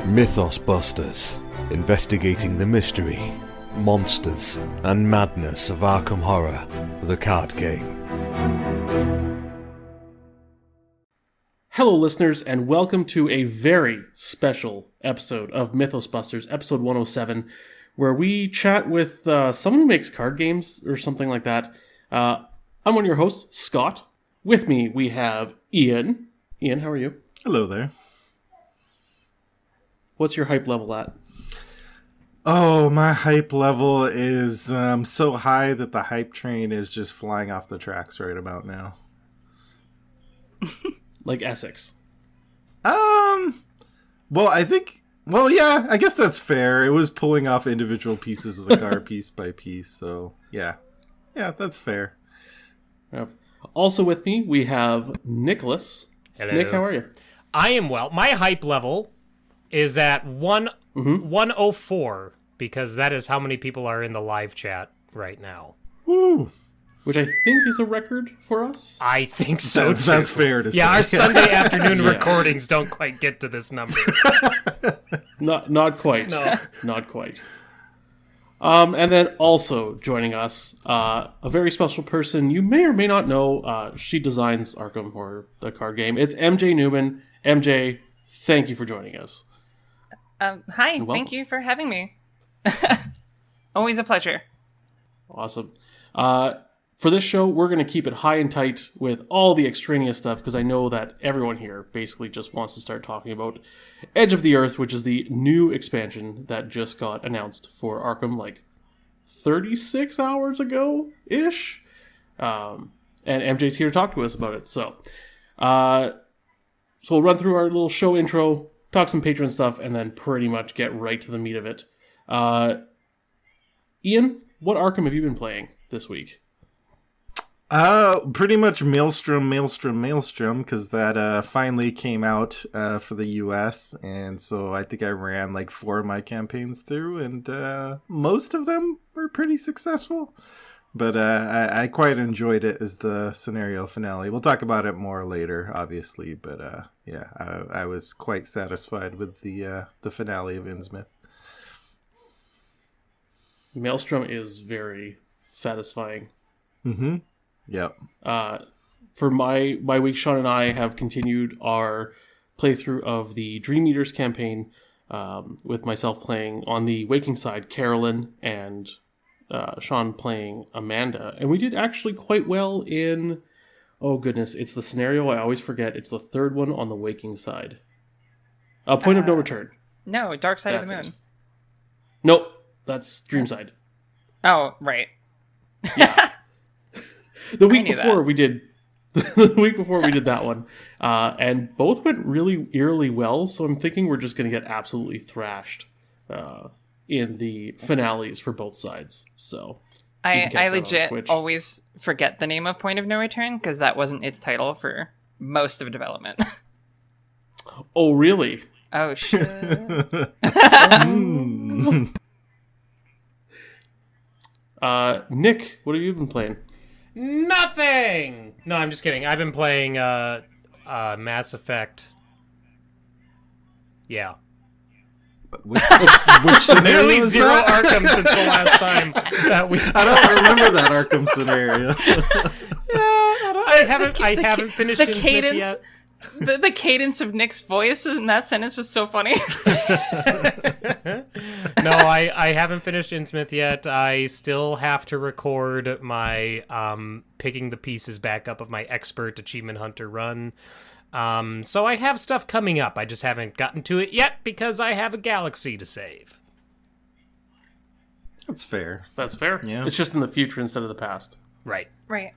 Mythos Busters, investigating the mystery, monsters, and madness of Arkham Horror, the card game. Hello, listeners, and welcome to a very special episode of Mythos Busters, episode 107, where we chat with someone who makes card games or something like that. I'm one of your hosts, Scott. With me, we have Ian. Ian, how are you? Hello there. What's your hype level at? Oh, my hype level is so high that the hype train is just flying off the tracks right about now. Like Essex. Well, yeah, I guess that's fair. It was pulling off individual pieces of the car piece by piece, so yeah. Yeah, that's fair. Also with me, we have Nicholas. Hello. Nick, how are you? I am well. My hype level is at 104, because that is how many people are in the live chat right now. Woo! Which I think is a record for us. I think so, too. That's fair to say. Yeah, our Sunday afternoon recordings don't quite get to this number. Not quite. No. Not quite. And then also joining us, a very special person you may or may not know. She designs Arkham Horror, the card game. It's MJ Newman. MJ, thank you for joining us. Hi, thank you for having me. Always a pleasure. Awesome. For this show, we're going to keep it high and tight with all the extraneous stuff, because I know that everyone here basically just wants to start talking about Edge of the Earth, which is the new expansion that just got announced for Arkham like 36 hours ago-ish. And MJ's here to talk to us about it. So we'll run through our little show intro, talk some Patreon stuff, and then pretty much get right to the meat of it. Ian, what Arkham have you been playing this week? Pretty much Maelstrom, because that finally came out for the US, and so I think I ran like 4 of my campaigns through, and most of them were pretty successful. But I quite enjoyed it as the scenario finale. We'll talk about it more later, obviously. But yeah, I was quite satisfied with the finale of Innsmouth. Maelstrom is very satisfying. Mm-hmm. Yep. For my week, Sean and I have continued our playthrough of the Dream Eaters campaign, with myself playing on the Waking side, Carolyn, and Sean playing Amanda, and we did actually quite well in, oh goodness, it's the scenario I always forget. It's the third one on the Waking side. Point of No Return. No, Dark Side of the Moon. Nope, that's Dream Side. Oh, right. Yeah. The week before we did that one, and both went really eerily well. So I'm thinking we're just going to get absolutely thrashed in the finales for both sides. So I legit always forget the name of Point of No Return, because that wasn't its title for most of development. Oh, really? Oh, shit. Nick, what have you been playing? Nothing! No, I'm just kidding. I've been playing Mass Effect. Yeah. Which Nearly zero Arkham since the last time that we I don't remember that Arkham scenario. I haven't finished the Innsmouth cadence yet. The cadence of Nick's voice in that sentence was so funny. No, I haven't finished Innsmouth yet. I still have to record my picking the pieces back up of my expert achievement hunter run. So I have stuff coming up. I just haven't gotten to it yet because I have a galaxy to save. That's fair. That's fair. Yeah. It's just in the future instead of the past. Right. Right.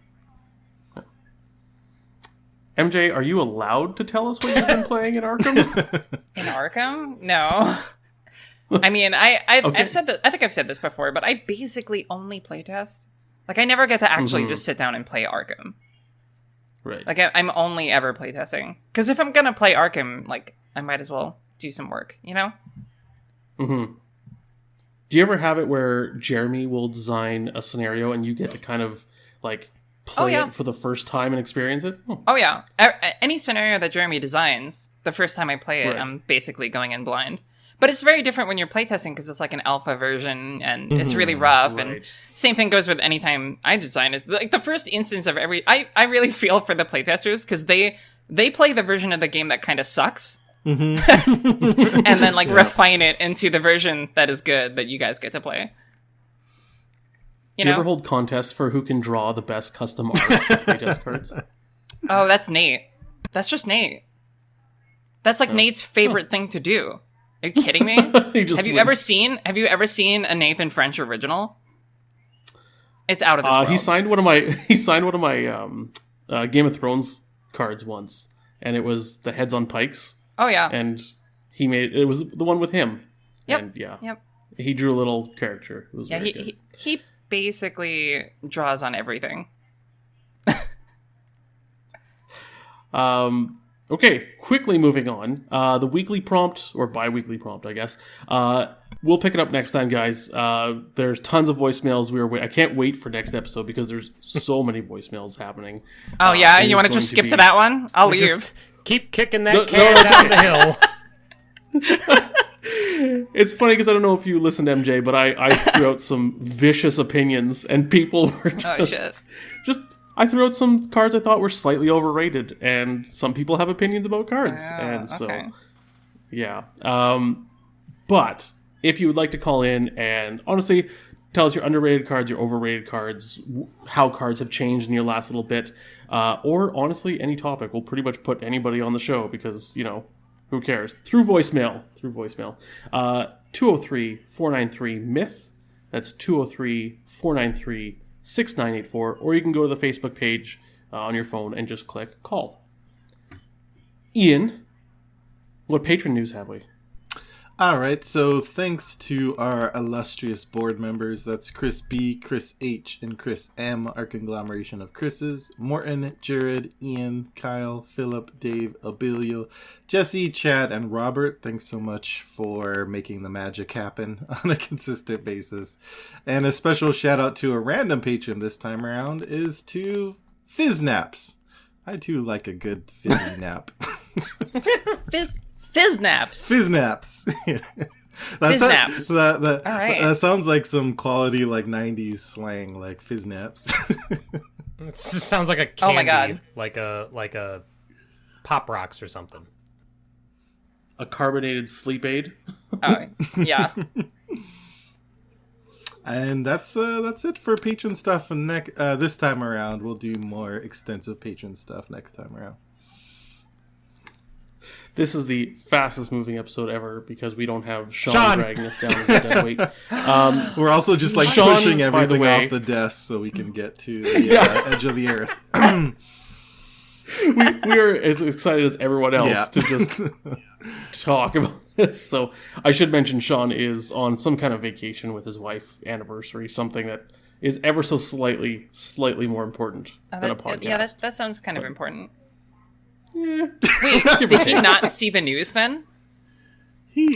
MJ, are you allowed to tell us what you've been playing in Arkham? In Arkham? No. I mean, I've said that. I think I've said this before, but I basically only playtest. Like, I never get to actually just sit down and play Arkham. Right. Like, I'm only ever playtesting. Because if I'm going to play Arkham, like, I might as well do some work, you know? Mm-hmm. Do you ever have it where Jeremy will design a scenario and you get to kind of, like, play it for the first time and experience it? Oh, yeah. Any scenario that Jeremy designs, the first time I play it, I'm basically going in blind. But it's very different when you're playtesting because it's like an alpha version and it's really rough. Right. And same thing goes with any time I design it. Like the first instance of I really feel for the playtesters because they play the version of the game that kind of sucks. Mm-hmm. And then like refine it into the version that is good that you guys get to play. Do you ever hold contests for who can draw the best custom art for playtest cards? Oh, that's Nate. That's just Nate. That's like Nate's favorite thing to do. Are you kidding me? Have you ever seen a Nathan French original? It's out of this world. He signed one of my Game of Thrones cards once, and it was the heads on pikes. Oh yeah. And it was the one with him. Yep. And Yep. He drew a little character. It was very good. He basically draws on everything. Okay, quickly moving on. The weekly prompt, or bi-weekly prompt, I guess. We'll pick it up next time, guys. There's tons of voicemails. I can't wait for next episode because there's so many voicemails happening. Oh, yeah? You want to just skip to that one? I'll leave. Just keep kicking that can down the hill. It's funny because I don't know if you listened to MJ, but I threw out some vicious opinions, and people were I threw out some cards I thought were slightly overrated, and some people have opinions about cards. And so, yeah. But if you would like to call in and honestly tell us your underrated cards, your overrated cards, how cards have changed in your last little bit, or honestly any topic, we'll pretty much put anybody on the show because, who cares? Through voicemail. 203-493-MYTH. That's 203-493-6984, or you can go to the Facebook page on your phone and just click call. Ian, what patron news have we? All right, so thanks to our illustrious board members, that's Chris B, Chris H, and Chris M, our conglomeration of Chris's, Morton, Jared, Ian, Kyle, Philip, Dave, Abilio, Jesse, Chad, and Robert. Thanks so much for making the magic happen on a consistent basis. And a special shout out to a random patron this time around is to Fizznaps. I too like a good fizzy nap. Fizznaps. Fizznaps. Fizznaps. All right. That sounds like some quality like 90s slang, like fizznaps. It just sounds like a candy. Oh my God. Like a Pop Rocks or something. A carbonated sleep aid. Oh, yeah. And that's it for patron stuff. And this time around, we'll do more extensive patron stuff next time around. This is the fastest moving episode ever because we don't have Sean dragging us down the dead weight. We're also just like Sean, pushing everything off the desk so we can get to the edge of the earth. we are as excited as everyone else to just talk about this. So I should mention Sean is on some kind of vacation with his wife, anniversary, something that is ever so slightly more important than a podcast. Yeah, that sounds kind of important. Yeah. Wait, did he not see the news then?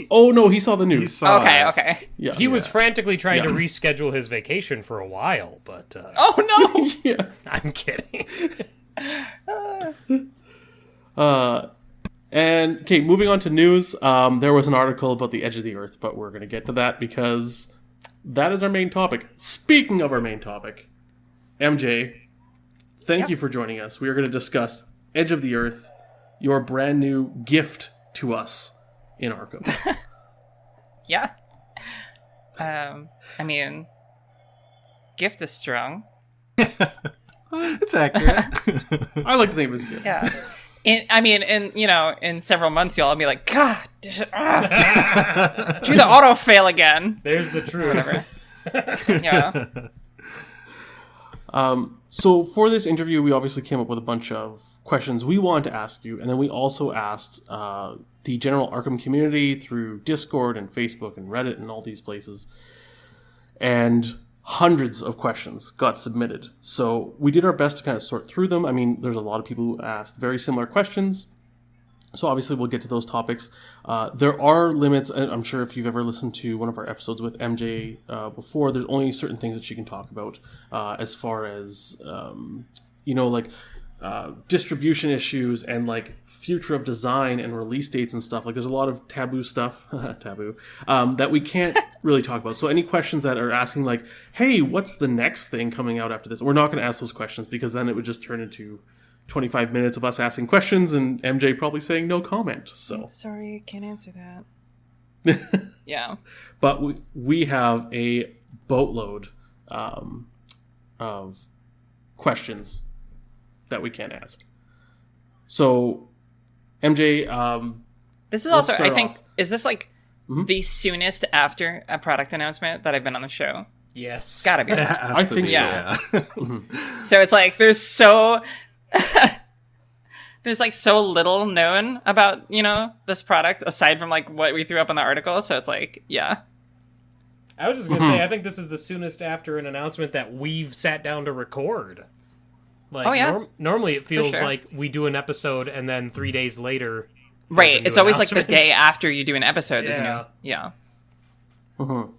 Oh no, he saw the news. Okay. Yeah. He was frantically trying to reschedule his vacation for a while, but oh no! Yeah, I'm kidding. And okay, moving on to news. There was an article about the edge of the earth, but we're going to get to that because that is our main topic. Speaking of our main topic, MJ, thank you for joining us. We are going to discuss Edge of the Earth, your brand new gift to us in Arkham. Yeah. I mean, gift is strong. It's accurate. I like to think it was good. Yeah. In several months, you'll all be like, God, do the auto fail again. There's the truth. Whatever. Yeah. So for this interview, we obviously came up with a bunch of questions we wanted to ask you, and then we also asked the general Arkham community through Discord and Facebook and Reddit and all these places. And hundreds of questions got submitted. So we did our best to kind of sort through them. I mean, there's a lot of people who asked very similar questions. So obviously we'll get to those topics. There are limits. And I'm sure if you've ever listened to one of our episodes with MJ before, there's only certain things that she can talk about as far as, like distribution issues and like future of design and release dates and stuff. Like there's a lot of taboo stuff, that we can't really talk about. So any questions that are asking like, hey, what's the next thing coming out after this? We're not going to ask those questions because then it would just turn into 25 minutes of us asking questions and MJ probably saying no comment. So sorry, can't answer that. Yeah. But we have a boatload of questions that we can't ask. So MJ, this is also, I think, is this like the soonest after a product announcement that I've been on the show? Yes. Gotta be. I think so. Yeah. So it's like there's like so little known about, this product aside from like what we threw up in the article. So it's like, yeah. I was just going to say, I think this is the soonest after an announcement that we've sat down to record. Like, oh, yeah. Normally it feels like we do an episode and then 3 days later. Right. It's always like the day after you do an episode. Yeah. Yeah. Mm-hmm.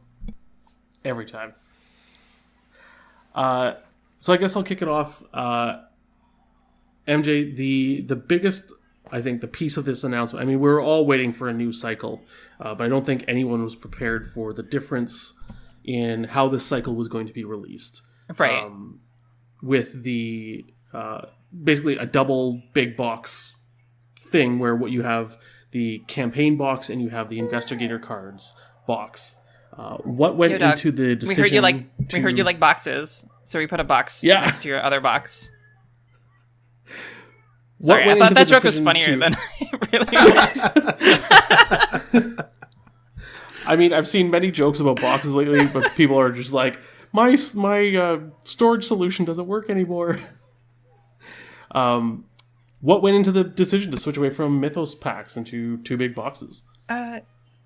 Every time. So I guess I'll kick it off. MJ, the biggest, I think, the piece of this announcement, I mean, we were all waiting for a new cycle, but I don't think anyone was prepared for the difference in how this cycle was going to be released. Right. With the, basically a double big box thing where what you have the campaign box and you have the investigator cards box. What went into the decision? We heard you like boxes, so we put a box next to your other box. Sorry, I thought that joke was funnier than it really was. I mean, I've seen many jokes about boxes lately, but people are just like, my storage solution doesn't work anymore. What went into the decision to switch away from Mythos packs into 2 big boxes?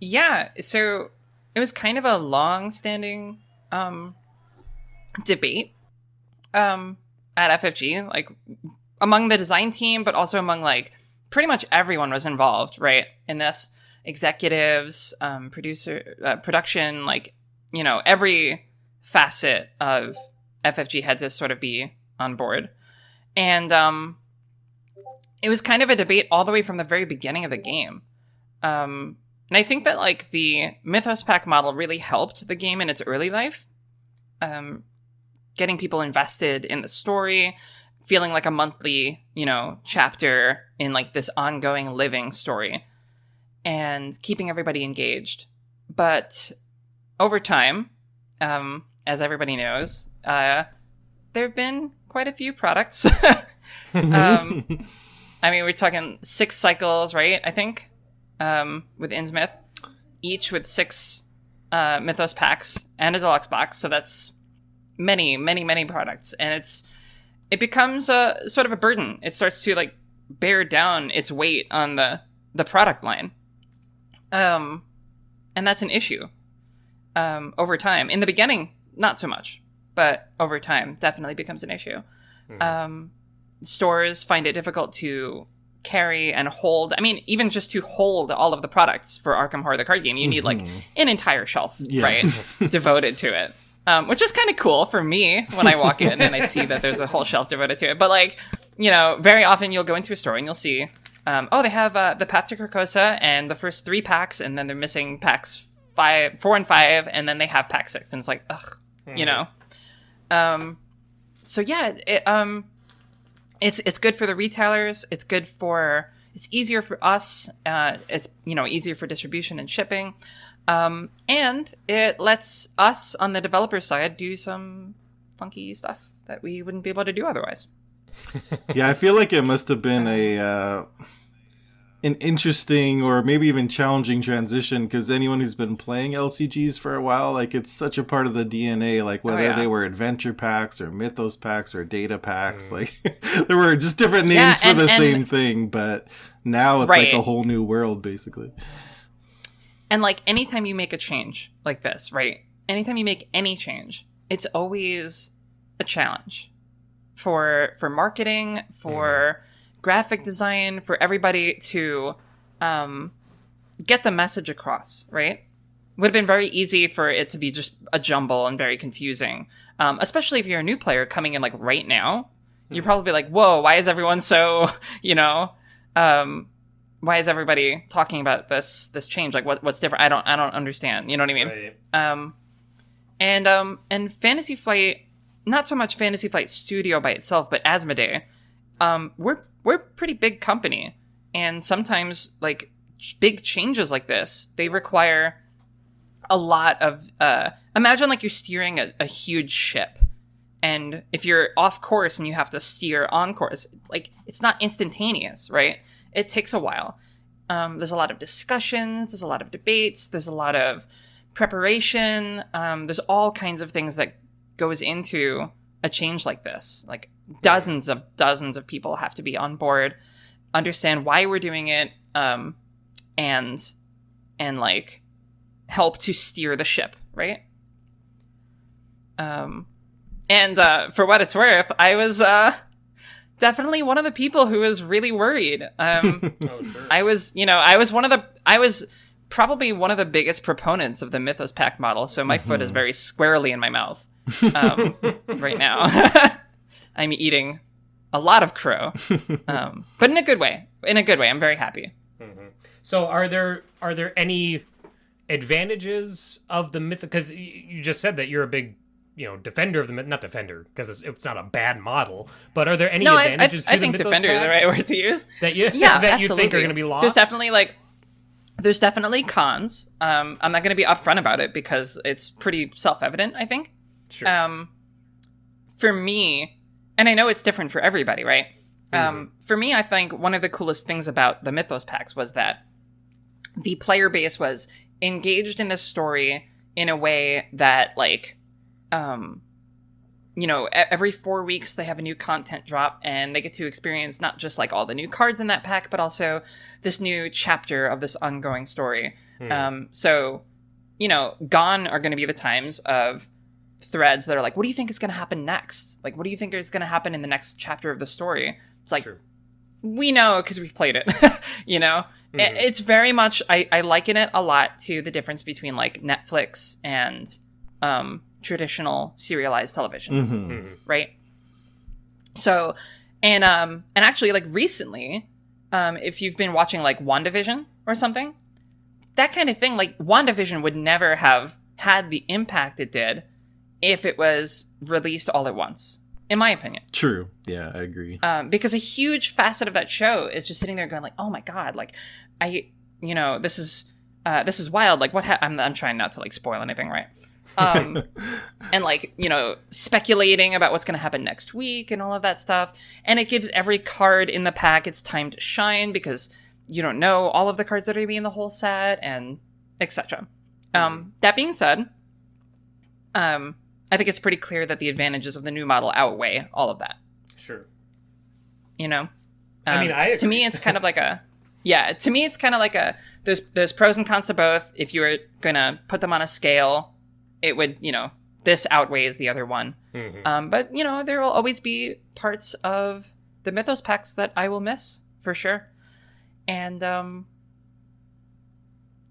Yeah, so it was kind of a long-standing debate at FFG, like among the design team, but also among like pretty much everyone was involved, right, in this. Executives, production, like, every facet of FFG had to sort of be on board. And it was kind of a debate all the way from the very beginning of the game. And I think that like the Mythos pack model really helped the game in its early life. Getting people invested in the story, feeling like a monthly, chapter in like this ongoing living story, and keeping everybody engaged. But over time, as everybody knows, there have been quite a few products. I mean, we're talking 6 cycles, right? I think, with Innsmouth, each with 6 Mythos packs and a deluxe box. So that's many, many, many products, and it becomes a sort of a burden. It starts to like bear down its weight on the product line, and that's an issue. Over time, in the beginning, not so much, but over time, definitely becomes an issue. Stores find it difficult to carry and hold. I mean, even just to hold all of the products for Arkham Horror the card game, you need like an entire shelf, right, devoted to it. Which is kind of cool for me when I walk in and I see that there's a whole shelf devoted to it. But like, very often you'll go into a store and you'll see, they have the Path to Carcosa and the first 3 packs, and then they're missing packs 4 and 5, and then they have pack 6, and it's like, ugh, So yeah, it's good for the retailers. It's easier for us. It's easier for distribution and shipping. And it lets us on the developer side do some funky stuff that we wouldn't be able to do otherwise. Yeah, I feel like it must have been an interesting or maybe even challenging transition, because anyone who's been playing LCGs for a while, like, it's such a part of the DNA, like whether they were adventure packs or Mythos packs or data packs, like there were just different names for the same thing, but now it's like a whole new world basically. And like anytime you make a change like this, right? Anytime you make any change, it's always a challenge for marketing, for graphic design, for everybody to get the message across, right? Would have been very easy for it to be just a jumble and very confusing, especially if you're a new player coming in like right now. You're probably like, whoa, why is everyone so, why is everybody talking about this change? Like what's different? I don't understand. You know what I mean? Right. And Fantasy Flight, not so much Fantasy Flight Studio by itself, but Asmodee, we're a pretty big company, and sometimes like big changes like this, they require a lot of imagine like you're steering a huge ship, and if you're off course and you have to steer on course, like it's not instantaneous, right? It takes a while. There's a lot of discussions, there's a lot of debates, there's a lot of preparation, there's all kinds of things that goes into a change like this. Like dozens of people have to be on board, understand why we're doing it, and like help to steer the ship, right? And for what it's worth, I was definitely one of the people who was really worried. Oh, sure. I was probably one of the biggest proponents of the Mythos pack model, so my foot is very squarely in my mouth right now. I'm eating a lot of crow, but in a good way. I'm very happy. So are there any advantages of the Mythos? Because you just said that you're a big defender of the not defender because it's not a bad model, but are there any advantages to the Mythos? I think defender is the right word to use. That you think are going to be lost? There's definitely cons. I'm not going to be upfront about it because it's pretty self-evident, I think. Sure. For me, and I know it's different for everybody, right? For me, I think one of the coolest things about the Mythos packs was that the player base was engaged in the story in a way that, like, every 4 weeks they have a new content drop and they get to experience not just like all the new cards in that pack, but also this new chapter of this ongoing story. So, gone are going to be the times of threads that are like, what do you think is going to happen next? Like, what do you think is going to happen in the next chapter of the story? It's like, we know because we've played it, It's very much, I liken it a lot to the difference between like Netflix and, traditional serialized television, right? So, and actually, like recently, if you've been watching like WandaVision or something, that kind of thing, like WandaVision would never have had the impact it did if it was released all at once, in my opinion. True. Yeah, I agree. Because a huge facet of that show is just sitting there going like, oh my God, like this is wild. Like I'm trying not to like spoil anything, right? And like, speculating about what's going to happen next week and all of that stuff. And it gives every card in the pack its time to shine because you don't know all of the cards that are going to be in the whole set and etc. That being said, I think it's pretty clear that the advantages of the new model outweigh all of that. Sure. I mean, I agree. to me, it's kind of like there's pros and cons to both. If you were going to put them on a scale, it would, this outweighs the other one. But, there will always be parts of the Mythos packs that I will miss, for sure. And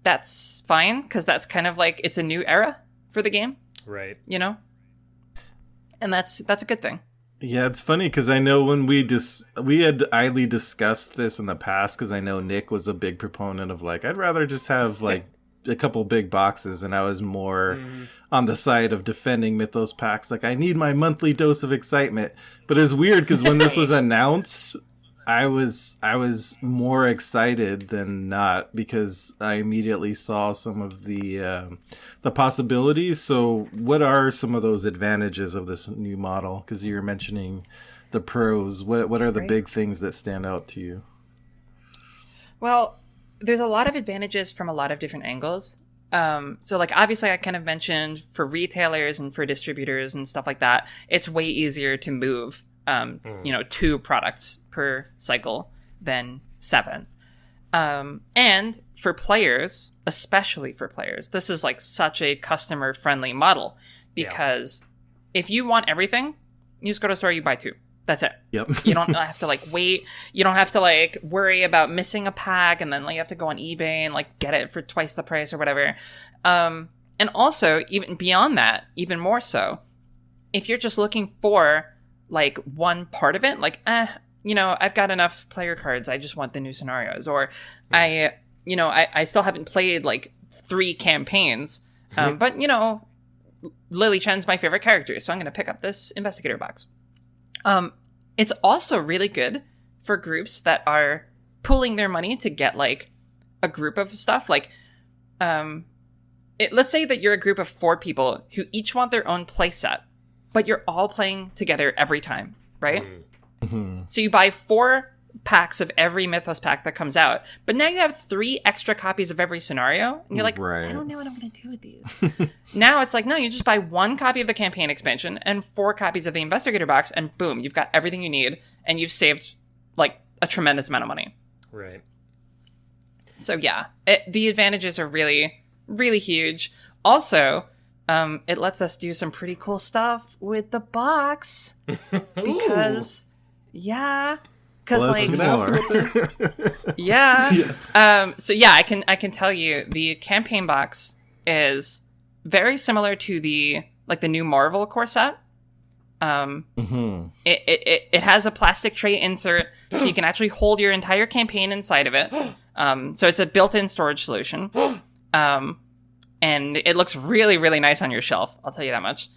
that's fine, because that's kind of like, it's a new era for the game. Right. And that's a good thing. Yeah, it's funny, because I know when we had idly discussed this in the past, because I know Nick was a big proponent of, like, I'd rather just have, like, a couple big boxes, and I was more on the side of defending Mythos packs. Like, I need my monthly dose of excitement. But it's weird because when this was announced, I was more excited than not because I immediately saw some of the possibilities. So, what are some of those advantages of this new model? Because you were mentioning the pros. What are the big things that stand out to you? Well, there's a lot of advantages from a lot of different angles. So like, obviously I kind of mentioned for retailers and for distributors and stuff like that, it's way easier to move, 2 products per cycle than 7. And for players, especially for players, this is like such a customer friendly model because if you want everything, you just go to the store, you buy 2. That's it. Yep. You don't have to like wait. You don't have to like worry about missing a pack and then like you have to go on eBay and like get it for twice the price or whatever. And also, even beyond that, even more so, if you're just looking for like one part of it, like, I've got enough player cards, I just want the new scenarios, or I still haven't played like 3 campaigns, but Lily Chen's my favorite character, so I'm going to pick up this investigator box. It's also really good for groups that are pooling their money to get like a group of stuff. Like, let's say that you're a group of 4 people who each want their own play set, but you're all playing together every time, right? Mm-hmm. So you buy 4 packs of every Mythos pack that comes out, but now you have 3 extra copies of every scenario, and you're like, I don't know what I'm going to do with these. Now it's like, no, you just buy 1 copy of the campaign expansion and 4 copies of the investigator box, and boom, you've got everything you need, and you've saved like a tremendous amount of money. Right. So yeah, the advantages are really, really huge. Also, it lets us do some pretty cool stuff with the box because, because like, so yeah, I can tell you the campaign box is very similar to the new Marvel core set. It has a plastic tray insert, so you can actually hold your entire campaign inside of it. So it's a built-in storage solution. And it looks really, really nice on your shelf. I'll tell you that much.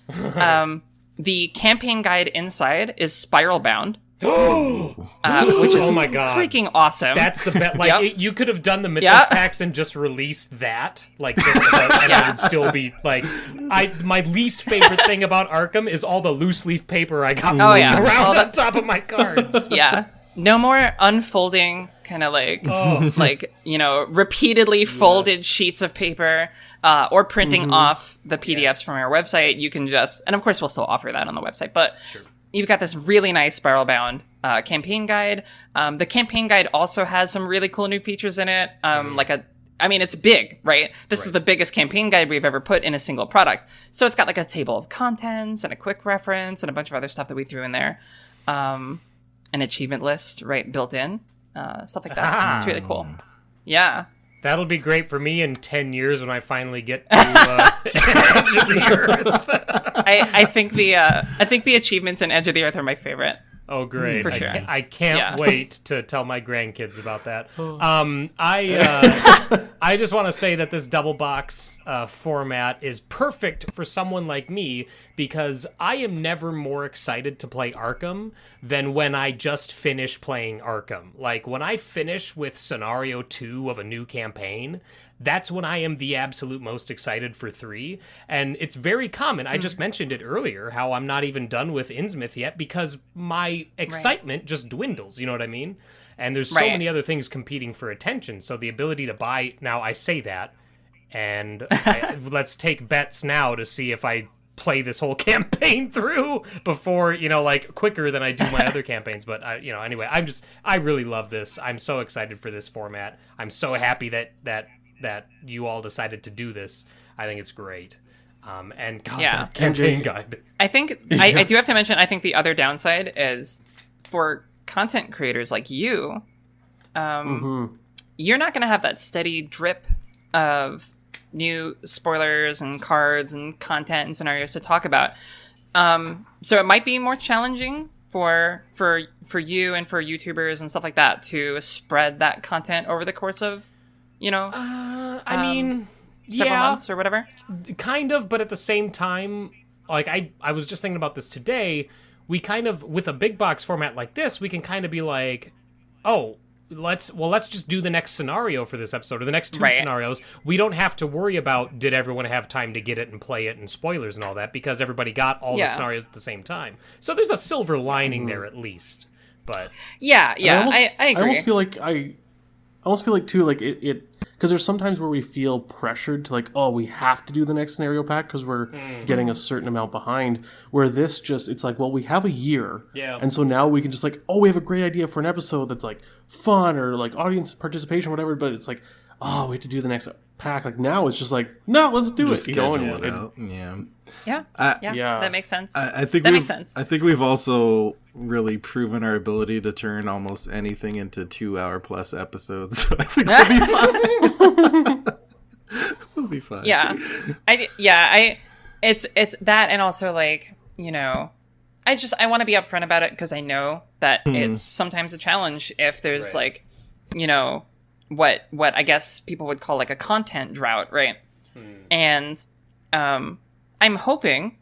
The campaign guide inside is spiral bound. Which is oh my God. Freaking awesome. That's the best. Like, you could have done the Mythos packs and just released that, like, just about, and I would still be like, my least favorite thing about Arkham is all the loose leaf paper I got around the top of my cards. Yeah, no more unfolding, kind of like, repeatedly folded sheets of paper, or printing off the PDFs from our website. You can just, and of course we'll still offer that on the website, but. Sure. You've got this really nice spiral-bound campaign guide. The campaign guide also has some really cool new features in it. It's big, right? This is the biggest campaign guide we've ever put in a single product. So it's got like a table of contents and a quick reference and a bunch of other stuff that we threw in there. An achievement list, right, built in. Stuff like that. It's really cool. Yeah. That'll be great for me in 10 years when I finally get to Edge of the Earth. I think the achievements in Edge of the Earth are my favorite. Oh, great. For sure. I can't wait to tell my grandkids about that. I just want to say that this double box format is perfect for someone like me because I am never more excited to play Arkham than when I just finish playing Arkham. Like, when I finish with Scenario 2 of a new campaign, that's when I am the absolute most excited for 3. And it's very common. I just mentioned it earlier, how I'm not even done with Innsmouth yet because my excitement just dwindles. You know what I mean? And there's so many other things competing for attention. So the ability to buy, now I say that, and let's take bets now to see if I play this whole campaign through before, quicker than I do my other campaigns. But, anyway, I really love this. I'm so excited for this format. I'm so happy that you all decided to do this. I think it's great. And God, campaign guide. I think I do have to mention, I think the other downside is for content creators like you, you're not going to have that steady drip of new spoilers and cards and content and scenarios to talk about. So it might be more challenging for you and for YouTubers and stuff like that to spread that content over the course of, several months or whatever. Kind of, but at the same time, like I was just thinking about this today. We kind of, with a big box format like this, we can kind of be like, oh, let's just do the next scenario for this episode or the next 2 scenarios. We don't have to worry about did everyone have time to get it and play it and spoilers and all that because everybody got all the scenarios at the same time. So there's a silver lining there at least. But I agree. I almost feel like too, like it because there's sometimes where we feel pressured to like, oh, we have to do the next scenario pack because we're getting a certain amount behind. Where this just, it's like, well, we have a year, and so now we can just like, oh, we have a great idea for an episode that's like fun or like audience participation or whatever. But it's like, oh, we have to do the next pack. Like now, it's just like, no, let's do Just it. You know, schedule it out. Yeah. Yeah, that makes sense. I think that makes sense. I think we've also really proven our ability to turn almost anything into 2-hour plus episodes. So I think we'll be fine. We'll be fine. Yeah, it's that, and also like, you know, I want to be upfront about it because I know that it's sometimes a challenge if there's like, you know, what I guess people would call like a content drought, right? And I'm hoping,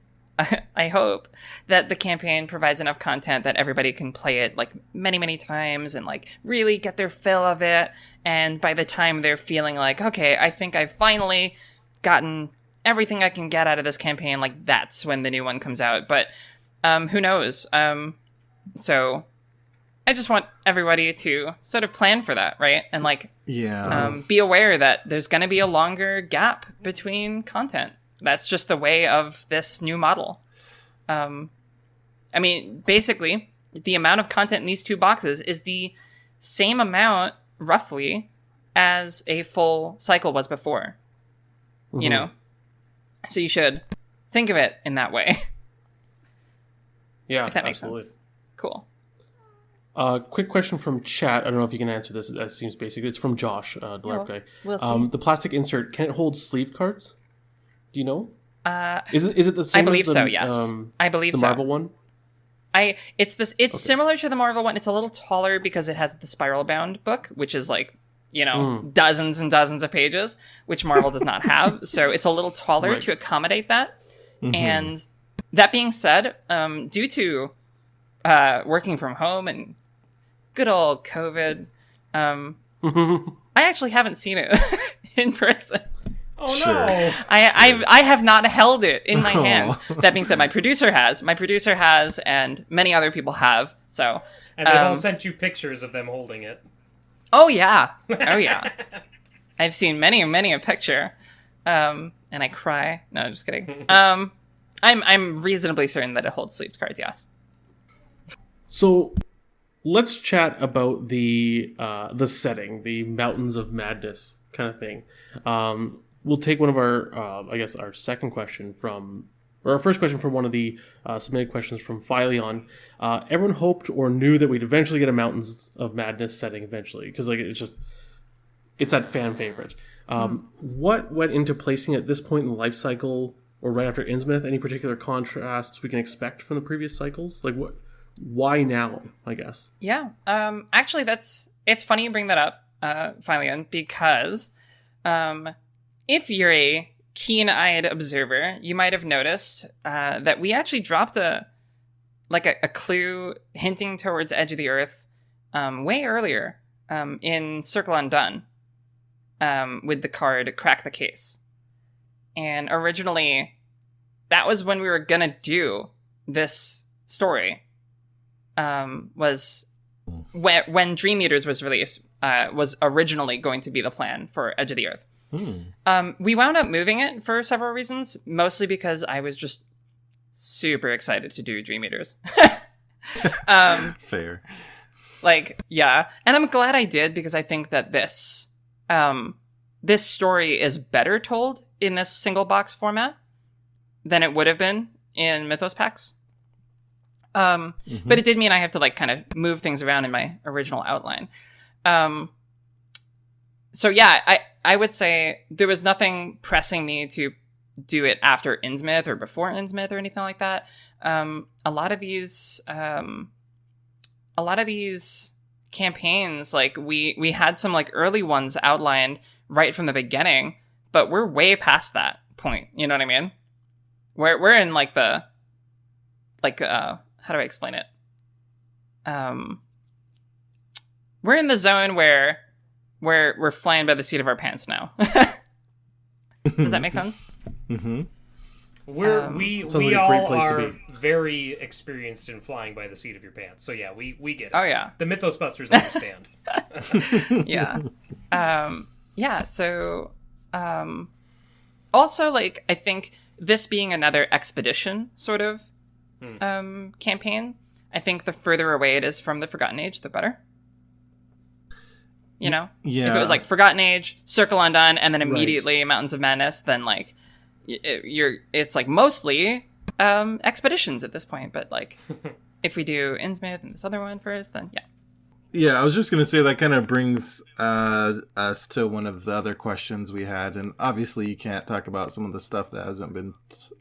I hope that the campaign provides enough content that everybody can play it like many times and like really get their fill of it. And by the time they're feeling like, okay, I think I've finally gotten everything I can get out of this campaign, like that's when the new one comes out. But who knows? So I just want everybody to sort of plan for that, right? And like, be aware that there's going to be a longer gap between content. That's just the way of this new model. I mean, basically, the amount of content in these 2 boxes is the same amount, roughly, as a full cycle was before. You know? So you should think of it in that way. Yeah, if that makes sense. Cool. Quick question from chat. I don't know if you can answer this. That seems basic. It's from Josh, the lab guy. We'll see. The plastic insert, can it hold sleeve cards? Do you know? Is it the same? I believe as the, so. Yes, I believe the so. Marvel one. It's similar to the Marvel one. It's a little taller because it has the spiral bound book, which is like, you know, dozens and dozens of pages, which Marvel does not have. So it's a little taller to accommodate that. And that being said, due to working from home and good old COVID, I actually haven't seen it in person. Oh no! I have not held it in my hands. That being said, my producer has, and many other people have. So, and they've all sent you pictures of them holding it. Oh yeah, I've seen many a picture, and I cry. No, just kidding. I'm reasonably certain that it holds sleeve cards. Yes. So, let's chat about the setting, the Mountains of Madness kind of thing. We'll take one of our, our second question or our first question from one of the submitted questions from Phileon. Everyone hoped or knew that we'd eventually get a Mountains of Madness setting eventually, because like it's that fan favorite. What went into placing it at this point in the life cycle or right after Innsmouth? Any particular contrasts we can expect from the previous cycles? Like why now, I guess? Yeah. Actually, it's funny you bring that up, Phileon, because if you're a keen-eyed observer, you might have noticed that we actually dropped a clue hinting towards Edge of the Earth way earlier in Circle Undone with the card Crack the Case. And originally, that was when we were going to do this story. Was when Dream Eaters was released, was originally going to be the plan for Edge of the Earth. We wound up moving it for several reasons, mostly because I was just super excited to do Dream Eaters. Fair. Like, yeah. And I'm glad I did, because I think that this story is better told in this single box format than it would have been in Mythos packs. But it did mean I have to like kind of move things around in my original outline. So yeah, I would say there was nothing pressing me to do it after Innsmouth or before Innsmouth or anything like that. A lot of these campaigns, like we had some like early ones outlined right from the beginning, but we're way past that point. You know what I mean? We're in like the how do I explain it? We're in the zone where we're flying by the seat of our pants now. Does that make sense? Mm-hmm. We all are very experienced in flying by the seat of your pants. So yeah, we get it. Oh yeah. The Mythos Busters understand. Yeah. Yeah, so also like I think this being another expedition sort of campaign, I think the further away it is from the Forgotten Age, the better. you know? Yeah. If it was like Forgotten Age, Circle Undone, and then immediately Mountains of Madness, then like it's like mostly expeditions at this point. But like if we do Innsmouth and this other one first, then yeah. Yeah, I was just going to say that kind of brings us to one of the other questions we had. And obviously you can't talk about some of the stuff that hasn't been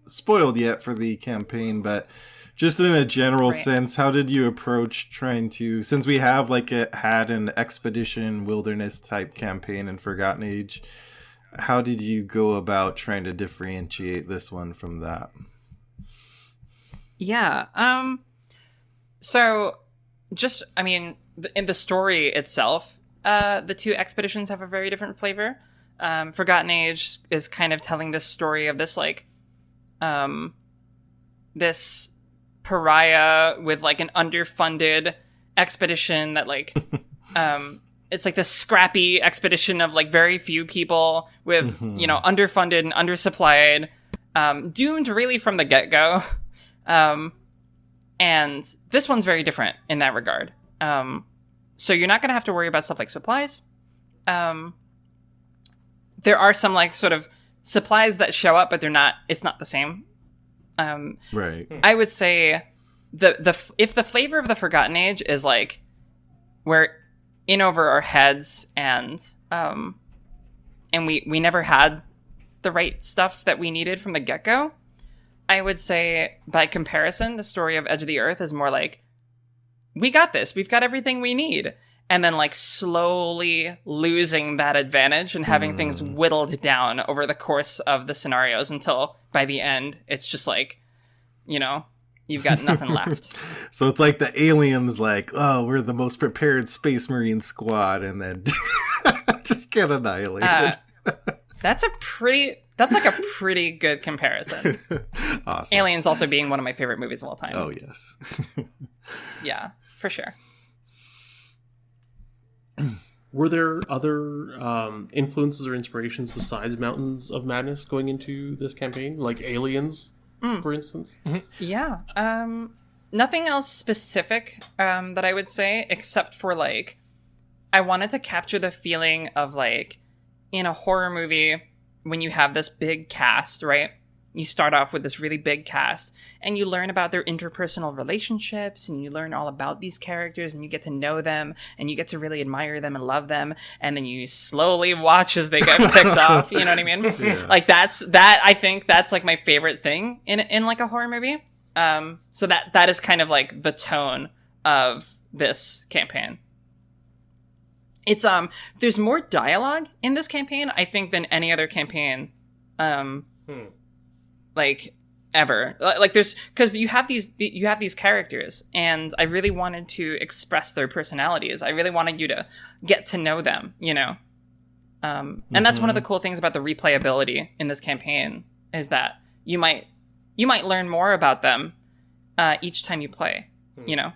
spoiled yet for the campaign. But just in a general sense, how did you approach trying to, since we have like had an expedition wilderness type campaign in Forgotten Age, how did you go about trying to differentiate this one from that? Yeah. So just, I mean, in the story itself, the two expeditions have a very different flavor. Forgotten Age is kind of telling this story of this, like, this pariah with, like, an underfunded expedition that, like, it's like this scrappy expedition of, like, very few people with, you know, underfunded and undersupplied, doomed really from the get-go. And this one's very different in that regard. So you're not going to have to worry about stuff like supplies. There are some like sort of supplies that show up, but it's not the same. Right. I would say if the flavor of the Forgotten Age is like we're in over our heads and we never had the right stuff that we needed from the get-go, I would say by comparison, the story of Edge of the Earth is more like, we got this. We've got everything we need. And then like slowly losing that advantage and having things whittled down over the course of the scenarios until by the end, it's just like, you know, you've got nothing left. So it's like the aliens like, oh, we're the most prepared Space Marine squad and then just get annihilated. That's like a pretty good comparison. Awesome. Aliens also being one of my favorite movies of all time. Oh, yes. Yeah, for sure. Were there other influences or inspirations besides Mountains of Madness going into this campaign? Like aliens, for instance? Yeah. Nothing else specific that I would say, except for, like, I wanted to capture the feeling of, like, in a horror movie, when you have this big cast, right? You start off with this really big cast, and you learn about their interpersonal relationships, and you learn all about these characters, and you get to know them, and you get to really admire them and love them, and then you slowly watch as they get picked off, you know what I mean? Yeah. Like, I think that's, like, my favorite thing in like, a horror movie. So that is kind of, like, the tone of this campaign. It's, there's more dialogue in this campaign, I think, than any other campaign, like, ever. Like, because you have these characters, and I really wanted to express their personalities. I really wanted you to get to know them, you know? And that's one of the cool things about the replayability in this campaign, is that you might learn more about them, each time you play, you know?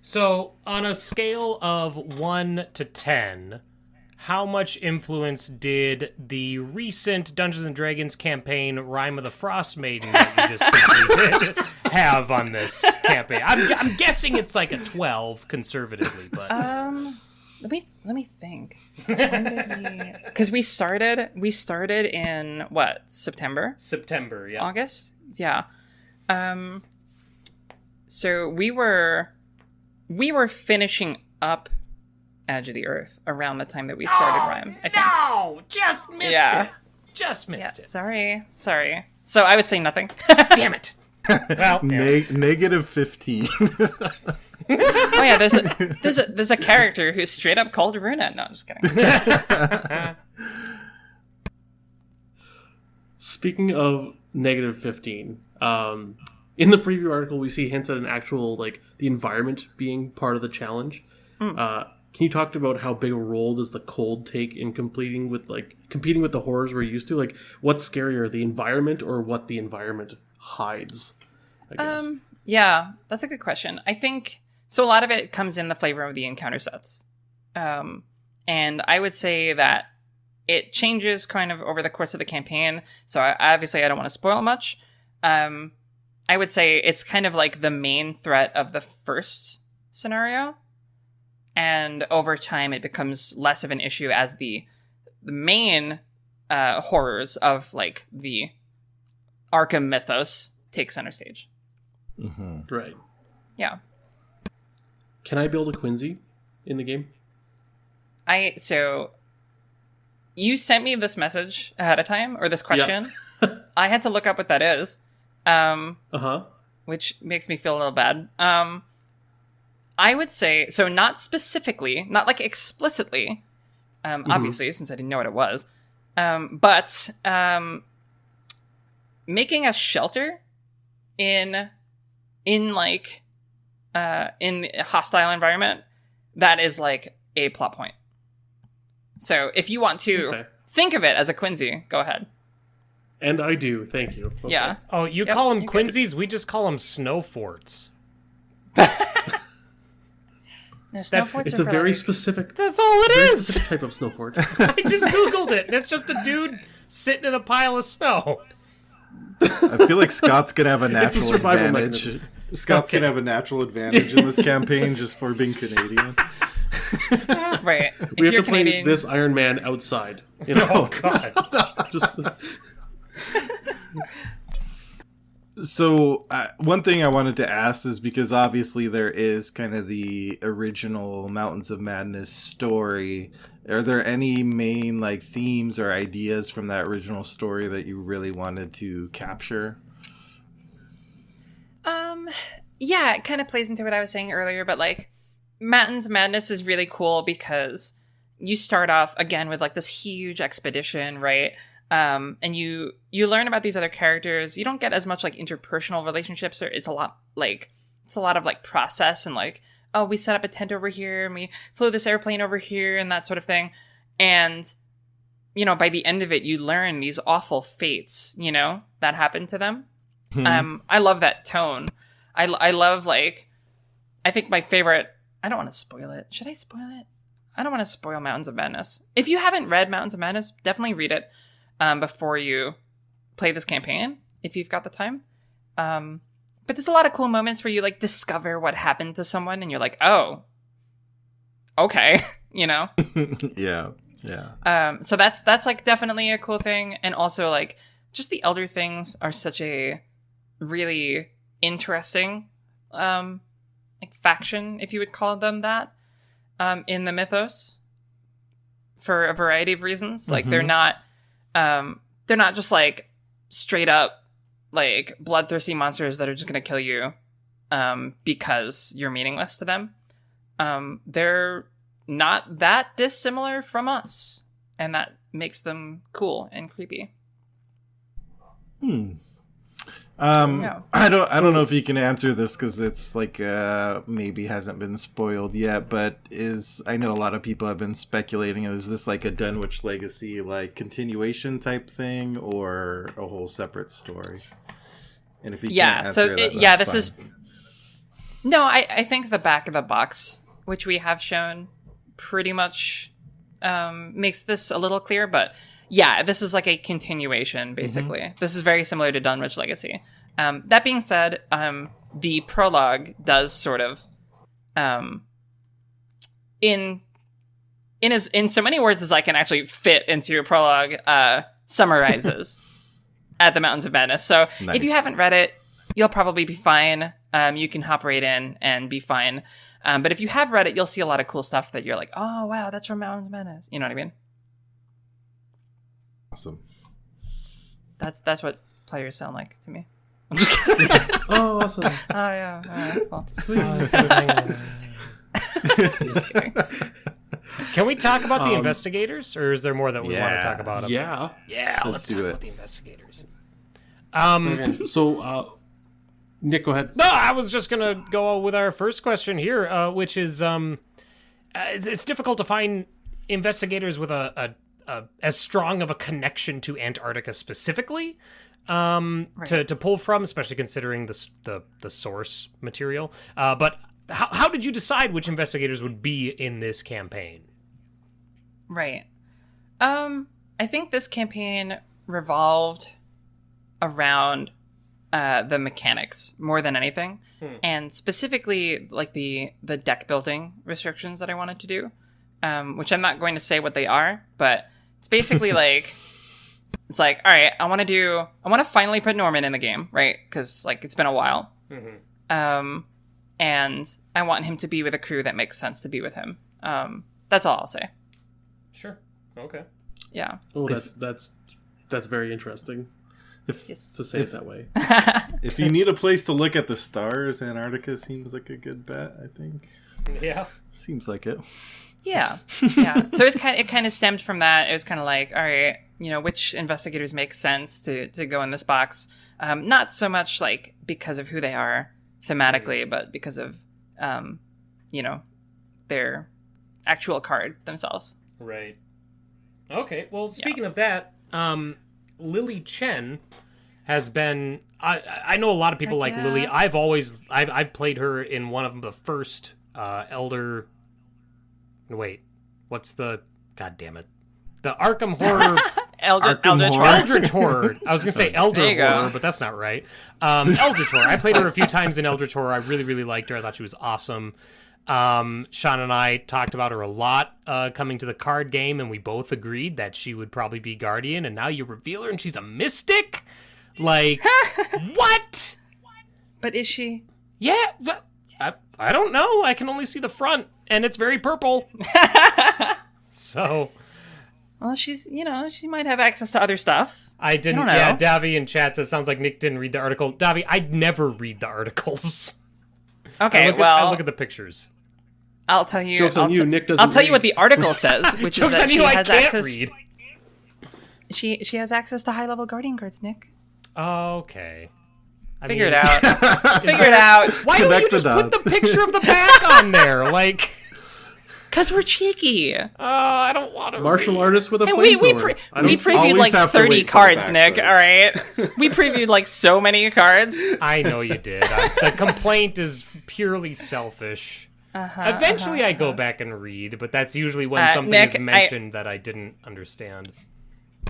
So, on a scale of 1 to 10, how much influence did the recent Dungeons & Dragons campaign, Rime of the Frost Maiden, that you just completed, have on this campaign? I'm guessing it's like a 12, conservatively, but... Let me think. Because we started in, what, September? September, yeah. August? Yeah. So we were finishing up Edge of the Earth around the time that we started Rime, I think. No! Just missed it! Just missed it. Sorry. So I would say nothing. Damn it! Well, negative 15. Oh yeah, there's a character who's straight up called Runa. No, I'm just kidding. Speaking of negative 15, in the preview article we see hints at an actual, like, the environment being part of the challenge. Can you talk about how big a role does the cold take in competing with the horrors we're used to? Like, what's scarier, the environment or what the environment hides, I guess? Yeah, that's a good question. I think, so a lot of it comes in the flavor of the encounter sets. And I would say that it changes kind of over the course of the campaign. So obviously I don't want to spoil much. I would say it's kind of like the main threat of the first scenario. and over time it becomes less of an issue as the main horrors of like the Arkham mythos take center stage. Mm-hmm. Right. Yeah. Can I build a Quincy in the game? So you sent me this message ahead of time, or this question. Yeah. I had to look up what that is. Which makes me feel a little bad. I would say, so not specifically, not like explicitly, obviously, since I didn't know what it was, but making a shelter in a hostile environment, that is like a plot point. So if you want to think of it as a Quincy, go ahead. And I do, thank you. Okay. Yeah. Oh, you call them Quincy's? We just call them snow forts. No, snow forts it's a very specific. That's all it is. Specific type of snow fort. I just googled it, and it's just a dude sitting in a pile of snow. I feel like Scott's gonna have a natural survival advantage. mechanism. Scott's gonna have a natural advantage in this campaign just for being Canadian. Right. We have to play this Iron Man outside. You know? Oh God. Just. So one thing I wanted to ask is because obviously there is kind of the original Mountains of Madness story. Are there any main like themes or ideas from that original story that you really wanted to capture? Yeah, it kind of plays into what I was saying earlier, but like Mountains of Madness is really cool because you start off again with like this huge expedition, right? And you learn about these other characters. You don't get as much like interpersonal relationships, or it's a lot of like process and like, oh, we set up a tent over here and we flew this airplane over here and that sort of thing. And, you know, by the end of it, you learn these awful fates, you know, that happened to them. I love that tone. I love like, I think my favorite, I don't want to spoil it. Should I spoil it? I don't want to spoil Mountains of Madness. If you haven't read Mountains of Madness, definitely read it. Before you play this campaign, if you've got the time. But there's a lot of cool moments where you like discover what happened to someone and you're like, oh, okay, you know? Yeah. So that's like definitely a cool thing. And also like just the Elder Things are such a really interesting like faction, if you would call them that, in the mythos for a variety of reasons. Like they're not just like straight up like bloodthirsty monsters that are just going to kill you because you're meaningless to them. They're not that dissimilar from us, and that makes them cool and creepy. I don't know if you can answer this because it's like maybe hasn't been spoiled yet, but I know a lot of people have been speculating, is this like a Dunwich Legacy like continuation type thing or a whole separate story? And if you can't answer that, this is no. I think the back of the box, which we have shown, pretty much makes this a little clear, but. Yeah, this is like a continuation, basically. This is very similar to Dunwich Legacy. That being said, the prologue does sort of, in so many words as I can actually fit into a prologue, summarizes at the Mountains of Madness. So nice. If you haven't read it, you'll probably be fine. You can hop right in and be fine. But if you have read it, you'll see a lot of cool stuff that you're like, oh, wow, that's from Mountains of Madness. You know what I mean? Awesome. That's what players sound like to me. I'm just kidding. Oh, awesome. Oh, yeah. Oh, that's cool. Sweet. Just kidding. Can we talk about the investigators, or is there more that we want to talk about? Yeah. Let's talk about the investigators. So, Nick, go ahead. No, I was just gonna go with our first question here, which is, it's difficult to find investigators with a as strong of a connection to Antarctica specifically, to pull from, especially considering the source material. But how did you decide which investigators would be in this campaign? Right. I think this campaign revolved around the mechanics more than anything, and specifically like the deck building restrictions that I wanted to do, which I'm not going to say what they are, but it's basically like it's like, all right, I want to finally put Norman in the game, right? Because like it's been a while, and I want him to be with a crew that makes sense to be with him. That's all I'll say. Sure. Okay. Yeah. Oh, that's very interesting. To say it that way. If you need a place to look at the stars, Antarctica seems like a good bet, I think. Yeah. Seems like it. Yeah. Yeah. So it kind of stemmed from that. It was kind of like, all right, which investigators make sense to go in this box? Not so much like because of who they are thematically, but because of, their actual card themselves. Right. Okay. Well, speaking of that, Lily Chen has been. I know a lot of people like Lily. I've played her in one of the first Elder. Wait, what's the? God damn it! The Arkham Horror. Eldritch Horror. I was gonna say Elder Horror, but that's not right. Eldritch Horror. I played her a few times in Eldritch Horror. I really, really liked her. I thought she was awesome. Sean and I talked about her a lot coming to the card game, and we both agreed that she would probably be Guardian, and now you reveal her and she's a Mystic? Like, what? But is she? Yeah, I don't know. I can only see the front, and it's very purple. So... Well, she's, she might have access to other stuff. I didn't. Yeah, Davi in chat says, sounds like Nick didn't read the article. Davi, I'd never read the articles. Okay, I look at the pictures. I'll tell you. Joke's on you, Nick doesn't I'll tell read. you what the article says, which is that she has access. Read. She has access to high-level Guardian cards, Nick. Okay. Figure it out. Figure it out. Why don't you just put the picture of the back on there? Like... Because we're cheeky. I don't want to. Martial artist with a flamethrower. We previewed like 30 cards, Nick. All right. We previewed like so many cards. I know you did. The complaint is purely selfish. Eventually I go back and read, but that's usually when something Nick, is mentioned that I didn't understand.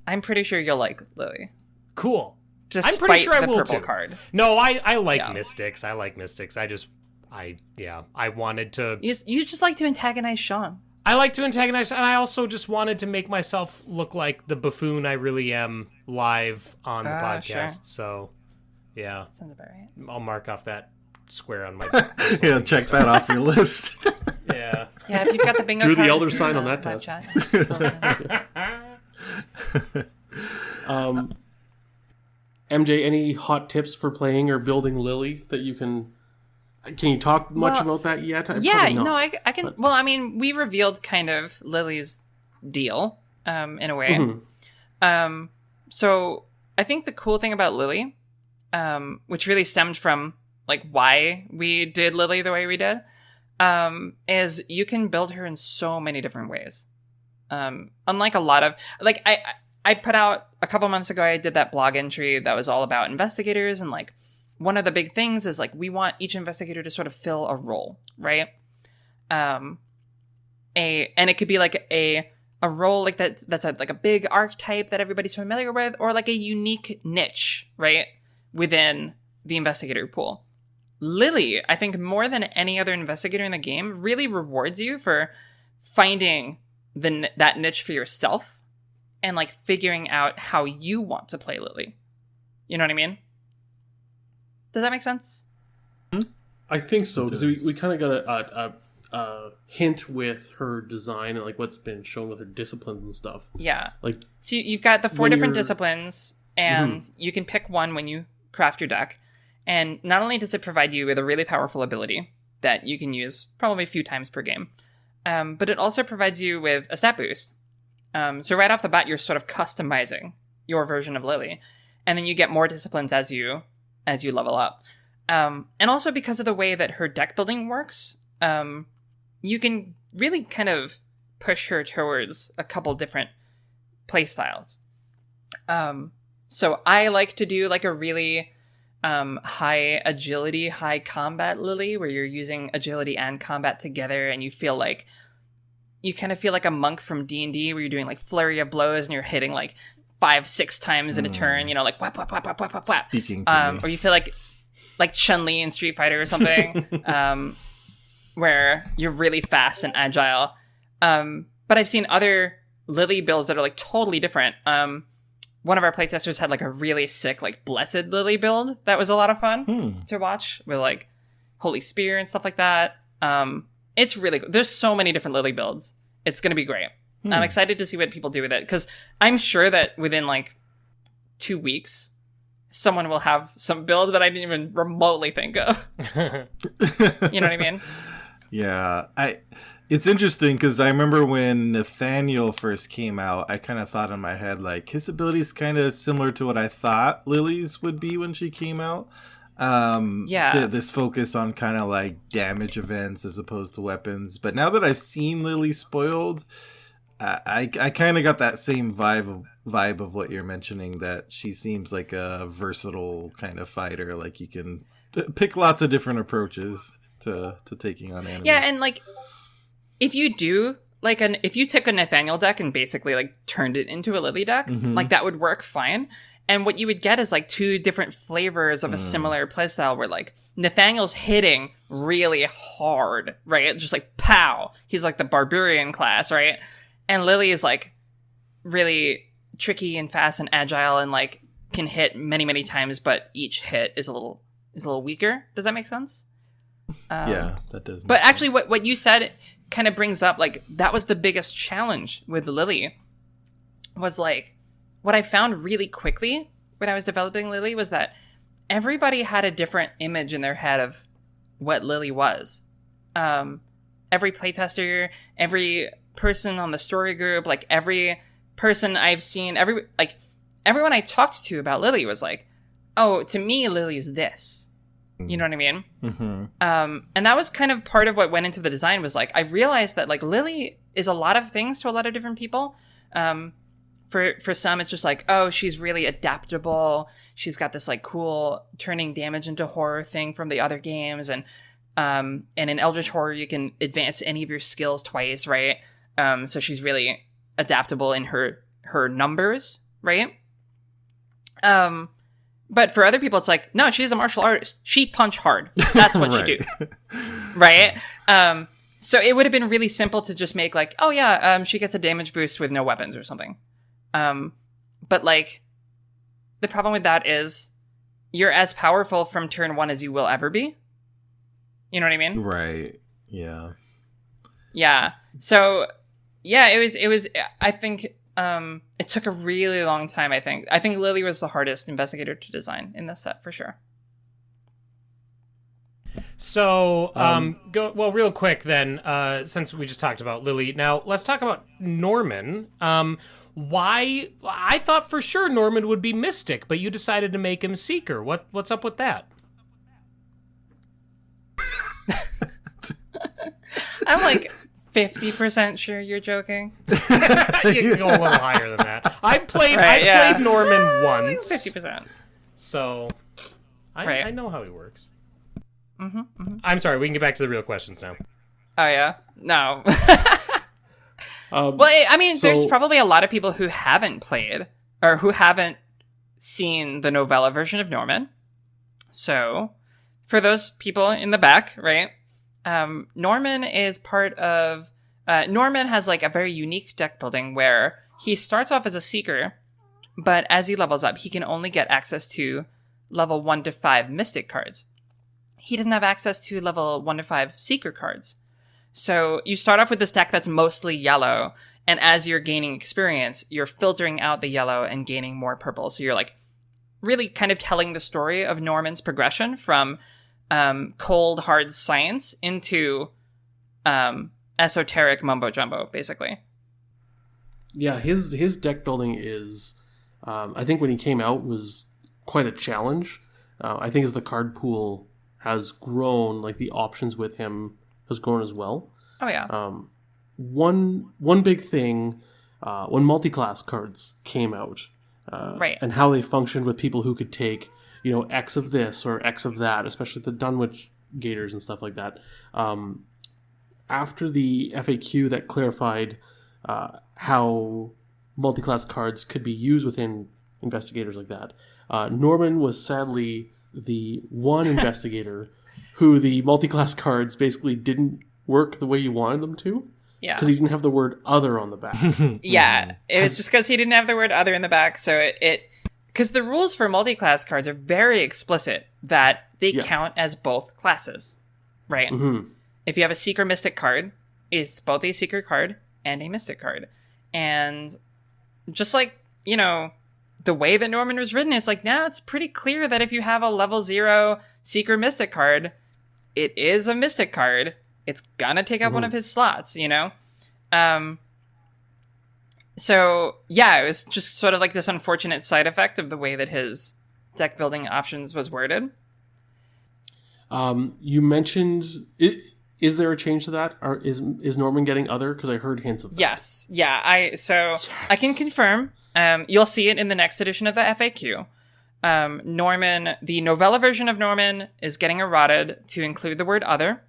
I'm pretty sure you'll like Lily. Cool. Despite I'm pretty sure the I will purple too. card. No, I like Mystics. I like Mystics. I wanted to... You just like to antagonize Sean. I like to antagonize, and I also just wanted to make myself look like the buffoon I really am live on the podcast. Sure. So, yeah. Sounds about right. I'll mark off that square on my... Yeah, check that off your list. Yeah. Yeah, if you've got the bingo Drew card... the elder sign on that test. MJ, any hot tips for playing or building Lily that you can... Can you talk much about that yet? I can. But... Well, I mean, we revealed kind of Lily's deal, in a way. Mm-hmm. So I think the cool thing about Lily, which really stemmed from like why we did Lily the way we did, is you can build her in so many different ways. Unlike a lot of like I put out a couple months ago, I did that blog entry that was all about investigators and like. One of the big things is like we want each investigator to sort of fill a role, right? And it could be like a role like that's like a big archetype that everybody's familiar with, or like a unique niche, right, within the investigator pool. Lily, I think more than any other investigator in the game, really rewards you for finding that niche for yourself and like figuring out how you want to play Lily. You know what I mean? Does that make sense? I think so, because we kind of got a hint with her design and like what's been shown with her disciplines and stuff. Yeah. Like, so you've got the 4 different disciplines, and you can pick one when you craft your deck. And not only does it provide you with a really powerful ability that you can use probably a few times per game, but it also provides you with a stat boost. So right off the bat, you're sort of customizing your version of Lily, and then you get more disciplines as you level up. And also because of the way that her deck building works, you can really kind of push her towards a couple different play styles. So I like to do like a really high agility, high combat Lily, where you're using agility and combat together, and you kind of feel like a monk from D&D, where you're doing like flurry of blows and you're hitting like 5-6 times in a turn, you know, like whap, whap, whap, whap, whap, whap, whap. Speaking to me. Or you feel like Chun-Li in Street Fighter or something, where you're really fast and agile. But I've seen other Lily builds that are like totally different. One of our playtesters had like a really sick like Blessed Lily build that was a lot of fun to watch with like Holy Spear and stuff like that. It's really cool. There's so many different Lily builds. It's going to be great. I'm excited to see what people do with it, because I'm sure that within like 2 weeks, someone will have some build that I didn't even remotely think of. You know what I mean? Yeah. It's interesting because I remember when Nathaniel first came out, I kind of thought in my head, like, his ability is kind of similar to what I thought Lily's would be when she came out. This focus on kind of like damage events as opposed to weapons. But now that I've seen Lily spoiled, I kind of got that same vibe of what you're mentioning, that she seems like a versatile kind of fighter. Like, you can pick lots of different approaches to taking on enemies. Yeah, and like, if you do if you took a Nathaniel deck and basically like turned it into a Lily deck, like that would work fine. And what you would get is like 2 different flavors of a similar playstyle, where like Nathaniel's hitting really hard, right? Just like pow. He's like the barbarian class, right? And Lily is like really tricky and fast and agile and like can hit many, many times, but each hit is a little weaker. Does that make sense? Yeah, that does. But actually, what you said kind of brings up, like, that was the biggest challenge with Lily, was like, what I found really quickly when I was developing Lily was that everybody had a different image in their head of what Lily was. Every playtester, every person on the story group, like every person I've seen, everyone I talked to about Lily was like, oh, to me, Lily's this. You know what I mean? Mm-hmm. And that was kind of part of what went into the design, was like, I realized that like Lily is a lot of things to a lot of different people. For some, it's just like, oh, she's really adaptable. She's got this like cool turning damage into horror thing from the other games. And in Eldritch Horror, you can advance any of your skills twice, right? So she's really adaptable in her numbers, right? But for other people, it's like, no, she's a martial artist. She punch hard. That's what she do. Right? So it would have been really simple to just make like, oh yeah, she gets a damage boost with no weapons or something. But like, the problem with that is you're as powerful from turn 1 as you will ever be. You know what I mean? Right. Yeah. Yeah. So yeah, it was, I think, it took a really long time, I think. I think Lily was the hardest investigator to design in this set, for sure. So, real quick then, since we just talked about Lily, now let's talk about Norman. Why? I thought for sure Norman would be Mystic, but you decided to make him Seeker. What's up with that? I'm like 50% sure you're joking. You can go a little higher than that. I played Norman once. 50%. So I know how he works. I'm sorry, we can get back to the real questions now. Oh yeah? No. Well, I mean, there's probably a lot of people who haven't played or who haven't seen the novella version of Norman. So, for those people in the back, right? Norman is part of... Norman has like a very unique deck building where he starts off as a Seeker, but as he levels up, he can only get access to level 1 to 5 Mystic cards. He doesn't have access to level 1 to 5 Seeker cards. So you start off with this deck that's mostly yellow, and as you're gaining experience, you're filtering out the yellow and gaining more purple. So you're like really kind of telling the story of Norman's progression from cold, hard science into esoteric mumbo-jumbo, basically. Yeah, his deck building is, I think when he came out, was quite a challenge. I think as the card pool has grown, like the options with him has grown as well. Oh yeah. One big thing when multi-class cards came out, right, and how they functioned with people who could take, X of this or X of that, especially the Dunwich Gators and stuff like that. After the FAQ that clarified how multi-class cards could be used within investigators like that. Norman was sadly the one investigator who the multi-class cards basically didn't work the way you wanted them to. Yeah. Because he didn't have the word other on the back. Yeah. It was just because he didn't have the word other in the back. So because the rules for multi-class cards are very explicit that they count as both classes. Right? Mm-hmm. If you have a Seeker Mystic card, it's both a Seeker card and a Mystic card. And just like, the way that Norman was written, it's like, now it's pretty clear that if you have a level 0 Seeker Mystic card, it is a Mystic card. It's gonna take up one of his slots, So, yeah, it was just sort of like this unfortunate side effect of the way that his deck building options was worded. You mentioned... Is there a change to that? Or is Norman getting other? Because I heard hints of that. Yes. Yeah, I can confirm. You'll see it in the next edition of the FAQ. Norman, the novella version of Norman is getting eroded to include the word other.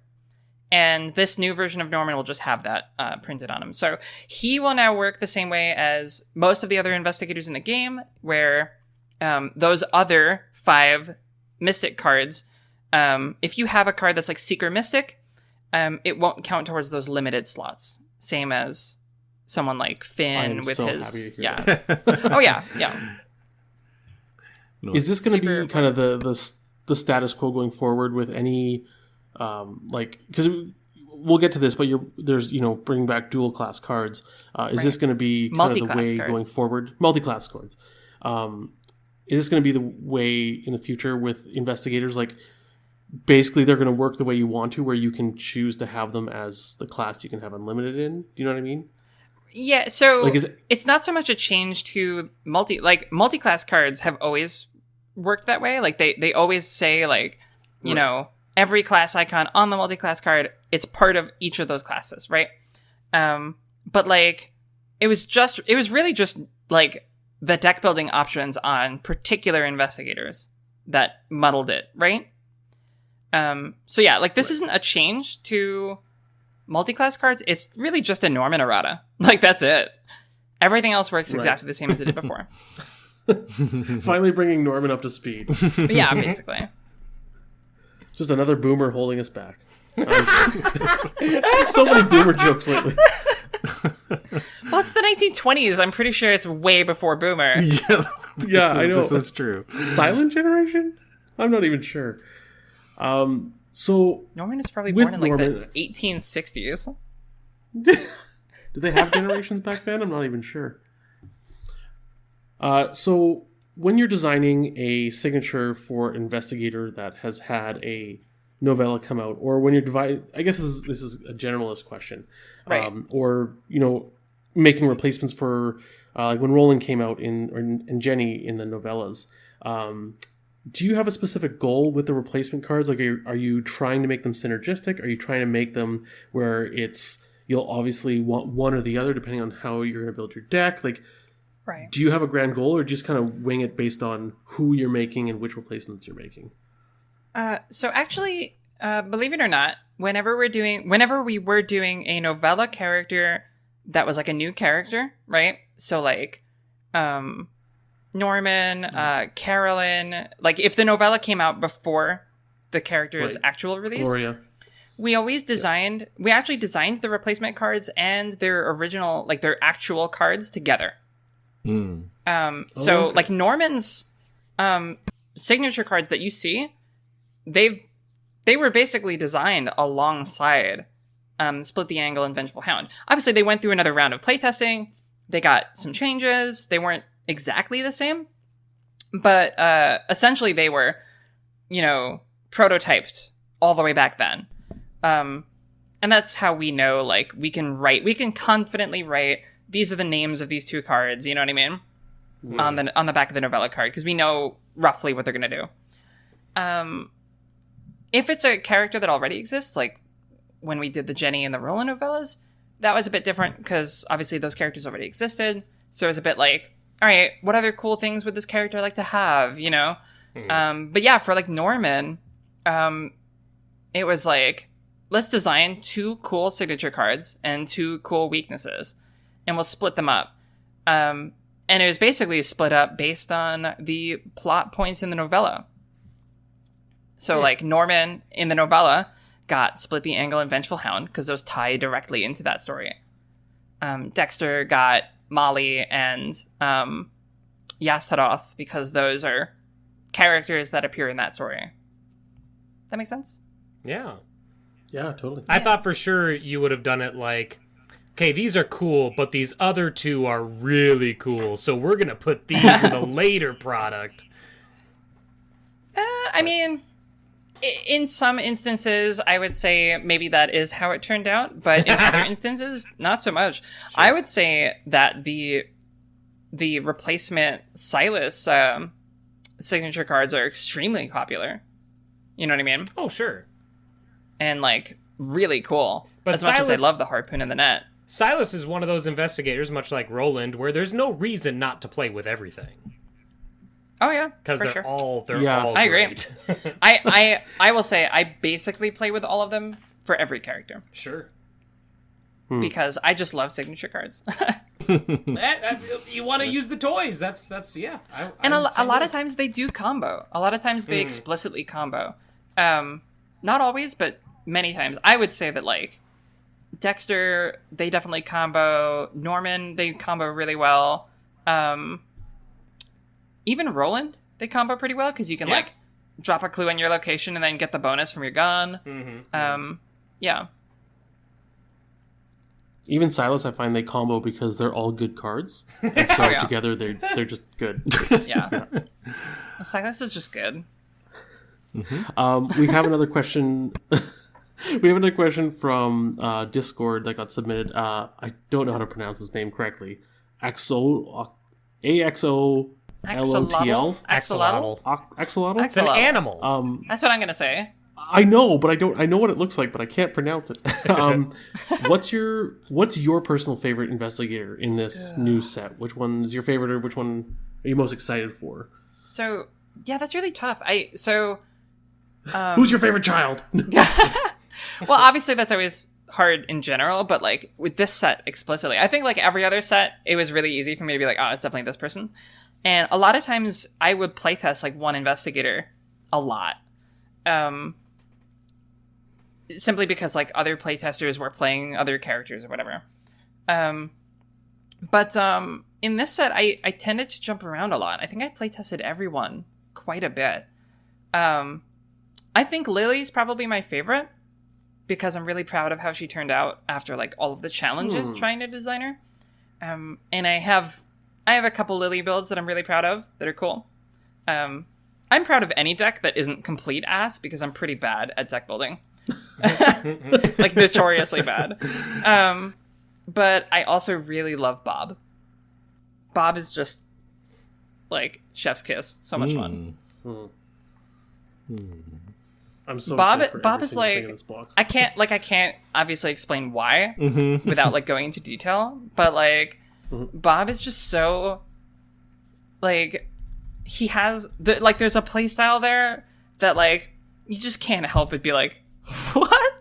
And this new version of Norman will just have that printed on him. So he will now work the same way as most of the other investigators in the game, where those other 5 Mystic cards, if you have a card that's like Seeker Mystic, it won't count towards those limited slots. Same as someone like Finn with so his... Yeah. Oh, yeah. Is this going to be kind of the status quo going forward with any... because we'll get to this, but there's bringing back dual class cards. Is this going to be kind of the way cards. Going forward? Multi-class cards. Is this going to be the way in the future with investigators? Like, basically, they're going to work the way you want to, where you can choose to have them as the class you can have unlimited in. Do you know what I mean? Yeah. So it's not so much a change to multi-class cards have always worked that way. Like they always say every class icon on the multi-class card, it's part of each of those classes, right? But it was really just like the deck building options on particular investigators that muddled it, right? So yeah, this isn't a change to multi-class cards. It's really just a Norman errata. That's it. Everything else works exactly the same as it did before. Finally bringing Norman up to speed. Yeah, basically. Just another boomer holding us back. So many boomer jokes lately. Well, it's the 1920s. I'm pretty sure it's way before boomer. Yeah, I know. This is true. Silent generation? I'm not even sure. So Norman is probably born in the 1860s. Did they have generations back then? I'm not even sure. So when you're designing a signature for investigator that has had a novella come out, or when you're I guess this is a generalist question, right? Or making replacements for when Roland came out and Jenny in the novellas. Do you have a specific goal with the replacement cards? Are you trying to make them synergistic? Are you trying to make them where you'll obviously want one or the other depending on how you're going to build your deck? Right. Do you have a grand goal, or just kind of wing it based on who you're making and which replacements you're making? So actually, believe it or not, whenever we were doing a novella character that was a new character, right? So Norman, Carolyn, if the novella came out before the character's actual release, Gloria. We actually designed the replacement cards and their original, their actual cards together. So Norman's signature cards that you see, they were basically designed alongside Split the Angle and Vengeful Hound. Obviously, they went through another round of playtesting. They got some changes. They weren't exactly the same, but essentially they were, prototyped all the way back then. And that's how we know, we can confidently write, these are the names of these two cards, you know what I mean? Yeah. On the back of the novella card, because we know roughly what they're going to do. If it's a character that already exists, when we did the Jenny and the Roland novellas, that was a bit different, because obviously those characters already existed. So it was a bit all right, what other cool things would this character like to have, But yeah, for Norman, it was let's design 2 cool signature cards and 2 cool weaknesses, and we'll split them up. And it was basically split up based on the plot points in the novella. So, like, Norman in the novella got Split the Angle and Vengeful Hound because those tie directly into that story. Dexter got Molly and Yastaroth because those are characters that appear in that story. Does that make sense? Yeah. Yeah, totally. I thought for sure you would have done it like, okay, these are cool, but these other two are really cool, so we're going to put these in the later product. I mean, in some instances, I would say maybe that is how it turned out, but in other instances, not so much. Sure. I would say that the replacement Silas signature cards are extremely popular. You know what I mean? Oh, sure. And, like, really cool. But as much as I love the harpoon in the net. Silas is one of those investigators, much like Roland, where there's no reason not to play with everything. Oh yeah, because they're all I great. Agree. I will say I basically play with all of them for every character. Sure. Because I just love signature cards. You want to use the toys? That's yeah. And a lot of times they do combo. A lot of times they explicitly combo. Not always, but many times. I would say that, like, Dexter, they definitely combo. Norman, they combo really well. Even Roland, they combo pretty well, because you can, like, drop a clue in your location and then get the bonus from your gun. Yeah. Even Silas, I find they combo because they're all good cards. And so together they're just good. Yeah. Well, Silas is just good. We have another question. We have another question from Discord that got submitted. I don't know how to pronounce his name correctly. AXOLOTL. Axolotl. Axolotl? It's an animal. That's what I'm going to say. I know, but I know what it looks like, but I can't pronounce it. What's your personal favorite investigator in this new set? Which one is your favorite, or which one are you most excited for? So, yeah, that's really tough. Who's your favorite child? Well, obviously that's always hard in general, but, like, with this set explicitly, I think, like, every other set, it was really easy for me to be like, oh, it's definitely this person. And a lot of times I would playtest, like, one investigator a lot. Simply because, like, other playtesters were playing other characters or whatever. But in this set, I tended to jump around a lot. I think I playtested everyone quite a bit. I think Lily's probably my favorite, because I'm really proud of how she turned out after, like, all of the challenges trying to design her. And I have a couple Lily builds that I'm really proud of that are cool. I'm proud of any deck that isn't complete ass, because I'm pretty bad at deck building. Like, notoriously bad. But I also really love Bob. Bob is just, like, chef's kiss. So much fun. I'm so Bob excited is for every like, single thing in this box. I can't obviously explain why without, like, going into detail, but, like, Bob is just so, like, he has there's a play style there that, like, you just can't help but be like, what?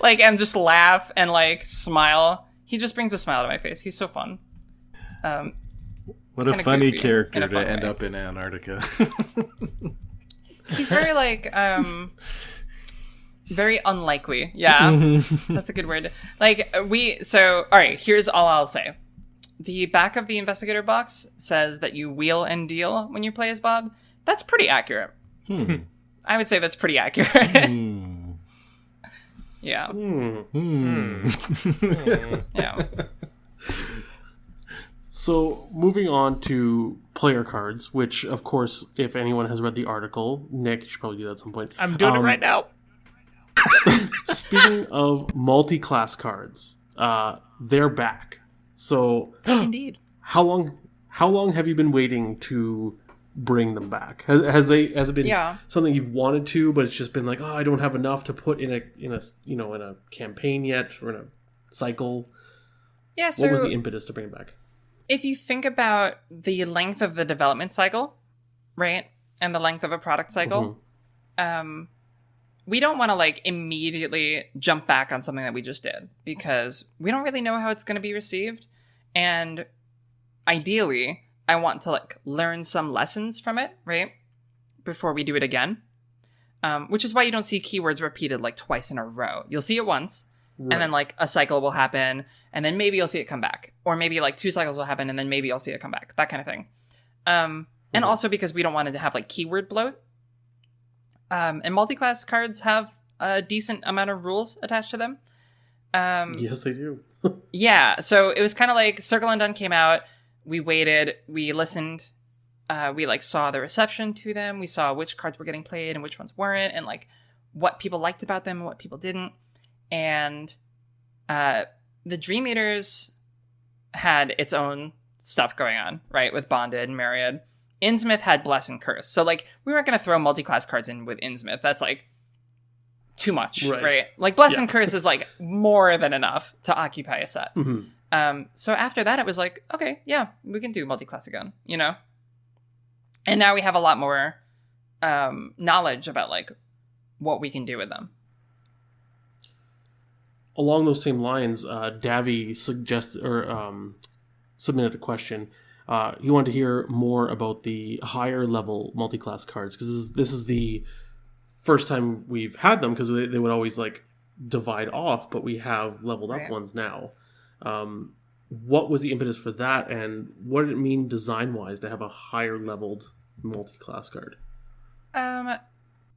Like, and just laugh and, like, smile. He just brings a smile to my face. He's so fun. What a funny character to end up in Antarctica. He's very, like, very unlikely. Yeah, that's a good word. Like, all right, here's all I'll say. The back of the investigator box says that you wheel and deal when you play as Bob. That's pretty accurate. I would say that's pretty accurate. Yeah. Yeah. So, moving on to player cards, which, of course, if anyone has read the article, Nick, you should probably do that at some point. I'm doing it right now. Speaking of multi-class cards, they're back. So, Indeed. How long have you been waiting to bring them back? Has it been something you've wanted to, but it's just been like, oh, I don't have enough to put in a campaign yet, or in a cycle? Yeah. So what was the impetus to bring it back? If you think about the length of the development cycle, right, and the length of a product cycle, we don't want to, like, immediately jump back on something that we just did, because we don't really know how it's going to be received. And ideally, I want to like learn some lessons from it, right? Before we do it again. Which is why you don't see keywords repeated like twice in a row. You'll see it once, right. And then like a cycle will happen, and then maybe you'll see it come back. Or maybe like 2 cycles will happen, and then maybe you'll see it come back. That kind of thing. And also because we don't want it to have like keyword bloat. And multi-class cards have a decent amount of rules attached to them. Yes, they do. Yeah, so it was kind of like Circle Undone came out. We waited, we listened, we like saw the reception to them. We saw which cards were getting played and which ones weren't, and like what people liked about them and what people didn't. And the Dream Eaters had its own stuff going on, right? With Bonded and Myriad. Innsmouth had Bless and Curse. So like we weren't going to throw multi-class cards in with Innsmouth. That's like too much, right? Like Bless and Curse is like more than enough to occupy a set. So after that, it was like, okay, yeah, we can do multi-class again, you know? And now we have a lot more knowledge about like what we can do with them. Along those same lines, Davy submitted a question. He wanted to hear more about the higher level multi-class cards, because this is the first time we've had them, because they would always like divide off, but we have leveled up ones now. What was the impetus for that, and what did it mean design-wise to have a higher leveled multi-class card?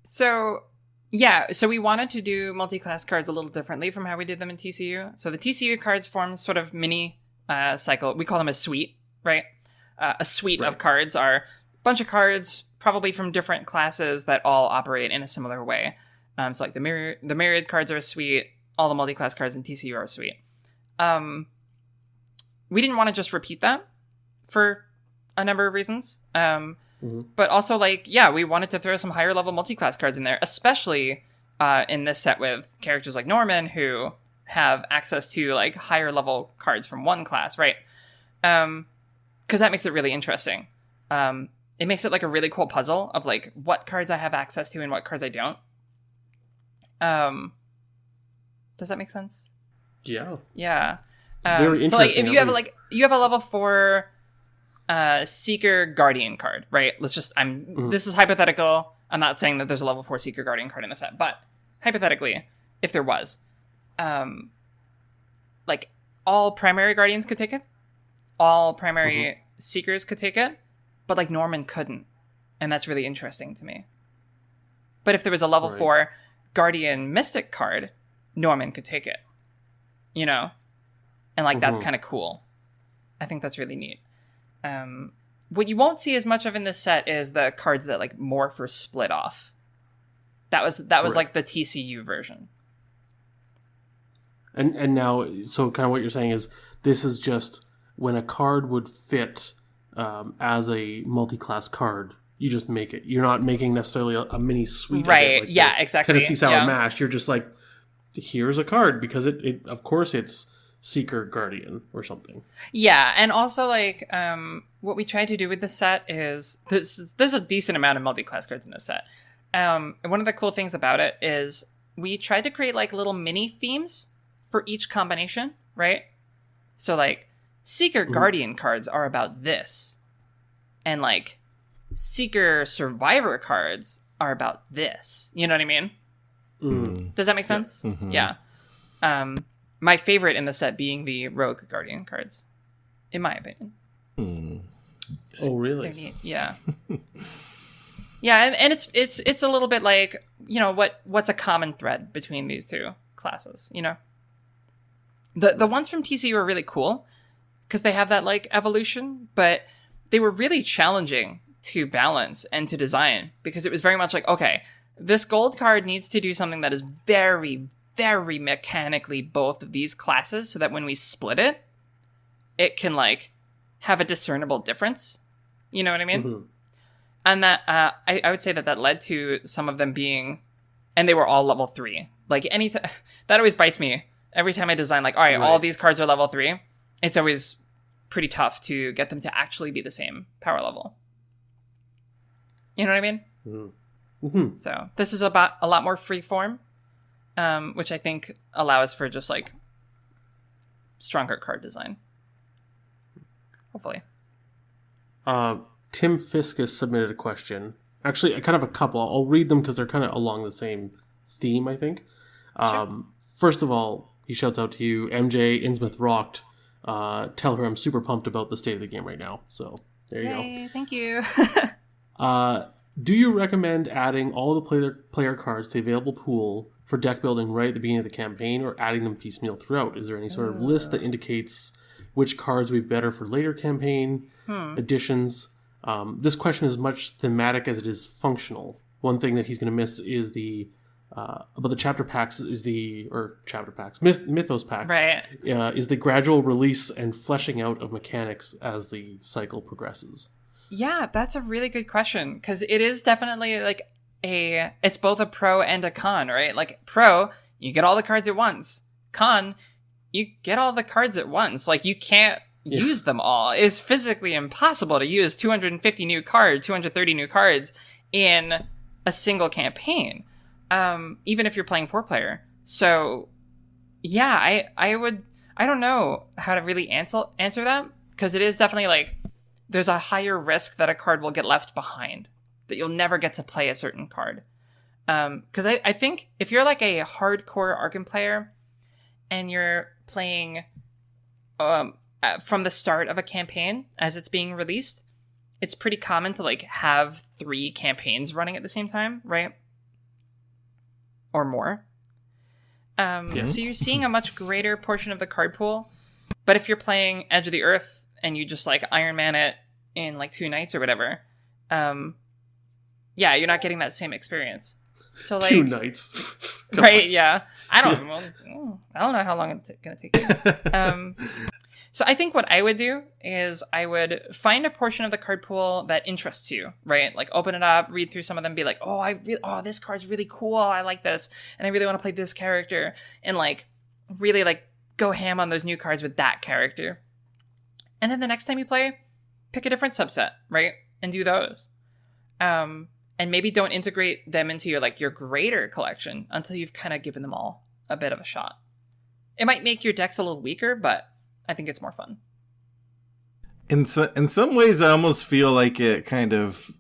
So we wanted to do multi-class cards a little differently from how we did them in TCU. So the TCU cards form sort of mini cycle. We call them a suite, right? A suite of cards are a bunch of cards, probably from different classes that all operate in a similar way. So like the Myriad cards are a suite. All the multi-class cards in TCU are a suite. We didn't want to just repeat that for a number of reasons. But also, like, yeah, we wanted to throw some higher level multi-class cards in there, especially in this set with characters like Norman, who have access to like higher level cards from one class, right? Because that makes it really interesting. It makes it like a really cool puzzle of like what cards I have access to and what cards I don't. Does that make sense? Yeah. Yeah. Very interesting. So like if you have a level 4 Seeker Guardian card, right? This is hypothetical. I'm not saying that there's a level 4 Seeker Guardian card in the set, but hypothetically, if there was, like all primary Guardians could take it, all primary Seekers could take it, but like Norman couldn't, and that's really interesting to me. But if there was a level 4 Guardian Mystic card, Norman could take it, you know, and like that's kind of cool. I think that's really neat. What you won't see as much of in this set is the cards that like morph or split off. That was like the TCU version. And now, so kind of what you're saying is this is just when a card would fit as a multi-class card, you just make it. You're not making necessarily a mini suite. Right. Of it, like yeah. Exactly. Tennessee Sour Mash. You're just like, here's a card because it of course it's Seeker Guardian or something. Yeah, and also like what we tried to do with this set is there's a decent amount of multi-class cards in this set. And one of the cool things about it is we tried to create like little mini themes for each combination, right? So like Seeker Guardian cards are about this, and like Seeker Survivor cards are about this. You know what I mean? Does that make sense? Yeah. My favorite in the set being the Rogue Guardian cards, in my opinion. Oh, really? Yeah. Yeah, and it's a little bit like, you know, what's a common thread between these two classes, you know? The ones from TCU are really cool because they have that like evolution, but they were really challenging to balance and to design because it was very much like, okay, this gold card needs to do something that is very, very mechanically both of these classes so that when we split it, it can like have a discernible difference. You know what I mean? And that I would say that led to some of them being, and they were all level 3. Like that always bites me every time I design. Like, all right, all these cards are level 3. It's always pretty tough to get them to actually be the same power level. You know what I mean? So this is about a lot more free form, which I think allows for just like stronger card design. Hopefully. Tim Fiskus submitted a question. Actually, kind of a couple. I'll read them because they're kind of along the same theme, I think. Sure. First of all, he shouts out to you, MJ Innsmouth rocked. Tell her I'm super pumped about the state of the game right now. So there you Yay, thank you. go. Do you recommend adding all the player cards to the available pool for deck building right at the beginning of the campaign, or adding them piecemeal throughout? Is there any sort of list that indicates which cards would be better for later campaign additions? This question is much thematic as it is functional. One thing that he's going to miss is about the chapter packs Mythos packs. Right. Is the gradual release and fleshing out of mechanics as the cycle progresses. Yeah, that's a really good question, because it is definitely like it's both a pro and a con, right? Like pro, you get all the cards at once. Con, you get all the cards at once. Like you can't use them all. It's physically impossible to use 250 new cards, 230 new cards in a single campaign, even if you're playing 4-player. So yeah, I don't know how to really answer that, because it is definitely like there's a higher risk that a card will get left behind, that you'll never get to play a certain card. Because I think if you're like a hardcore Arkham player and you're playing from the start of a campaign as it's being released, it's pretty common to like have 3 campaigns running at the same time, right? Or more. So you're seeing a much greater portion of the card pool. But if you're playing Edge of the Earth and you just like Iron Man it in like 2 nights or whatever, yeah, you're not getting that same experience. So like 2 nights, right? Yeah, I don't know how long it's gonna take you. So I think what I would do is I would find a portion of the card pool that interests you, right? Like open it up, read through some of them, be like, this card's really cool. I like this, and I really want to play this character, and like really like go ham on those new cards with that character. And then the next time you play, pick a different subset, right? And do those. And maybe don't integrate them into your greater collection until you've kind of given them all a bit of a shot. It might make your decks a little weaker, but I think it's more fun. In some ways, I almost feel like it kind of...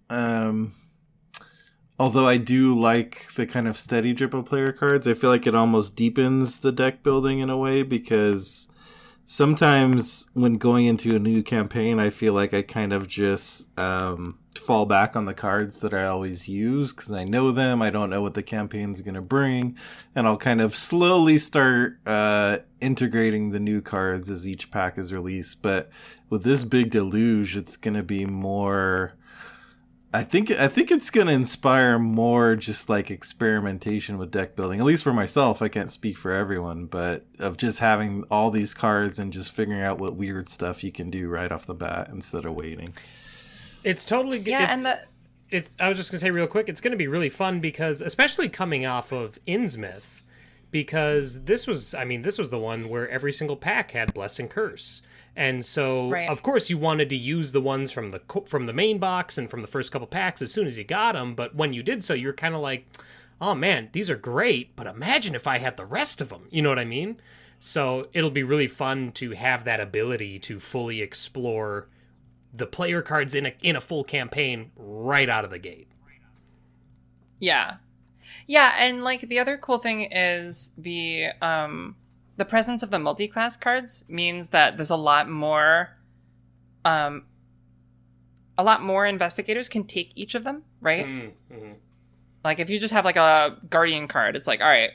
although I do like the kind of steady drip of player cards, I feel like it almost deepens the deck building in a way, because sometimes when going into a new campaign, I feel like I kind of just fall back on the cards that I always use because I know them. I don't know what the campaign's going to bring, and I'll kind of slowly start integrating the new cards as each pack is released. But with this big deluge, it's going to be more... I think it's going to inspire more just like experimentation with deck building, at least for myself. I can't speak for everyone, but of just having all these cards and just figuring out what weird stuff you can do right off the bat instead of waiting. It's totally good. Yeah, I was just going to say real quick, it's going to be really fun because, especially coming off of Innsmouth, because this was the one where every single pack had Bless and Curse. And so, Of course, you wanted to use the ones from the main box and from the first couple packs as soon as you got them. But when you did so, you're kind of like, oh, man, these are great. But imagine if I had the rest of them. You know what I mean? So it'll be really fun to have that ability to fully explore the player cards in a full campaign right out of the gate. Yeah. Yeah, and the other cool thing is the presence of the multi-class cards means that there's a lot more investigators can take each of them, right? Mm-hmm. Like if you just have a Guardian card, it's like, all right,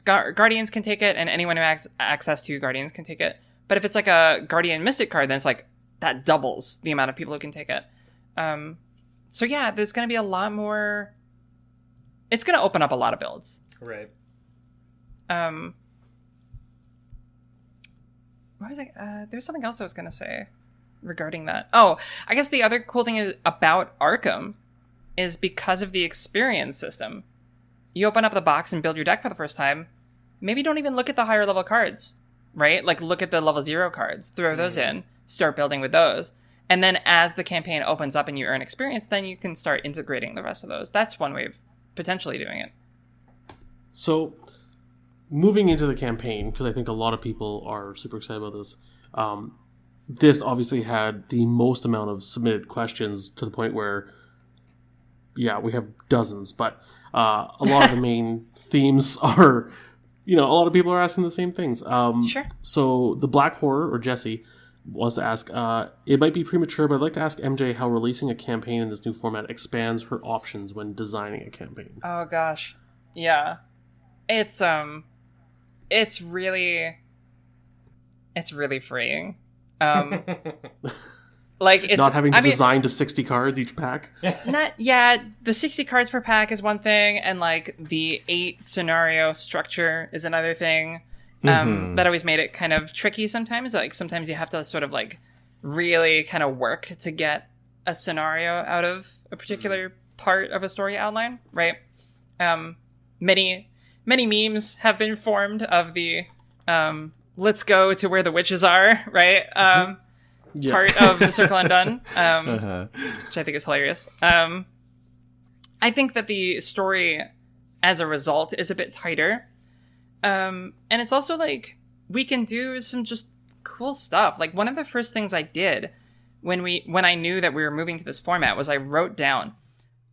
Guardians can take it, and anyone who has access to Guardians can take it. But if it's like a Guardian Mystic card, then it's like that doubles the amount of people who can take it. So yeah, there's going to be a lot more. It's going to open up a lot of builds. Right. What was there's something else I was going to say regarding that. Oh, I guess the other cool thing about Arkham is because of the experience system. You open up the box and build your deck for the first time. Maybe don't even look at the higher level cards, right? Like look at the level 0 cards, throw those in, start building with those. And then as the campaign opens up and you earn experience, then you can start integrating the rest of those. That's one way of potentially doing it. So moving into the campaign, because I think a lot of people are super excited about this, this obviously had the most amount of submitted questions to the point where, yeah, we have dozens, but a lot of the main themes are, a lot of people are asking the same things. Sure. So the Black Horror, or Jesse, wants to ask, it might be premature, but I'd like to ask MJ how releasing a campaign in this new format expands her options when designing a campaign. Oh gosh. Yeah. It's really freeing. Like it's not having to design to 60 cards each pack. The 60 cards per pack is one thing, and like the 8 scenario structure is another thing. That always made it kind of tricky sometimes. Like sometimes you have to sort of like really kind of work to get a scenario out of a particular part of a story outline, right? Many memes have been formed of the let's go to where the witches are, right? Part of the Circle Undone, which I think is hilarious. I think that the story as a result is a bit tighter. And it's also like we can do some just cool stuff. Like one of the first things I did when I knew that we were moving to this format was I wrote down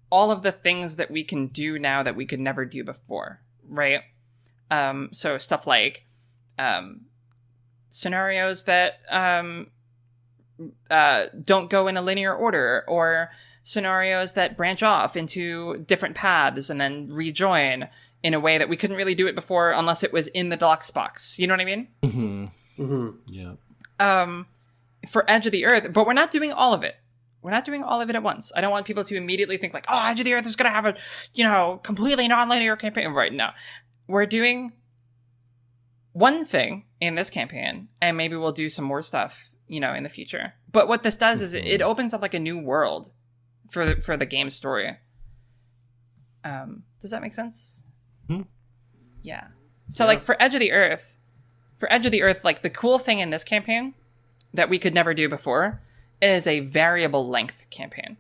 all of the things that we can do now that we could never do before, right? So stuff like scenarios that don't go in a linear order, or scenarios that branch off into different paths and then rejoin in a way that we couldn't really do it before unless it was in the docs box. You know what I mean? Yeah. For Edge of the Earth, but we're not doing all of it. We're not doing all of it at once. I don't want people to immediately think like, oh, Edge of the Earth is going to have a, completely non-linear campaign. Right, no. We're doing one thing in this campaign, and maybe we'll do some more stuff, in the future. But what this does is it opens up like a new world for the game story. Does that make sense? Yeah. So like for Edge of the Earth, like the cool thing in this campaign that we could never do before is a variable length campaign.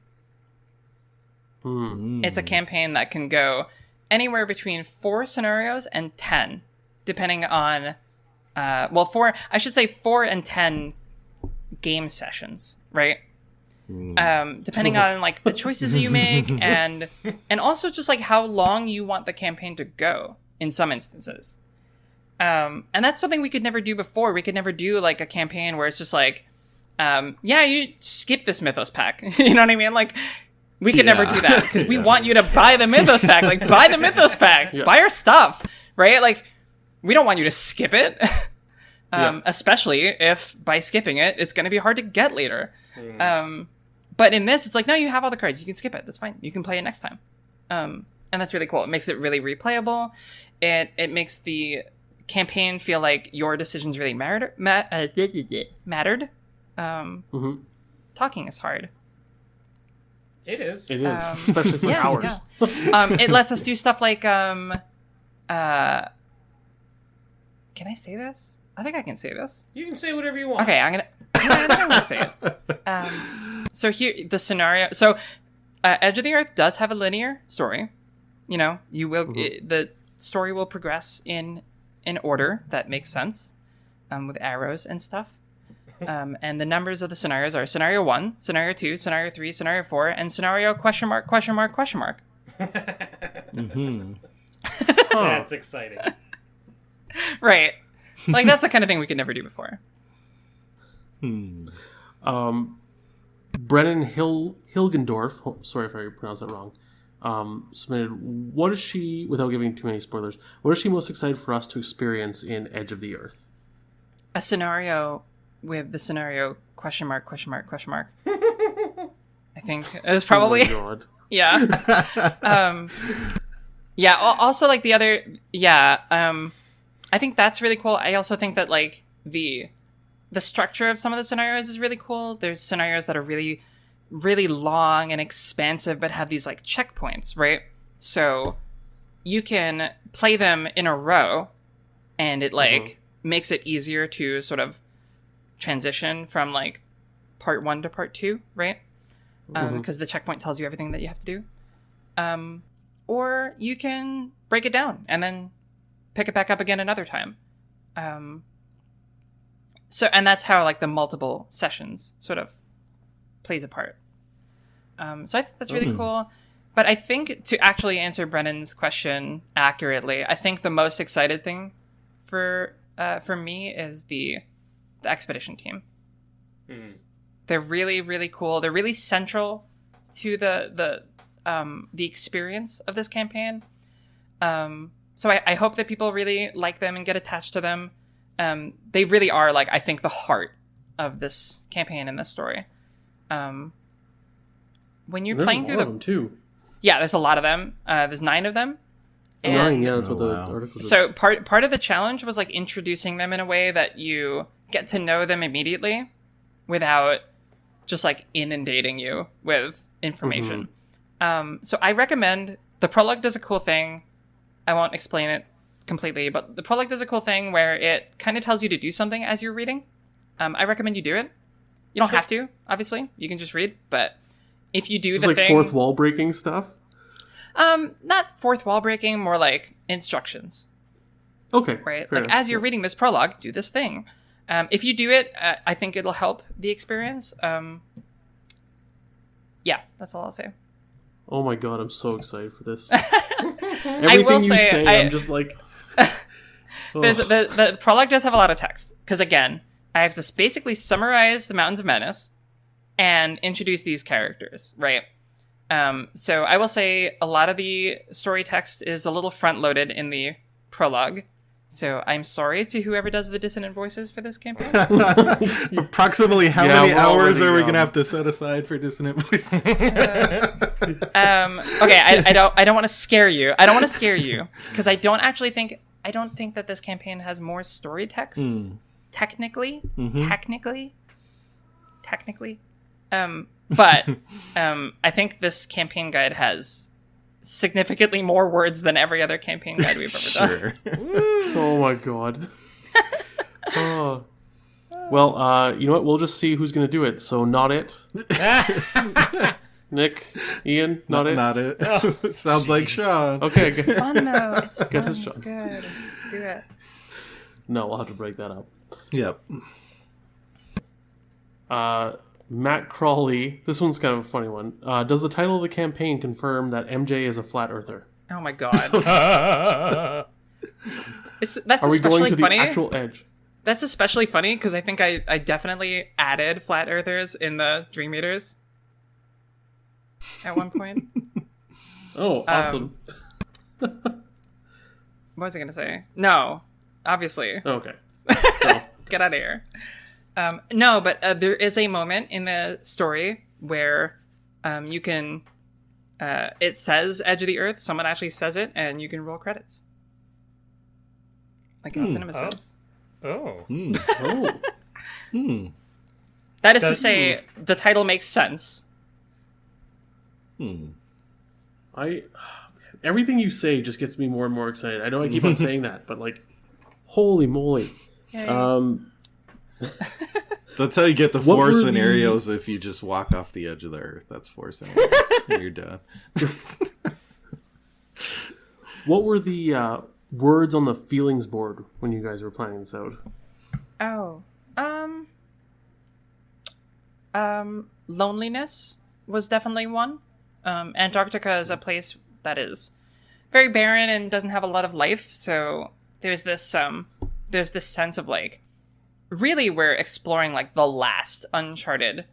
It's a campaign that can go anywhere between 4 scenarios and 10, depending on 4 and 10 game sessions, right? Depending on like the choices that you make and also just like how long you want the campaign to go in some instances. And that's something we could never do before. We could never do like a campaign where it's just like, you skip this Mythos pack. You know what I mean? Like we could never do that because we want you to buy the Mythos pack. Like buy the Mythos pack, buy our stuff, right? Like we don't want you to skip it. Especially if by skipping it, it's going to be hard to get later. But in this, it's like, no, you have all the cards. You can skip it. That's fine. You can play it next time. And that's really cool. It makes it really replayable. It makes the campaign feel like your decisions really mattered. Talking is hard. It is. It is, especially for hours. Yeah. It lets us do stuff like, can I say this? I think I can say this. You can say whatever you want. Okay, I'm gonna say it. So here, the scenario. So, Edge of the Earth does have a linear story. You will the story will progress in an order that makes sense, with arrows and stuff. And the numbers of the scenarios are Scenario 1, Scenario 2, Scenario 3, Scenario 4, and Scenario ? That's exciting. Right. Like, that's the kind of thing we could never do before. Brennan Hilgendorf, sorry if I pronounced that wrong, submitted, what is she, without giving too many spoilers, what is she most excited for us to experience in Edge of the Earth? A scenario with the scenario ? I think it's probably... Oh my God. Yeah. Also, like, the other... Yeah, I think that's really cool. I also think that like the structure of some of the scenarios is really cool. There's scenarios that are really, really long and expansive, but have these like checkpoints, right? So you can play them in a row, and it like makes it easier to sort of transition from like part 1 to part 2, right? Because the checkpoint tells you everything that you have to do. Or you can break it down and then pick it back up again another time. and that's how like the multiple sessions sort of plays a part. So I think that's really cool. But I think to actually answer Brennan's question accurately, I think the most excited thing for me is the expedition team. They're really, really cool. They're really central to the experience of this campaign. So I hope that people really like them and get attached to them. They really are, like, I think, the heart of this campaign and this story. When you're playing through them too. Yeah, there's a lot of them. There's 9 of them. And 9, yeah, that's what the article said. So part of the challenge was like introducing them in a way that you get to know them immediately without just like inundating you with information. So I recommend the prologue does a cool thing. I won't explain it completely, but the prologue does a cool thing where it kind of tells you to do something as you're reading. I recommend you do it. You don't have to, obviously. You can just read, but if you do it's the like thing, fourth wall breaking stuff. Not fourth wall breaking, more like instructions. Okay, right. Like as you're reading this prologue, do this thing. If you do it, I think it'll help the experience. Yeah, that's all I'll say. Oh my god, I'm so excited for this. Everything you say, I'm just like. The prologue does have a lot of text because again, I have to basically summarize the Mountains of Madness and introduce these characters, right? So I will say a lot of the story text is a little front-loaded in the prologue. So I'm sorry to whoever does the dissonant voices for this campaign. Approximately how many hours are we going to have to set aside for dissonant voices? Okay, I don't want to scare you. I don't want to scare you because I don't think that this campaign has more story text. Technically. But I think this campaign guide has significantly more words than every other campaign guide we've ever done. Oh my god. Well, you know what? We'll just see who's going to do it. So, not it. Nick, Ian, not it. Not it. Oh, sounds like Sean. Okay. It's fun though. It's fun. Guess It's good. Do it. No, we'll have to break that up. Yep. Matt Crawley, this one's kind of a funny one. Does the title of the campaign confirm that MJ is a flat earther? Oh my god. That's Are we going to the funny. actual edge? That's especially funny because I think I definitely added flat earthers in the Dream Eaters at one point. Oh, awesome. What was I going to say? No, obviously. Okay. Get out of here. No, but there is a moment in the story where you can... it says Edge of the Earth. Someone actually says it, and you can roll credits. Like in Cinema Sins. Oh. That is to say, the title makes sense. Everything you say just gets me more and more excited. I know I keep on saying that, but like, holy moly. That's how you get the 4 scenarios if you just walk off the edge of the earth. That's 4 scenarios. And you're done. What were the words on the feelings board when you guys were planning this out? Loneliness was definitely one. Antarctica is a place that is very barren and doesn't have a lot of life, so there's this sense of like, really we're exploring like the last uncharted,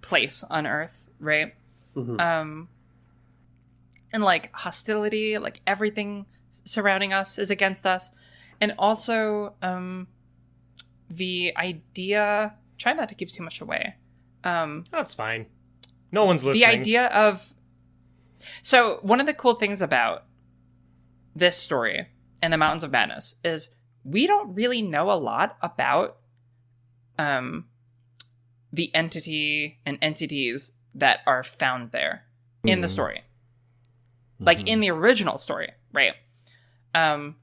place on Earth, right? And like hostility, like everything surrounding us is against us. And also the idea, try not to give too much away. That's fine. No one's listening. The idea of... So one of the cool things about this story and the Mountains of Madness is we don't really know a lot about the entity and entities that are found there in the story. Like in the original story, right? And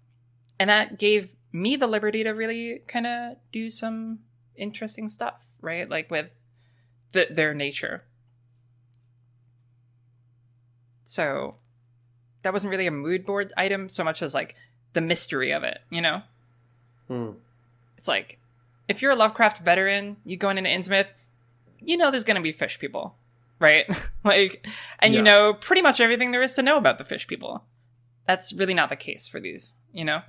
that gave me the liberty to really kind of do some interesting stuff, right? Like with their nature. So that wasn't really a mood board item so much as like the mystery of it, It's like if you're a Lovecraft veteran, you going into Innsmouth, you know there's going to be fish people, right? Like, and you know pretty much everything there is to know about the fish people. That's really not the case for these, you know?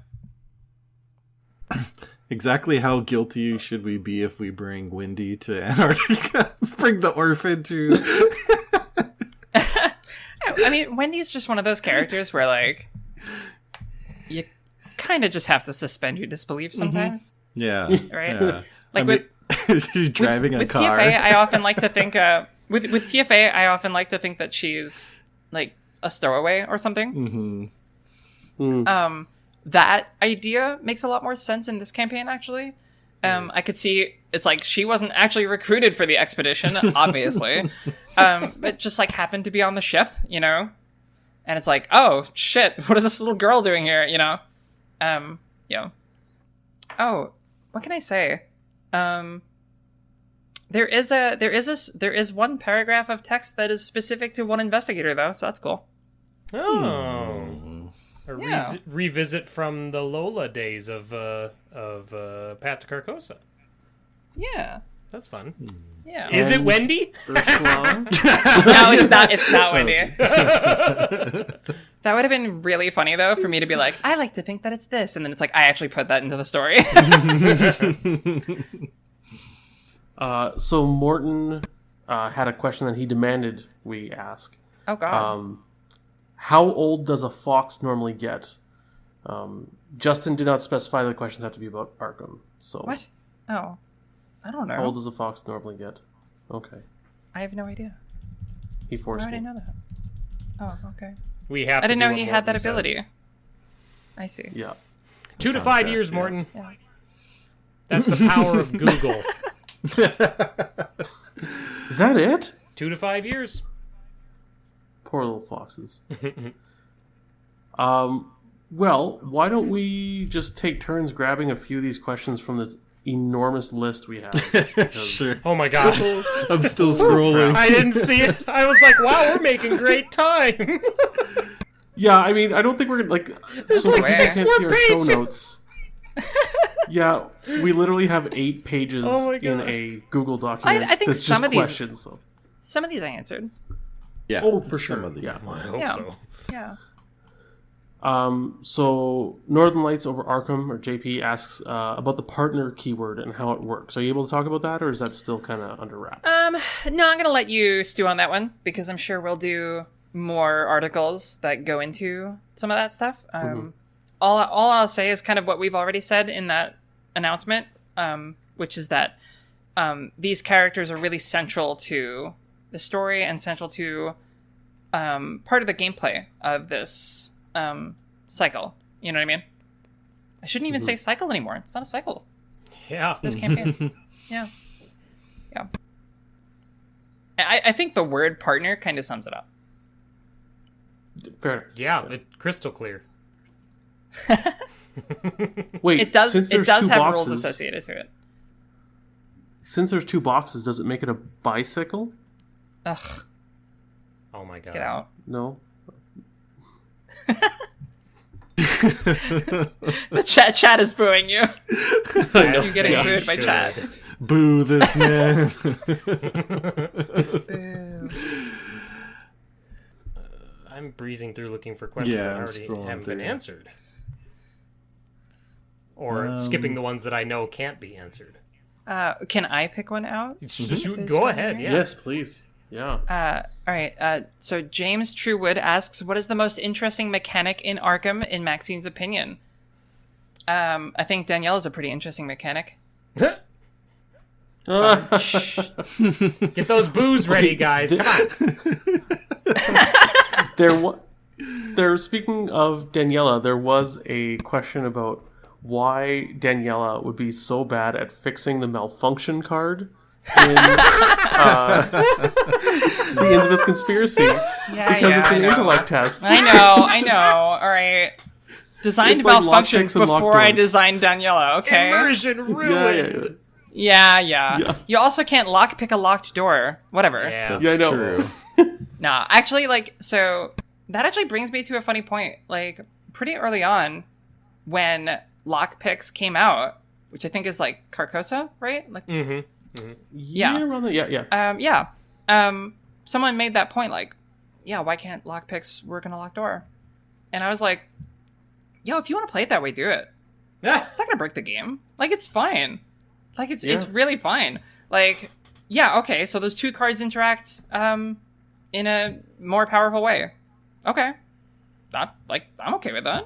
Exactly how guilty should we be if we bring Wendy to Antarctica? Bring the orphan to... I mean, Wendy's just one of those characters where, like, you kind of just have to suspend your disbelief sometimes. Yeah. Right? Yeah. Like, she's driving a with car. TFA, I often like to think, with TFA, I often like to think that she's, like, a stowaway or something. That idea makes a lot more sense in this campaign, actually. I could see it's like she wasn't actually recruited for the expedition, obviously, but just like happened to be on the ship, you know. And it's like, oh shit, what is this little girl doing here, you know? Oh, what can I say? There is one paragraph of text that is specific to one investigator, though, so that's cool. Oh. Revisit from the Lola days of Pat Carcosa. Yeah. That's fun. Yeah. Is it Wendy? Ursula? No, it's not. It's not Wendy. That would have been really funny, though, for me to be like, I like to think that it's this, and then it's like I actually put that into the story. So Morton had a question that he demanded we ask. Oh God. How old does a fox normally get? Justin did not specify the questions have to be about Arkham. So What? Oh, I don't know. How old does a fox normally get? Okay. I have no idea. He forced Why would me. I know that? Oh, okay. We have. I didn't to know do he what had that Morton ability. says. I see. Yeah. 2 to 5 years, yeah. Morton. Yeah. That's the power of Google. Is that it? 2 to 5 years. Poor little foxes. Well, why don't we just take turns grabbing a few of these questions from this enormous list we have? Sure. Oh my god. I'm still scrolling. I didn't see it. I was like, wow, we're making great time. Yeah, I mean, I don't think we're gonna like. So like people 6 can't more see our show pages. notes. Yeah, we literally have 8 pages Oh my in gosh. a Google document. I think that's some just of these- questions. So. Some of these I answered. Yeah. Oh, for some sure. of these. Yeah. I hope Yeah. so. Yeah. So Northern Lights over Arkham, or JP, asks about the partner keyword and how it works. Are you able to talk about that, or is that still kind of under wraps? No, I'm gonna let you stew on that one because I'm sure we'll do more articles that go into some of that stuff. All I'll say is kind of what we've already said in that announcement, which is that these characters are really central to the story and central to part of the gameplay of this cycle. You know what I mean? I shouldn't even say cycle anymore. It's not a cycle. Yeah. This campaign. Yeah. I think the word partner kind of sums it up. Fair. Yeah, crystal clear. Wait, It does. since It there's does two have boxes, rules associated to it. Since there's 2 boxes, does it make it a bicycle? Ugh, Oh my god. get out. No. The chat is booing you. You're getting booed by chat. Boo this man. Boo. I'm breezing through looking for questions Yeah, that I'm already scrolling haven't been through. answered. Or skipping the ones that I know can't be answered. Can I pick one out? Go ahead, yeah. Yes, please. Yeah. All right. So James Truewood asks, "What is the most interesting mechanic in Arkham, in Maxine's opinion?" I think Danielle is a pretty interesting mechanic. Get those boos ready, guys. Come on. Speaking of Daniela, there was a question about why Daniela would be so bad at fixing the malfunction card in the Innsmouth Conspiracy because it's an intellect test. I know. All right. Designed It's like malfunction lockpicks and before I lockdowns. designed Daniela, okay? Immersion ruined. Yeah. You also can't lockpick a locked door. Whatever. Yeah. Yeah, I know. True. Nah, actually, so that actually brings me to a funny point. Like, pretty early on, when lockpicks came out, which I think is like Carcosa, right? Like, Yeah, around the, someone made that point, like, yeah, why can't lockpicks work in a locked door? And I was like, yo, if you want to play it that way, do it. Yeah. It's not gonna break the game. Like, it's fine. Like, it's really fine. Like, yeah, okay, so those two cards interact in a more powerful way. Okay. I'm okay with that.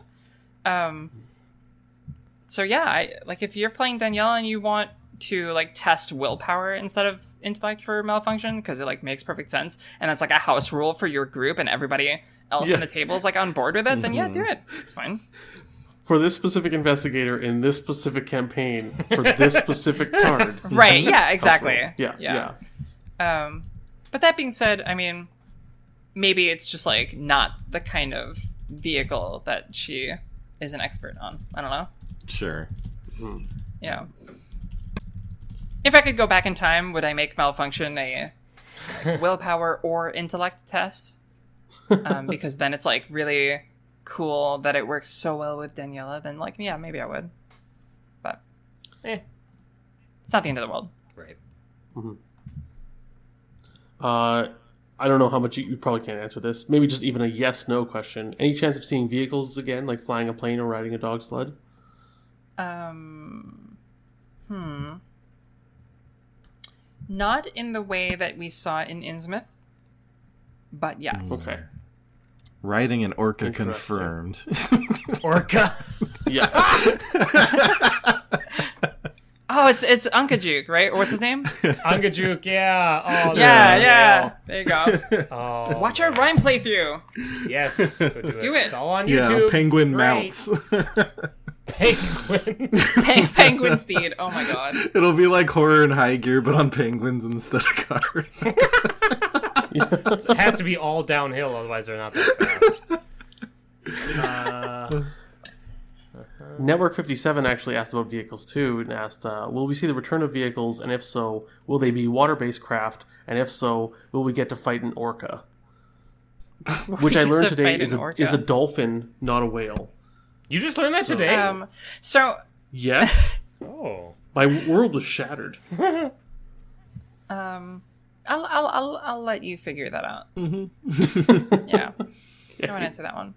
So yeah, if you're playing Daniela and you want to like test willpower instead of intellect for malfunction, because it like makes perfect sense, and that's like a house rule for your group and everybody else in the table is like on board with it, then yeah, do it. It's fine. For this specific investigator in this specific campaign for this specific card. Right, yeah, exactly. Yeah. But that being said, I mean, maybe it's just like not the kind of vehicle that she is an expert on. I don't know. Sure. Yeah. If I could go back in time, would I make malfunction a willpower or intellect test? Because then it's like really cool that it works so well with Daniela. Then like, yeah, maybe I would. But it's not the end of the world. Right. I don't know how much you probably can't answer this. Maybe just even a yes/no question. Any chance of seeing vehicles again, like flying a plane or riding a dog sled? Not in the way that we saw in Innsmouth, but yes. Okay. Riding an orca confirmed. Orca. Yeah. Oh, it's Unkajuk, right? Or what's his name? Ungajuk, yeah. Oh, Yeah. There you go. Oh, Watch our rhyme playthrough. yes. Go do it. Do it. It's all on Yeah, YouTube. penguin It's great. mounts. Penguin. Penguin Steed. Oh my god. It'll be like horror in high gear, but on penguins instead of cars. It has to be all downhill, otherwise they're not that fast. Network 57 actually asked about vehicles too, and asked, will we see the return of vehicles, and if so, will they be water-based craft, and if so, will we get to fight an orca? Which I learned today is a dolphin, not a whale. You just learned that today? So Yes. Oh. My world was shattered. I'll let you figure that out. Yeah. I won't answer that one.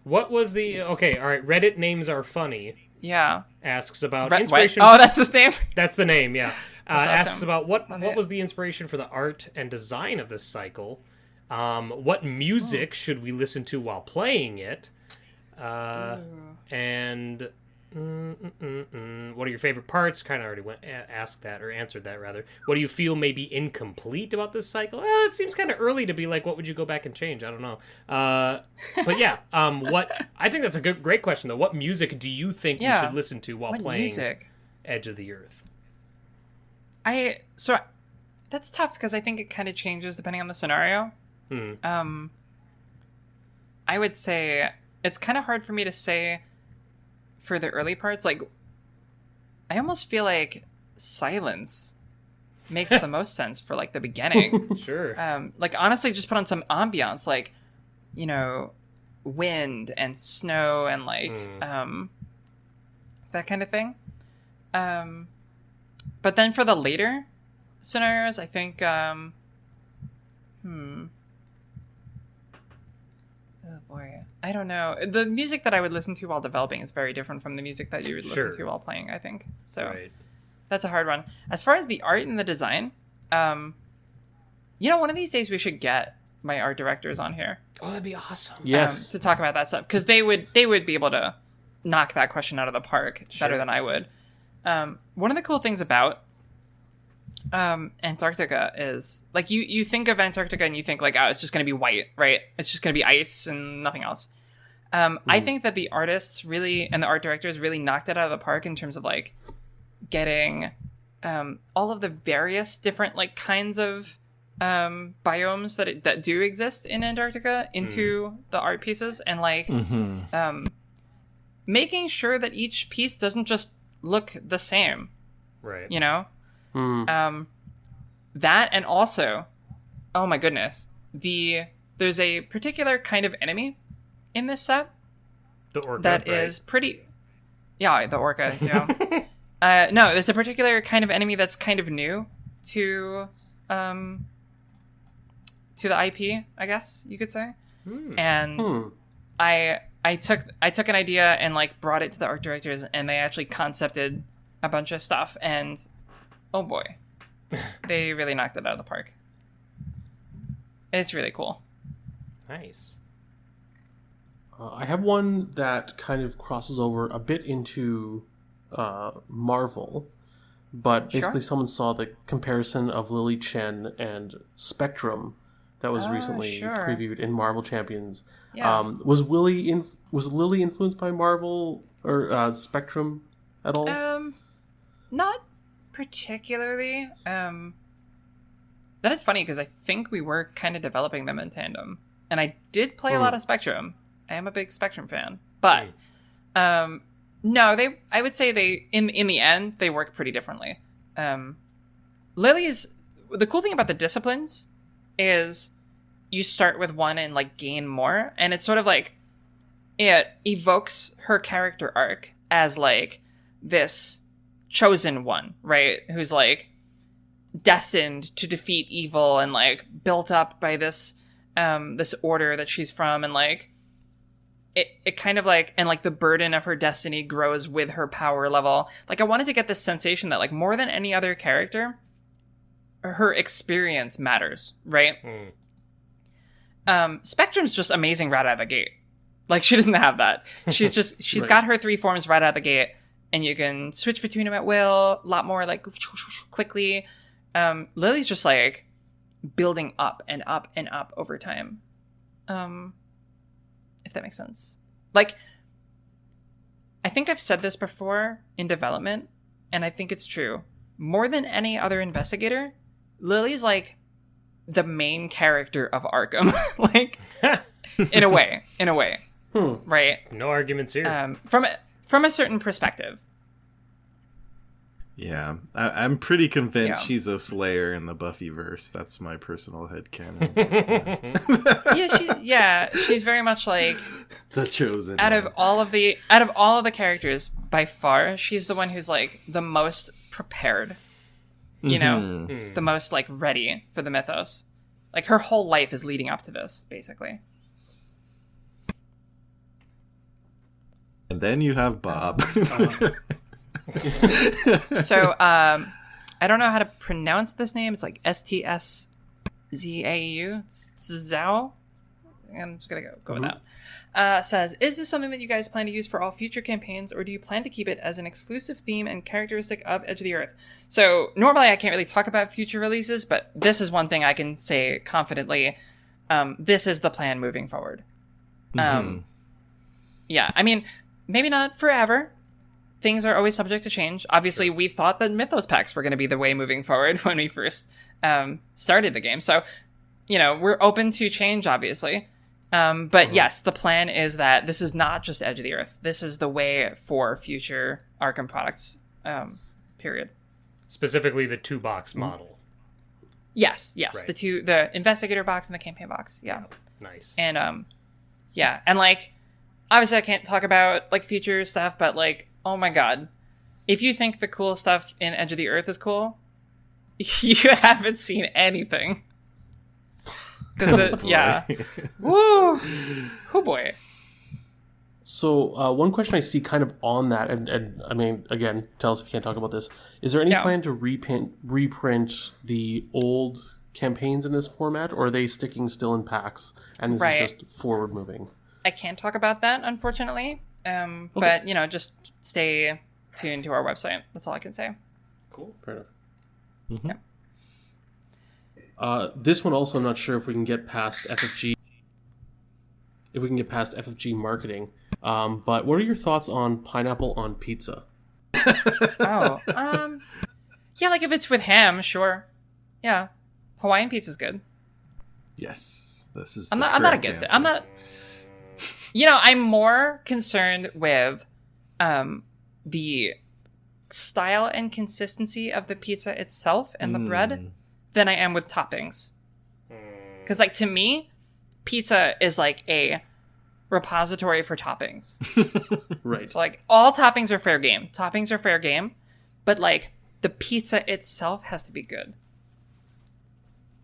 What was the... Okay, all right. Reddit names are funny. Yeah. Asks about What? inspiration... Oh, that's his name? That's the name, yeah. Asks awesome. about what Love it. was the inspiration for the art and design of this cycle. What music should we listen to while playing it? And what are your favorite parts? Kind of already asked that, or answered that rather. What do you feel may be incomplete about this cycle? It seems kind of early to be like, what would you go back and change? I don't know. But yeah, I think that's a great question though. What music do you think you should listen to while playing Edge of the Earth? That's tough because I think it kind of changes depending on the scenario. I would say it's kind of hard for me to say for the early parts. Like, I almost feel like silence makes the most sense for like the beginning. Sure. Like honestly, just put on some ambiance, like, you know, wind and snow and like that kind of thing. But then for the later scenarios, I think oh boy, I don't know. The music that I would listen to while developing is very different from the music that you would listen to while playing, I think. So that's a hard one. As far as the art and the design, one of these days we should get my art directors on here. Oh, that'd be awesome. Yes. To talk about that stuff, because they would be able to knock that question out of the park better than I would. One of the cool things about Antarctica is like you think of Antarctica and you think like, oh, it's just going to be white, right? It's just going to be ice and nothing else. I think that the artists really and the art directors really knocked it out of the park in terms of like getting all of the various different like kinds of biomes that do exist in Antarctica into the art pieces, and like making sure that each piece doesn't just look the same, right? You know. That, and also, oh my goodness, there's a particular kind of enemy in this set The orca, that right? is pretty... Yeah, the orca, yeah. No, there's a particular kind of enemy that's kind of new to the IP, I guess you could say. And I took an idea and like brought it to the art directors, and they actually concepted a bunch of stuff, and oh boy, they really knocked it out of the park. It's really cool. Nice. I have one that kind of crosses over a bit into Marvel, but basically someone saw the comparison of Lily Chen and Spectrum that was recently previewed in Marvel Champions. Yeah. Was Lily influenced by Marvel or Spectrum at all? Not particularly. That is funny because I think we were kind of developing them in tandem, and I did play a lot of Spectrum. I am a big Spectrum fan, but no, I would say they in the end they work pretty differently. Lily's, the cool thing about the disciplines is you start with one and like gain more, and it's sort of like it evokes her character arc as like this chosen one, right? Who's like destined to defeat evil and like built up by this this order that she's from, and like it kind of like, and like the burden of her destiny grows with her power level. Like I wanted to get this sensation that like more than any other character, her experience matters, right? Spectrum's just amazing right out of the gate. Like she doesn't have that. She's got her 3 forms right out of the gate, and you can switch between them at will, a lot more like quickly. Lily's just like building up and up and up over time. If that makes sense. Like, I think I've said this before in development, and I think it's true. More than any other investigator, Lily's like the main character of Arkham. Like, in a way. Right? No arguments here. From a certain perspective. Yeah, I'm pretty convinced she's a Slayer in the Buffyverse. That's my personal headcanon. She's very much like the chosen. Out of all of the characters, by far, she's the one who's like the most prepared. You know, the most like ready for the mythos. Like her whole life is leading up to this, basically. And then you have Bob. So, I don't know how to pronounce this name. It's like STSZAU. Zhao. I'm just gonna go with that. Says, is this something that you guys plan to use for all future campaigns, or do you plan to keep it as an exclusive theme and characteristic of Edge of the Earth? So, normally I can't really talk about future releases, but this is one thing I can say confidently. This is the plan moving forward. Yeah, I mean, maybe not forever. Things are always subject to change. Obviously, we thought that Mythos packs were going to be the way moving forward when we first started the game. So, you know, we're open to change, obviously. But yes, the plan is that this is not just Edge of the Earth. This is the way for future Arkham products, period. Specifically the 2-box model. Yes. Right. The investigator box and the campaign box. Yeah. Nice. And, and like, obviously I can't talk about like future stuff, but like, oh my god, if you think the cool stuff in Edge of the Earth is cool, you haven't seen anything. Yeah. Woo! Oh boy. So one question I see kind of on that, and I mean, again, tell us if you can't talk about this. Is there any plan to reprint the old campaigns in this format, or are they sticking still in packs and this is just forward moving? I can't talk about that, unfortunately. But, you know, just stay tuned to our website. That's all I can say. Cool. Fair enough. Mm-hmm. Yeah. This one also, I'm not sure if we can get past FFG. If we can get past FFG marketing. But what are your thoughts on pineapple on pizza? Yeah, like if it's with ham, sure. Yeah. Hawaiian pizza's good. Yes. This is I'm not against it. I'm not... You know, I'm more concerned with the style and consistency of the pizza itself and the bread than I am with toppings. Because, like, to me, pizza is like a repository for toppings. Right. So, like, all toppings are fair game. Toppings are fair game, but, like, the pizza itself has to be good.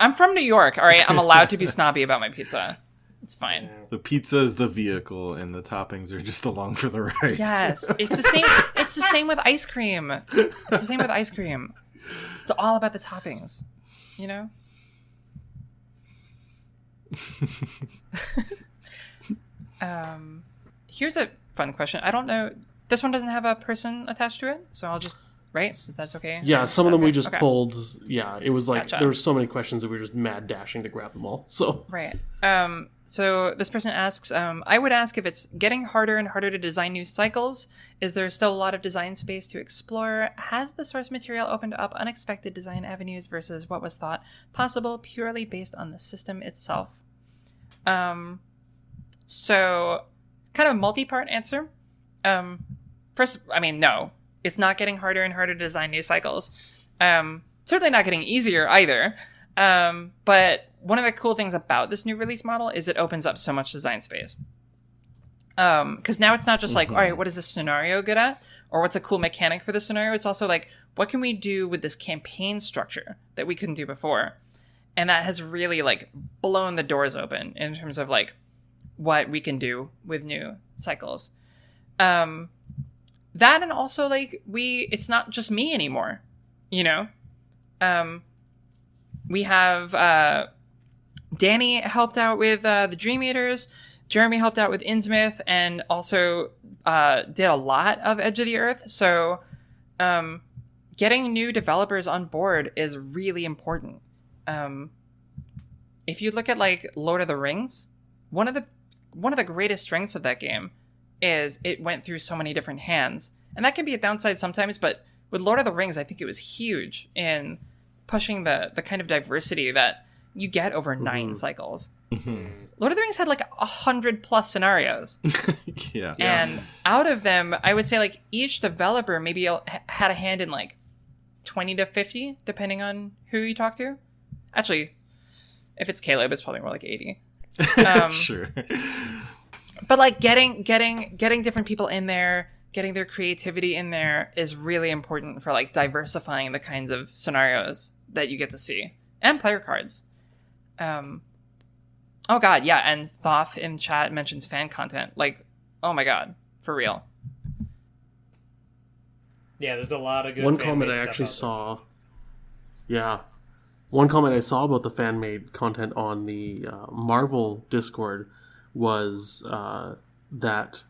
I'm from New York, all right? I'm allowed to be snobby about my pizza. It's fine. The pizza is the vehicle, and the toppings are just along for the ride. Yes, it's the same. It's the same with ice cream. It's the same with ice cream. It's all about the toppings, you know. Here's a fun question. I don't know. This one doesn't have a person attached to it, so I'll just. Right? So that's okay? Yeah, some of them we just okay. pulled. Yeah, it was like, Gotcha. there were so many questions that we were just mad dashing to grab them all. So Right. So this person asks, I would ask if it's getting harder and harder to design new cycles. Is there still a lot of design space to explore? Has the source material opened up unexpected design avenues versus what was thought possible purely based on the system itself? So kind of multi-part answer. First, I mean, no. It's not getting harder and harder to design new cycles. Certainly not getting easier either. But one of the cool things about this new release model is it opens up so much design space. Because now it's not just like, all right, what is this scenario good at? Or what's a cool mechanic for this scenario? It's also like, what can we do with this campaign structure that we couldn't do before? And that has really like blown the doors open in terms of like what we can do with new cycles. That and also like it's not just me anymore, you know? We have Danny helped out with the Dream Eaters, Jeremy helped out with Innsmouth, and also did a lot of Edge of the Earth. So getting new developers on board is really important. If you look at like Lord of the Rings, one of the greatest strengths of that game is it went through so many different hands. And that can be a downside sometimes, but with Lord of the Rings, I think it was huge in pushing the kind of diversity that you get over 9 cycles. Lord of the Rings had like 100+ scenarios. Yeah. And out of them, I would say like each developer maybe had a hand in like 20 to 50, depending on who you talk to. Actually, if it's Caleb, it's probably more like 80. Sure. But like getting different people in there, getting their creativity in there is really important for like diversifying the kinds of scenarios that you get to see and player cards. Oh god, yeah, and Thoth in chat mentions fan content. Like, oh my god, for real. Yeah, there's a lot of good. One comment I actually saw. Yeah. One comment I saw about the fan-made content on the Marvel Discord was that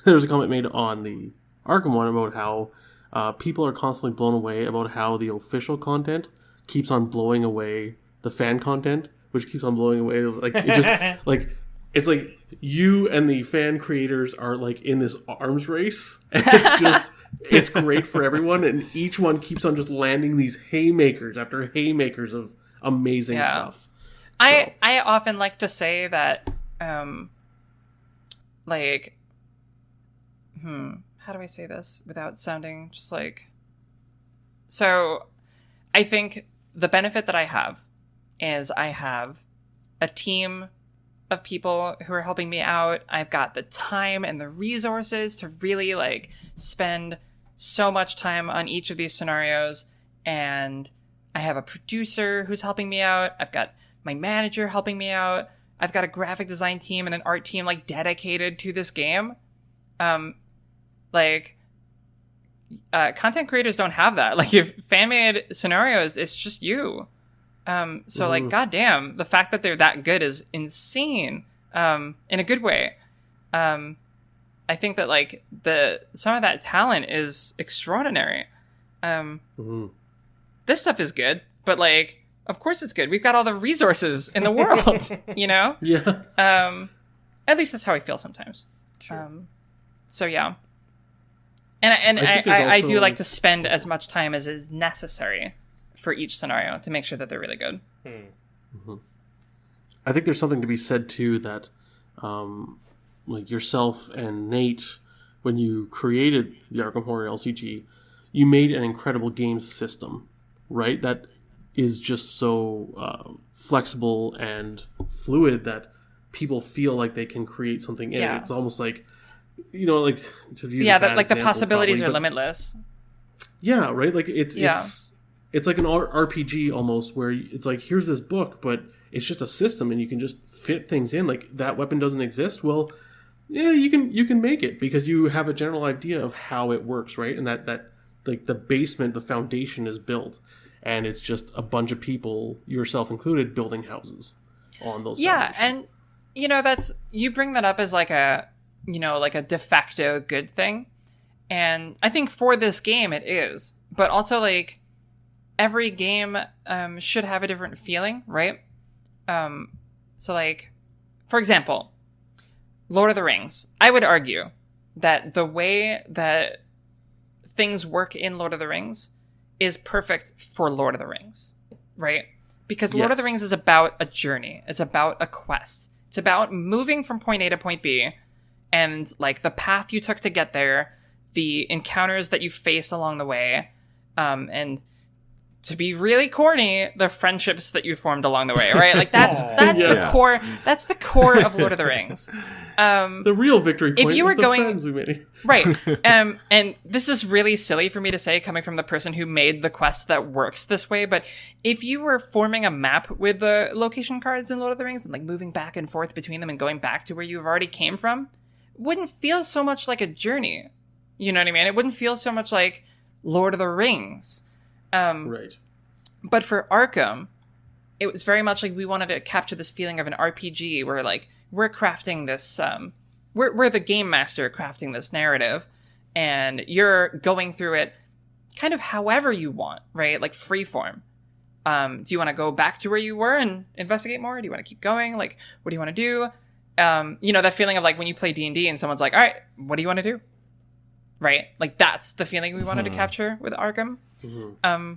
there was a comment made on the Arkham one about how people are constantly blown away about how the official content keeps on blowing away the fan content, which keeps on blowing away. Like it just like it's like you and the fan creators are like in this arms race, and it's great for everyone, and each one keeps on just landing these haymakers after haymakers of amazing stuff. So. I often like to say that like how do I say this without sounding just like... So I think the benefit that I have is I have a team of people who are helping me out. I've got the time and the resources to really like spend so much time on each of these scenarios. And I have a producer who's helping me out. I've got my manager helping me out. I've got a graphic design team and an art team like dedicated to this game. Content creators don't have that. Like if fan-made scenarios, it's just you. So like, goddamn, the fact that they're that good is insane. In a good way. I think that like some of that talent is extraordinary. This stuff is good, but like, of course it's good. We've got all the resources in the world, you know? Yeah. At least that's how I feel sometimes. Sure. So yeah. And I do like to spend as much time as is necessary for each scenario to make sure that they're really good. I think there's something to be said too that, like yourself and Nate, when you created the Arkham Horror LCG, you made an incredible game system, right? That is just so flexible and fluid that people feel like they can create something in it. Yeah. It's almost like, like to use Yeah, a bad like the example, possibilities probably, are limitless. Yeah, right. Like it's like an RPG almost, where it's like, here's this book, but it's just a system, and you can just fit things in. Like, that weapon doesn't exist. Well, yeah, you can make it because you have a general idea of how it works, right? And that like the basement, the foundation is built, and it's just a bunch of people, yourself included, building houses on those. Yeah, foundations. and that's, you bring that up as like a de facto good thing, and I think for this game it is, but also like every game should have a different feeling, right? So like, for example, Lord of the Rings. I would argue that the way that things work in Lord of the Rings is perfect for Lord of the Rings, right? Because Lord of the Rings is about a journey. It's about a quest. It's about moving from point A to point B, and like the path you took to get there, the encounters that you faced along the way, and to be really corny, the friendships that you formed along the way, right? Like that's the core. That's the core of Lord of the Rings. The real victory point if you were is the going, friends we made. Right. And this is really silly for me to say, coming from the person who made the quest that works this way, but if you were forming a map with the location cards in Lord of the Rings and like moving back and forth between them and going back to where you've already came from, it wouldn't feel so much like a journey. You know what I mean? It wouldn't feel so much like Lord of the Rings. Right. But for Arkham, it was very much like we wanted to capture this feeling of an RPG where like we're crafting this, we're the game master crafting this narrative, and you're going through it kind of however you want, right? Like freeform. Do you want to go back to where you were and investigate more? Do you want to keep going? Like, what do you want to do? That feeling of like when you play D&D and someone's like, all right, what do you want to do? Right? Like that's the feeling we wanted to capture with Arkham. Mm-hmm.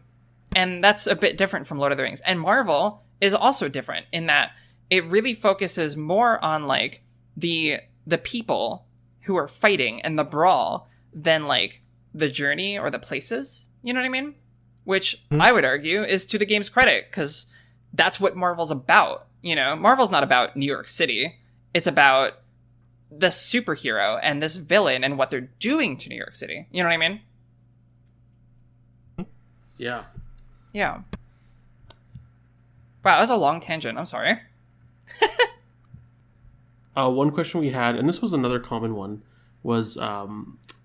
And that's a bit different from Lord of the Rings. And Marvel is also different in that it really focuses more on like the people who are fighting and the brawl than like the journey or the places. You know what I mean? Which I would argue is to the game's credit, because that's what Marvel's about. Marvel's not about New York City. It's about the superhero and this villain and what they're doing to New York City. You know what I mean? Yeah. Yeah. Wow, that was a long tangent. I'm sorry. One question we had, and this was another common one, was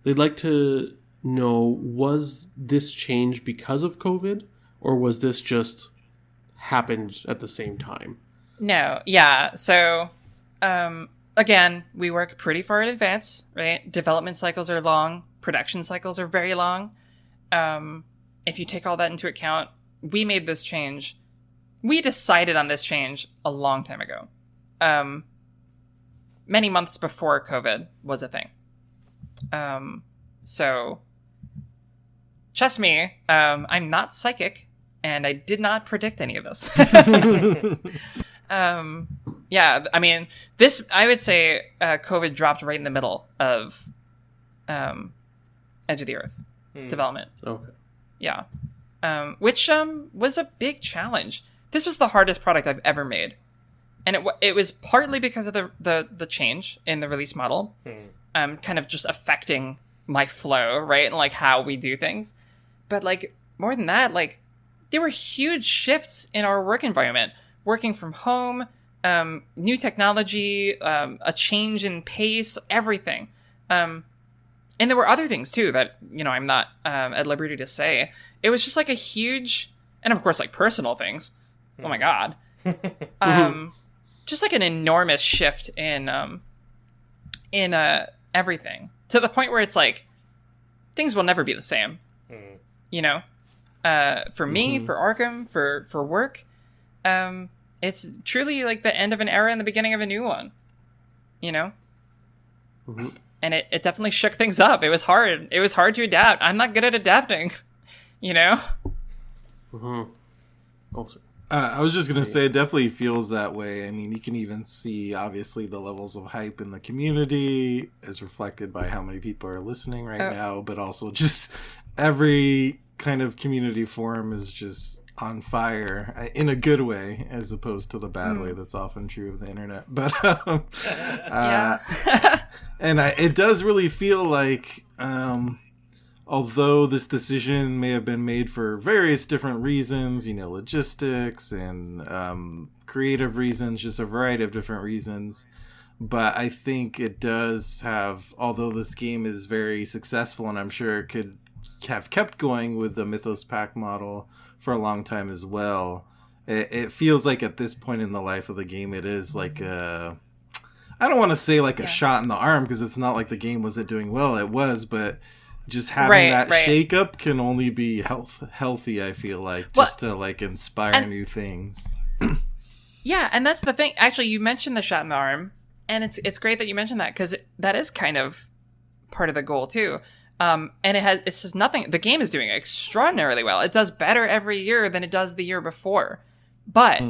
they'd like to know, was this change because of COVID, or was this just happened at the same time? No, yeah. So, again, we work pretty far in advance, right? Development cycles are long. Production cycles are very long. If you take all that into account, we made this change. We decided on this change a long time ago. Many months before COVID was a thing. So, trust me, I'm not psychic, and I did not predict any of this. Yeah, I mean, this, I would say, COVID dropped right in the middle of Edge of the Earth development. Okay. Yeah. Which was a big challenge. This was the hardest product I've ever made. And it was partly because of the change in the release model, kind of just affecting my flow, right? And like how we do things. But like more than that, like there were huge shifts in our work environment, working from home, new technology, a change in pace, everything. And there were other things too that, I'm not at liberty to say. It was just like a huge, and of course like personal things. Oh my God. Just like an enormous shift in everything, to the point where it's like things will never be the same. For me, for Arkham, for work, it's truly like the end of an era and the beginning of a new one. And it definitely shook things up. It was hard. It was hard to adapt. I'm not good at adapting. Also. I was just going to say, it definitely feels that way. I mean, you can even see, obviously, the levels of hype in the community as reflected by how many people are listening right now, but also just every kind of community forum is just on fire in a good way, as opposed to the bad way that's often true of the internet. But and it does really feel like, although this decision may have been made for various different reasons, logistics and creative reasons, just a variety of different reasons. But I think it does have, although this game is very successful, and I'm sure it could have kept going with the Mythos pack model for a long time as well, it feels like at this point in the life of the game, it is like I don't want to say like a shot in the arm, because it's not like the game wasn't doing well. It was, but just having that shake-up can only be healthy, I feel like, just to like inspire new things. Yeah, and that's the thing. Actually, you mentioned the shot in the arm. And it's great that you mentioned that, because that is kind of part of the goal too. And it's just nothing. The game is doing extraordinarily well. It does better every year than it does the year before. But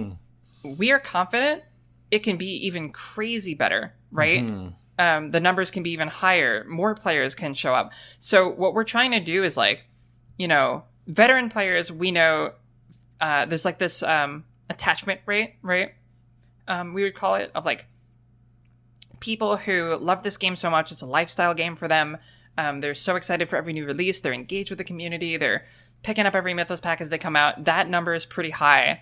we are confident it can be even crazy better, right? The numbers can be even higher. More players can show up. So what we're trying to do is veteran players, we know there's like this attachment rate, right? We would call it, of like, people who love this game so much. It's a lifestyle game for them. They're so excited for every new release. They're engaged with the community. They're picking up every Mythos pack as they come out. That number is pretty high.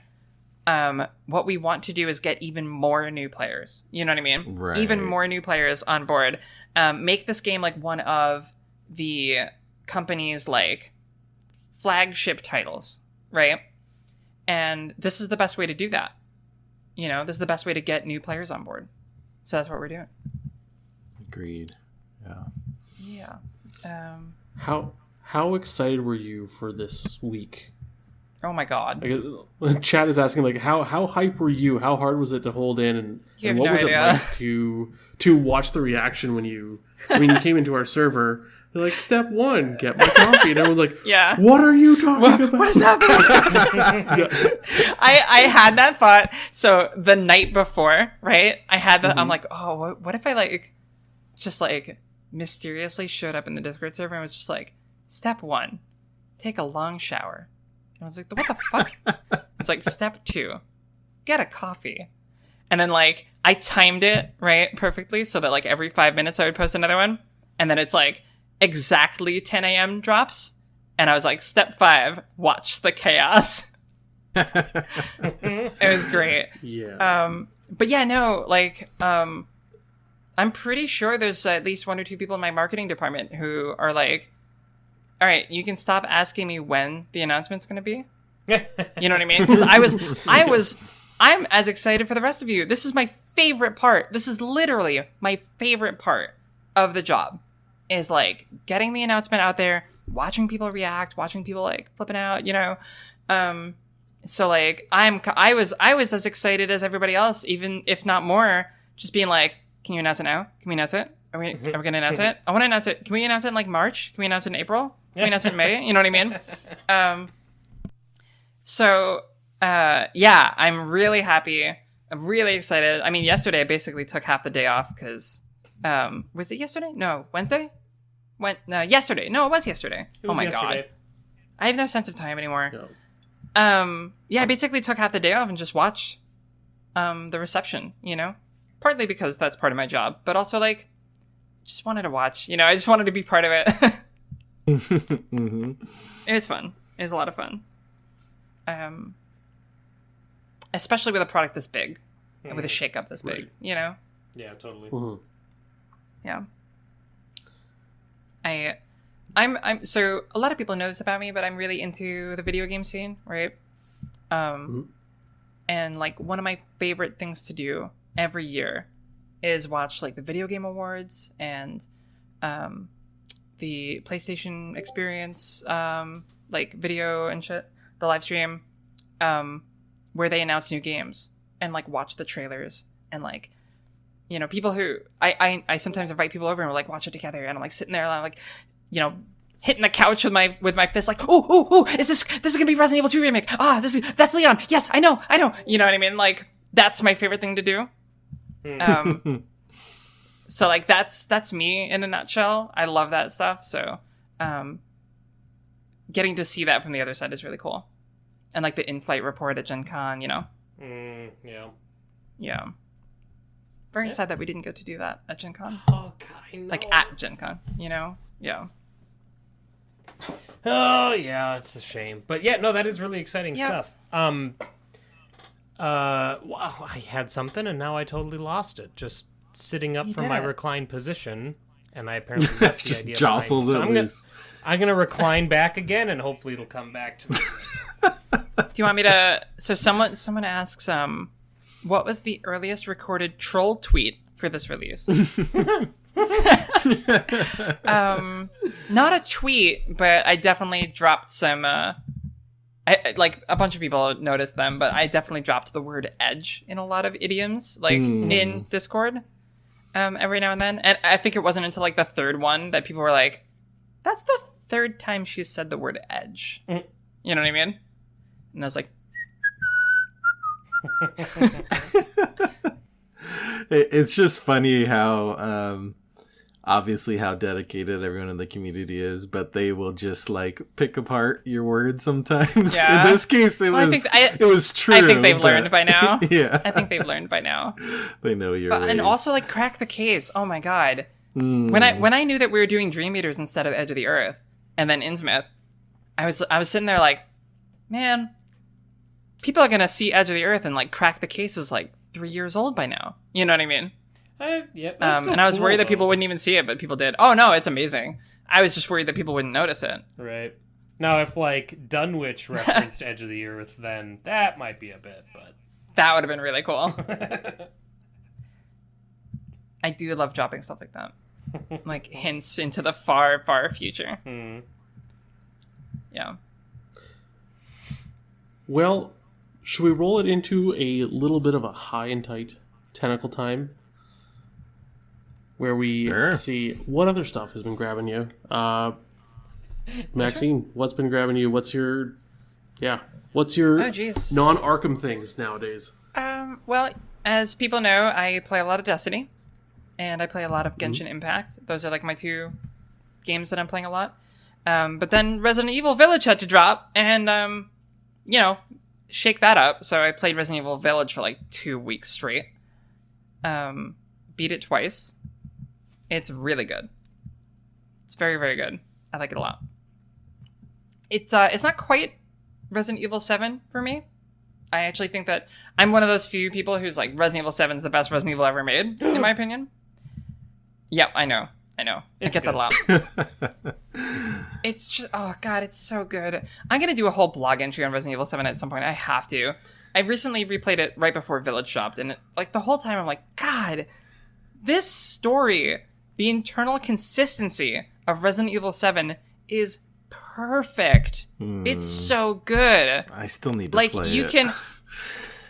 What we want to do is get even more new players. You know what I mean? Right. Even more new players on board. Make this game like one of the company's like flagship titles, right? And this is the best way to do that. This is the best way to get new players on board. So that's what we're doing. Agreed. Yeah. How excited were you for this week? Oh my god. Chat is asking like how hype were you? How hard was it to hold in, and what was it like to watch the reaction when you came into our server? You're like, step 1, get my coffee, and everyone's like, yeah, what are you talking about? What is happening? I had that thought. So the night before, right? I had that. I'm like, oh, what if I just mysteriously showed up in the Discord server and was just like, step 1, take a long shower. And I was like, what the fuck? It's like, step 2, get a coffee. And then I timed it right perfectly so that every 5 minutes I would post another one. And then it's exactly 10 a.m. drops. And I was like, step 5, watch the chaos. It was great. Yeah. But yeah, no, I'm pretty sure there's at least 1 or 2 people in my marketing department who are like, all right, you can stop asking me when the announcement's going to be. You know what I mean? Because I'm as excited for the rest of you. This is my favorite part. This is literally my favorite part of the job, is getting the announcement out there, watching people react, watching people flipping out, so I was as excited as everybody else, even if not more, just being like, can you announce it now? Can we announce it? Are we going to announce it? I want to announce it. Can we announce it in March? Can we announce it in April? Can we announce it in May? You know what I mean? Yeah, I'm really happy. I'm really excited. I mean, yesterday I basically took half the day off because, was it yesterday? No, Wednesday? Yesterday. No, it was yesterday. It was yesterday. God. I have no sense of time anymore. No. Yeah, I basically took half the day off and just watched the reception, Partly because that's part of my job, but also just wanted to watch, I just wanted to be part of it. Mm-hmm. It was fun. It was a lot of fun. Especially with a product this big, with a shake-up this big, Yeah, totally. Mm-hmm. Yeah. I'm so a lot of people know this about me, but I'm really into the video game scene, right? And one of my favorite things to do every year is watch the Video Game Awards and the PlayStation Experience video and shit, the live stream, where they announce new games, and watch the trailers, and people who I sometimes invite people over and we're watch it together, and I'm sitting there and I'm hitting the couch with my fist oh, is this gonna be Resident Evil 2 remake? That's Leon. Yes, I know. You know what I mean? That's my favorite thing to do. So that's me in a nutshell. I love that stuff. So getting to see that from the other side is really cool. And like the in-flight report at Gen Con, you know? Yeah. Yeah. Very sad that we didn't get to do that at Gen Con. Oh, God, I know. Like at Gen Con, you know? Yeah. Oh, yeah, it's a shame. But yeah, no, that is really exciting stuff. Wow, I had something and now I totally lost it. Just sitting up from my reclined position, and I apparently left the just idea jostled behind. it loose. I'm gonna recline back again, and hopefully it'll come back to me. Do you want me to... So someone asks, what was the earliest recorded troll tweet for this release? Not a tweet, but I definitely dropped some... like a bunch of people noticed them, but I definitely dropped the word edge in a lot of idioms, like in Discord, every now and then. And I think it wasn't until like the third one that people were like, "That's the third time she said the word edge." You know what I mean? And I was like, it's just funny how obviously how dedicated everyone in the community is, but they will just like pick apart your words sometimes. Yeah. In this case, it was true. I think they've learned by now. Yeah, I think they've learned by now. They know you're right. And also like crack the case. Oh my god. When I knew that we were doing Dream Eaters instead of Edge of the Earth, and then Innsmouth, I was sitting there like, man, people are gonna see Edge of the Earth and like crack the case is like 3 years old by now. You know what I mean? Yep. And I was worried that people wouldn't even see it, but people did. Oh no, it's amazing. I was just worried that people wouldn't notice it. Right. Now, if like Dunwich referenced Edge of the Earth, then that might be a bit, but that would have been really cool. I do love dropping stuff like that, like hints into the far, far future. Yeah. Well, should we roll it into a little bit of a high and tight tentacle time? Where we see what other stuff has been grabbing you. Maxine, what's been grabbing you? What's your non-Arkham things nowadays? Well, as people know, I play a lot of Destiny, and I play a lot of Genshin Impact. Those are like my two games that I'm playing a lot. But then Resident Evil Village had to drop, and shake that up. So I played Resident Evil Village for like 2 weeks straight. Beat it twice. It's really good. It's very, very good. I like it a lot. It's not quite Resident Evil 7 for me. I actually think that I'm one of those few people who's like, Resident Evil 7 is the best Resident Evil ever made, in my opinion. Yeah, I know. I get that a lot. It's just, oh god, it's so good. I'm going to do a whole blog entry on Resident Evil 7 at some point. I have to. I recently replayed it right before Village dropped, and like the whole time I'm like, God, this story, the internal consistency of Resident Evil 7 is perfect. It's so good. I still need to like play you it. can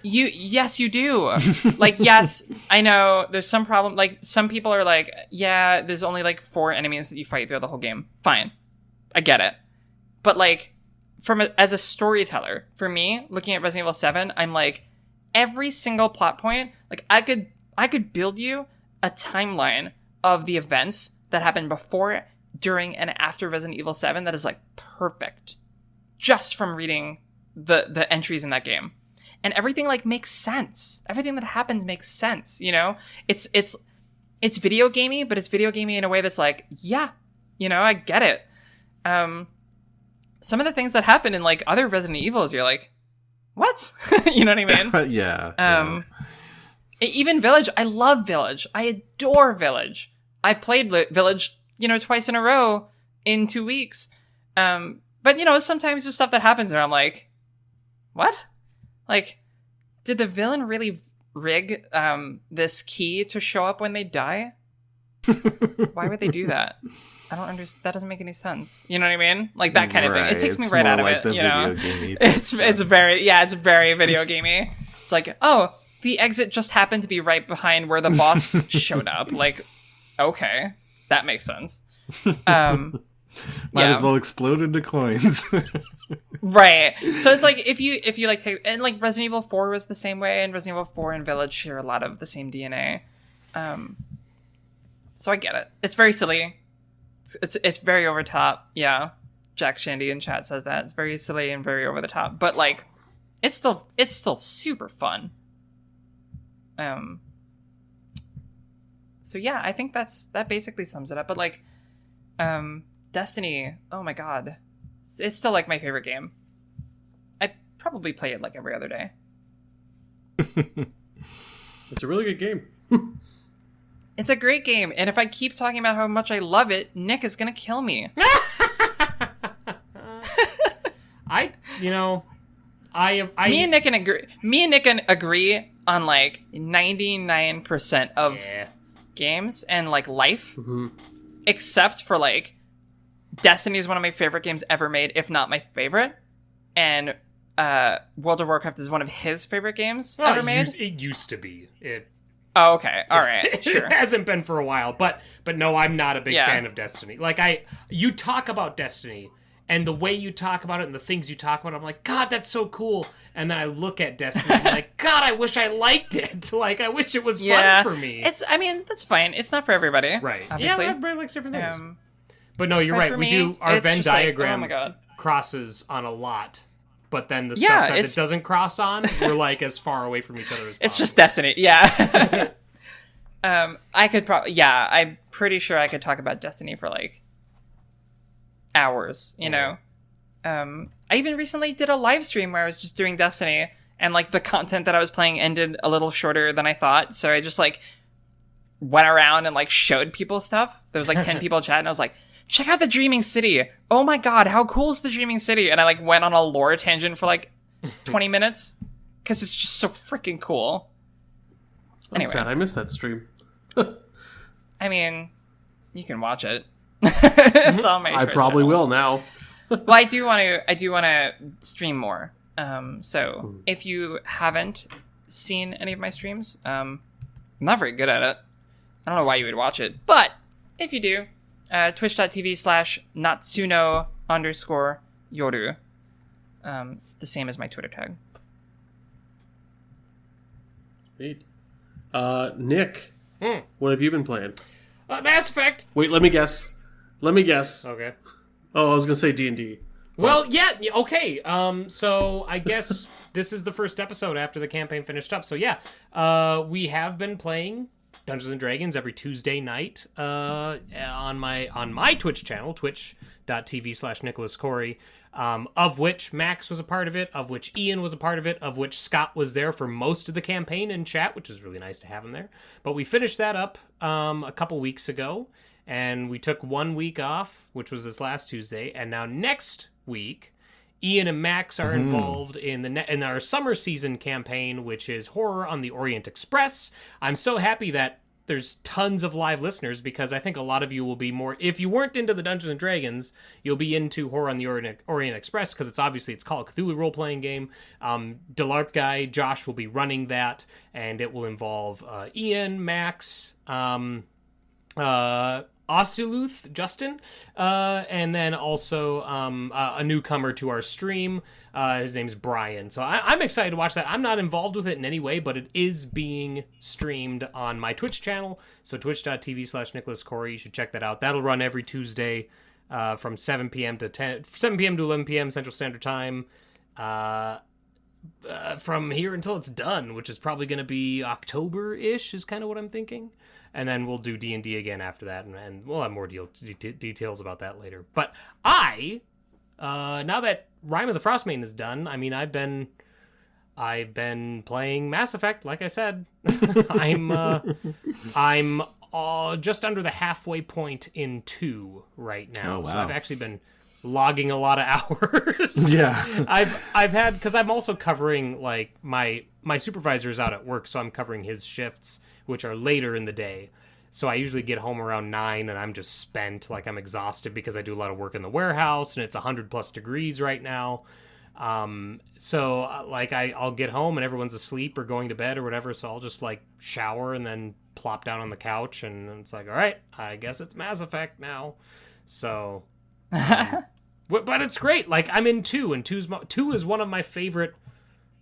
yes you do. Like, yes, I know there's some problem, like some people are like, yeah, there's only like 4 enemies that you fight throughout the whole game. Fine, I get it. But like as a storyteller, for me, looking at Resident Evil 7, I'm like, every single plot point, like I could build you a timeline of the events that happened before, during, and after Resident Evil 7 that is like perfect, just from reading the entries in that game. And everything like makes sense. Everything that happens makes sense, you know? It's video gamey, but it's video gamey in a way that's like, yeah, I get it. Some of the things that happen in like other Resident Evils, you're like, what? You know what I mean? Yeah. Even Village, I love Village. I adore Village. I've played Village, twice in a row in 2 weeks. But sometimes there's stuff that happens where I'm like, what? Like, did the villain really rig this key to show up when they die? Why would they do that? I don't understand. That doesn't make any sense. You know what I mean? Like that kind of thing. It takes me right out of it. It's very video gamey. It's like, oh, the exit just happened to be right behind where the boss showed up. Like, okay, that makes sense. Might as well explode into coins. Right. So it's like if you like take, and like Resident Evil 4 was the same way, and Resident Evil 4 and Village share a lot of the same DNA. So I get it. It's very silly. It's very over top. Yeah. Jack Shandy in chat says that. It's very silly and very over the top. But, like, it's still super fun. So yeah, I think that basically sums it up. But, like, Destiny, oh my god. It's still, like, my favorite game. I probably play it, like, every other day. It's a really good game. It's a great game, and if I keep talking about how much I love it, Nick is gonna kill me. Me and Nick can agree on like 99% of games and like life, except for like Destiny is one of my favorite games ever made, if not my favorite, and World of Warcraft is one of his favorite games ever made. It used to be. Oh, okay. All right. Sure. It hasn't been for a while, but no, I'm not a big fan of Destiny. Like you talk about Destiny, and the way you talk about it and the things you talk about, I'm like, God, that's so cool. And then I look at Destiny and I'm like, God, I wish I liked it. Like, I wish it was fun for me. I mean, that's fine. It's not for everybody. Right. Obviously. Yeah, everybody likes different things. But no, you're right. We do, our Venn diagram crosses on a lot. But then the stuff that it doesn't cross on, we're like as far away from each other as possible. It's just Destiny, yeah. I could probably, I'm pretty sure I could talk about Destiny for like hours, you know? I even recently did a live stream where I was just doing Destiny, and like the content that I was playing ended a little shorter than I thought, so I just like went around and like showed people stuff. There was like 10 people chatting, and I was like, check out the Dreaming City. Oh my god, how cool is the Dreaming City? And I like went on a lore tangent for like 20 minutes because it's just so freaking cool. I'm sad I missed that stream. I mean, you can watch it. It's on my I probably channel. will now. Well, I do want to stream more. So if you haven't seen any of my streams, I'm not very good at it. I don't know why you would watch it, but if you do, twitch.tv/natsuno_yoru. It's the same as my Twitter tag. Neat. Nick, what have you been playing? Mass Effect. Wait, let me guess. Okay. Oh, I was gonna say D&D. Well, yeah, okay. So I guess this is the first episode after the campaign finished up. So yeah, we have been playing Dungeons and Dragons every Tuesday night on my Twitch channel, twitch.tv/NicholasCorey, of which Max was a part of it, of which Ian was a part of it, of which Scott was there for most of the campaign in chat, which is really nice to have him there. But we finished that up a couple weeks ago, and we took 1 week off, which was this last Tuesday, and now next week, Ian and Max are involved in our summer season campaign, which is Horror on the Orient Express. I'm so happy that there's tons of live listeners, because I think a lot of you will be more, if you weren't into the Dungeons and Dragons, you'll be into Horror on the Orient Express, because it's Call of Cthulhu role-playing game. DeLarp guy Josh will be running that, and it will involve Ian, Max, Osiluth, Justin, and then also a newcomer to our stream. His name's Brian. So I'm excited to watch that. I'm not involved with it in any way, but it is being streamed on my Twitch channel. So twitch.tv/NicholasCorey. You should check that out. That'll run every Tuesday from 7 p.m. to 11 p.m. Central Standard Time. From here until it's done, which is probably going to be October-ish is kind of what I'm thinking. And then we'll do D&D again after that, and we'll have more details about that later. But now that Rime of the Frostmaiden is done, I mean, I've been playing Mass Effect, like I said. I'm just under the halfway point in 2 right now. Oh, wow. So I've actually been logging a lot of hours. Yeah. I've had, because I'm also covering, like, my supervisor's out at work, so I'm covering his shifts, which are later in the day. So I usually get home around 9 and I'm just spent, like I'm exhausted because I do a lot of work in the warehouse and it's 100+ degrees right now. So like I'll get home and everyone's asleep or going to bed or whatever. So I'll just like shower and then plop down on the couch and it's like, all right, I guess it's Mass Effect now. So, but it's great. Like I'm in 2 and 2 is one of my favorite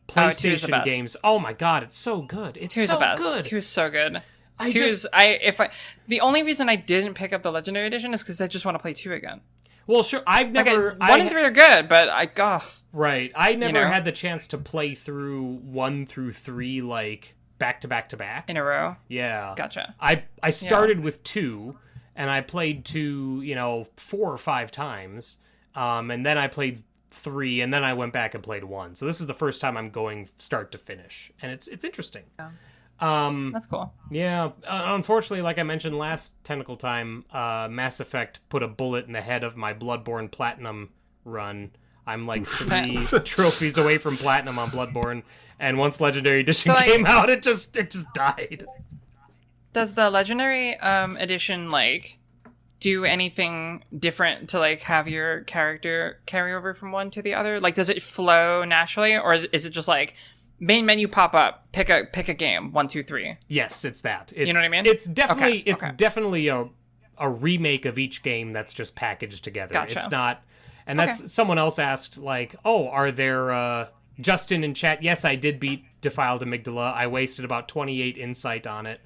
PlayStation games. Oh my god, it's so good. It's so good. 2 is so good. The only reason I didn't pick up the Legendary Edition is because I just want to play 2 again. Well, sure. I've never... Okay, 1 and 3 are good, but Right. I never know? had the chance to play through 1 through 3, like, back to back to back. in a row. Yeah. Gotcha. I started with 2, and I played 2, 4 or 5 times. And then I played 3, and then I went back and played 1. So this is the first time I'm going start to finish. And it's interesting. Yeah. Um, That's cool. Yeah, unfortunately, like I mentioned last Tentacle Time, Mass Effect put a bullet in the head of my Bloodborne Platinum run. I'm like 3 trophies away from Platinum on Bloodborne, and once Legendary Edition came out, it just died. Does the Legendary Edition, like, do anything different to, like, have your character carry over from one to the other? Like, does it flow naturally, or is it just, like... Main menu pop up. Pick a game. 1, 2, 3. Yes, it's that. You know what I mean? It's definitely Okay. definitely a remake of each game that's just packaged together. Gotcha. It's not, and that's someone else asked like, oh, are there Justin in chat? Yes, I did beat Defiled Amygdala. I wasted about 28 insight on it.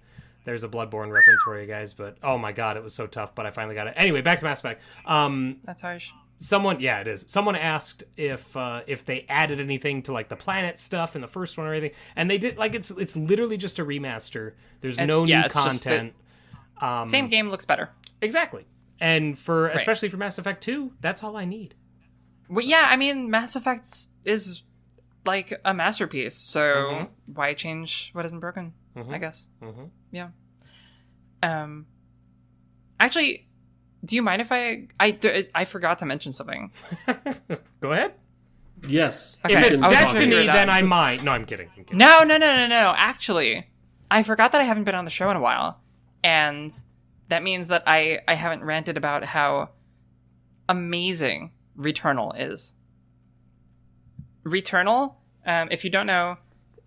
There's a Bloodborne reference for you guys, but oh my god, it was so tough. But I finally got it. Anyway, back to Mass Effect. That's harsh. It is. Someone asked if they added anything to like the planet stuff in the first one or anything, and they did. Like it's literally just a remaster. There's no new content. Same game looks better. Exactly, and especially for Mass Effect 2, that's all I need. Well, yeah, I mean, Mass Effect is like a masterpiece. So why change what isn't broken? I guess. Yeah. Actually. Do you mind if I forgot to mention something? Go ahead. Yes. Okay. If it's I was Destiny, wondering then I might. No, I'm kidding. No. Actually, I forgot that I haven't been on the show in a while. And that means that I haven't ranted about how amazing Returnal is. Returnal, if you don't know,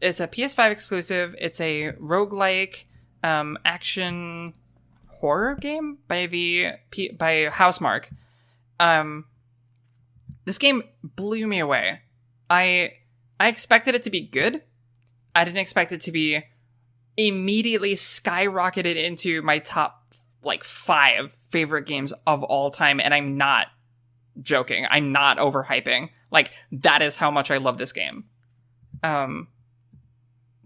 it's a PS5 exclusive. It's a roguelike action... horror game by Housemarque. This game blew me away. I expected it to be good. I didn't expect it to be immediately skyrocketed into my top like 5 favorite games of all time, and I'm not joking. I'm not overhyping. Like, that is how much I love this game.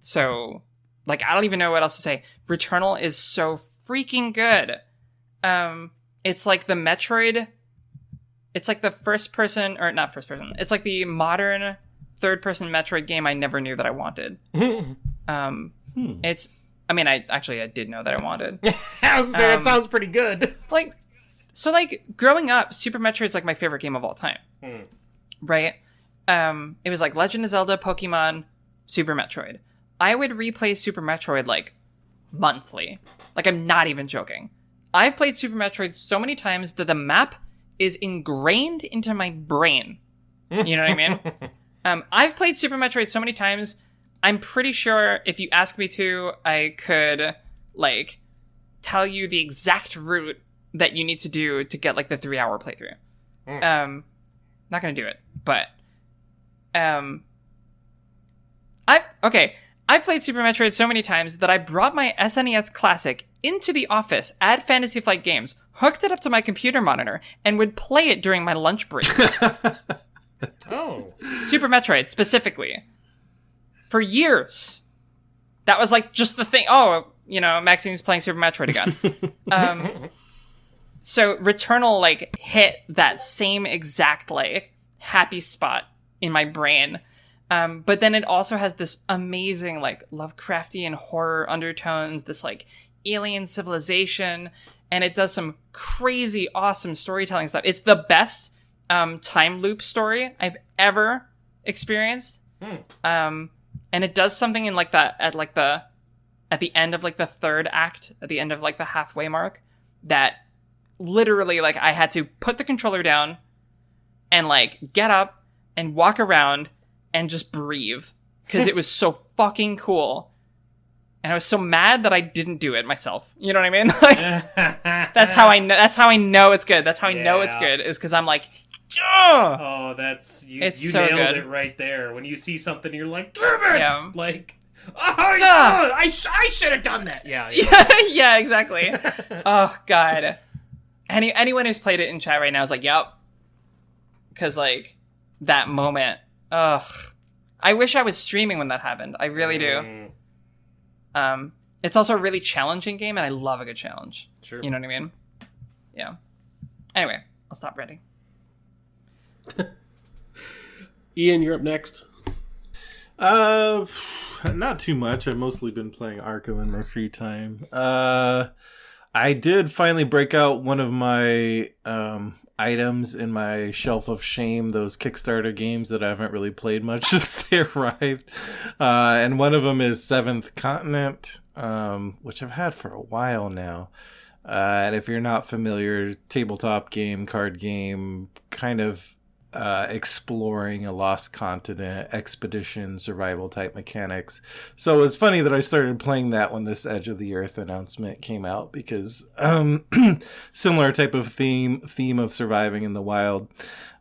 So like, I don't even know what else to say. Returnal is so freaking good. It's like the Metroid. It's like the first person, or not first person. It's like the modern third person Metroid game I never knew that I wanted. It's. I mean, I did know that I wanted. I was saying, that sounds pretty good. Like, so like growing up, Super Metroid's like my favorite game of all time. Right? It was like Legend of Zelda, Pokemon, Super Metroid. I would replay Super Metroid like monthly. Like, I'm not even joking. I've played Super Metroid so many times that the map is ingrained into my brain. You know what I mean? I've played Super Metroid so many times, I'm pretty sure if you ask me to, I could, like, tell you the exact route that you need to do to get, like, the 3-hour playthrough. Not gonna do it, but... I've played Super Metroid so many times that I brought my SNES Classic into the office at Fantasy Flight Games, hooked it up to my computer monitor, and would play it during my lunch breaks. Oh. Super Metroid, specifically. For years. That was like just the thing. Oh, Maxine's playing Super Metroid again. So Returnal, like, hit that same exact, like, happy spot in my brain. But then it also has this amazing, like, Lovecraftian horror undertones, this, like, alien civilization, and it does some crazy, awesome storytelling stuff. It's the best time loop story I've ever experienced. And it does something in, like, at the end of, like, the third act, at the end of, like, the halfway mark, that literally, like, I had to put the controller down and, like, get up and walk around and just breathe, because it was so fucking cool. And I was so mad that I didn't do it myself. You know what I mean? Like, that's how I know it's good. That's how I know it's good, is because I'm like, ugh! Oh, that's you so nailed good. it right there. When you see something, you're like, damn it! Yeah. Like, I should have done that. Yeah. Yeah, exactly. Oh god. Anyone who's played it in chat right now is like, yep, because like that moment, ugh. I wish I was streaming when that happened. I really do. It's also a really challenging game, and I love a good challenge. Sure. You know what I mean? Yeah. Anyway, I'll stop reading. Ian, you're up next. Not too much. I've mostly been playing Arkham in my free time. I did finally break out one of my items in my shelf of shame, those Kickstarter games that I haven't really played much since they arrived. And one of them is Seventh Continent, which I've had for a while now. And if you're not familiar, tabletop game, card game, kind of exploring a lost continent, expedition, survival type mechanics. So it's funny that I started playing that when this Edge of the Earth announcement came out, because similar type of theme of surviving in the wild.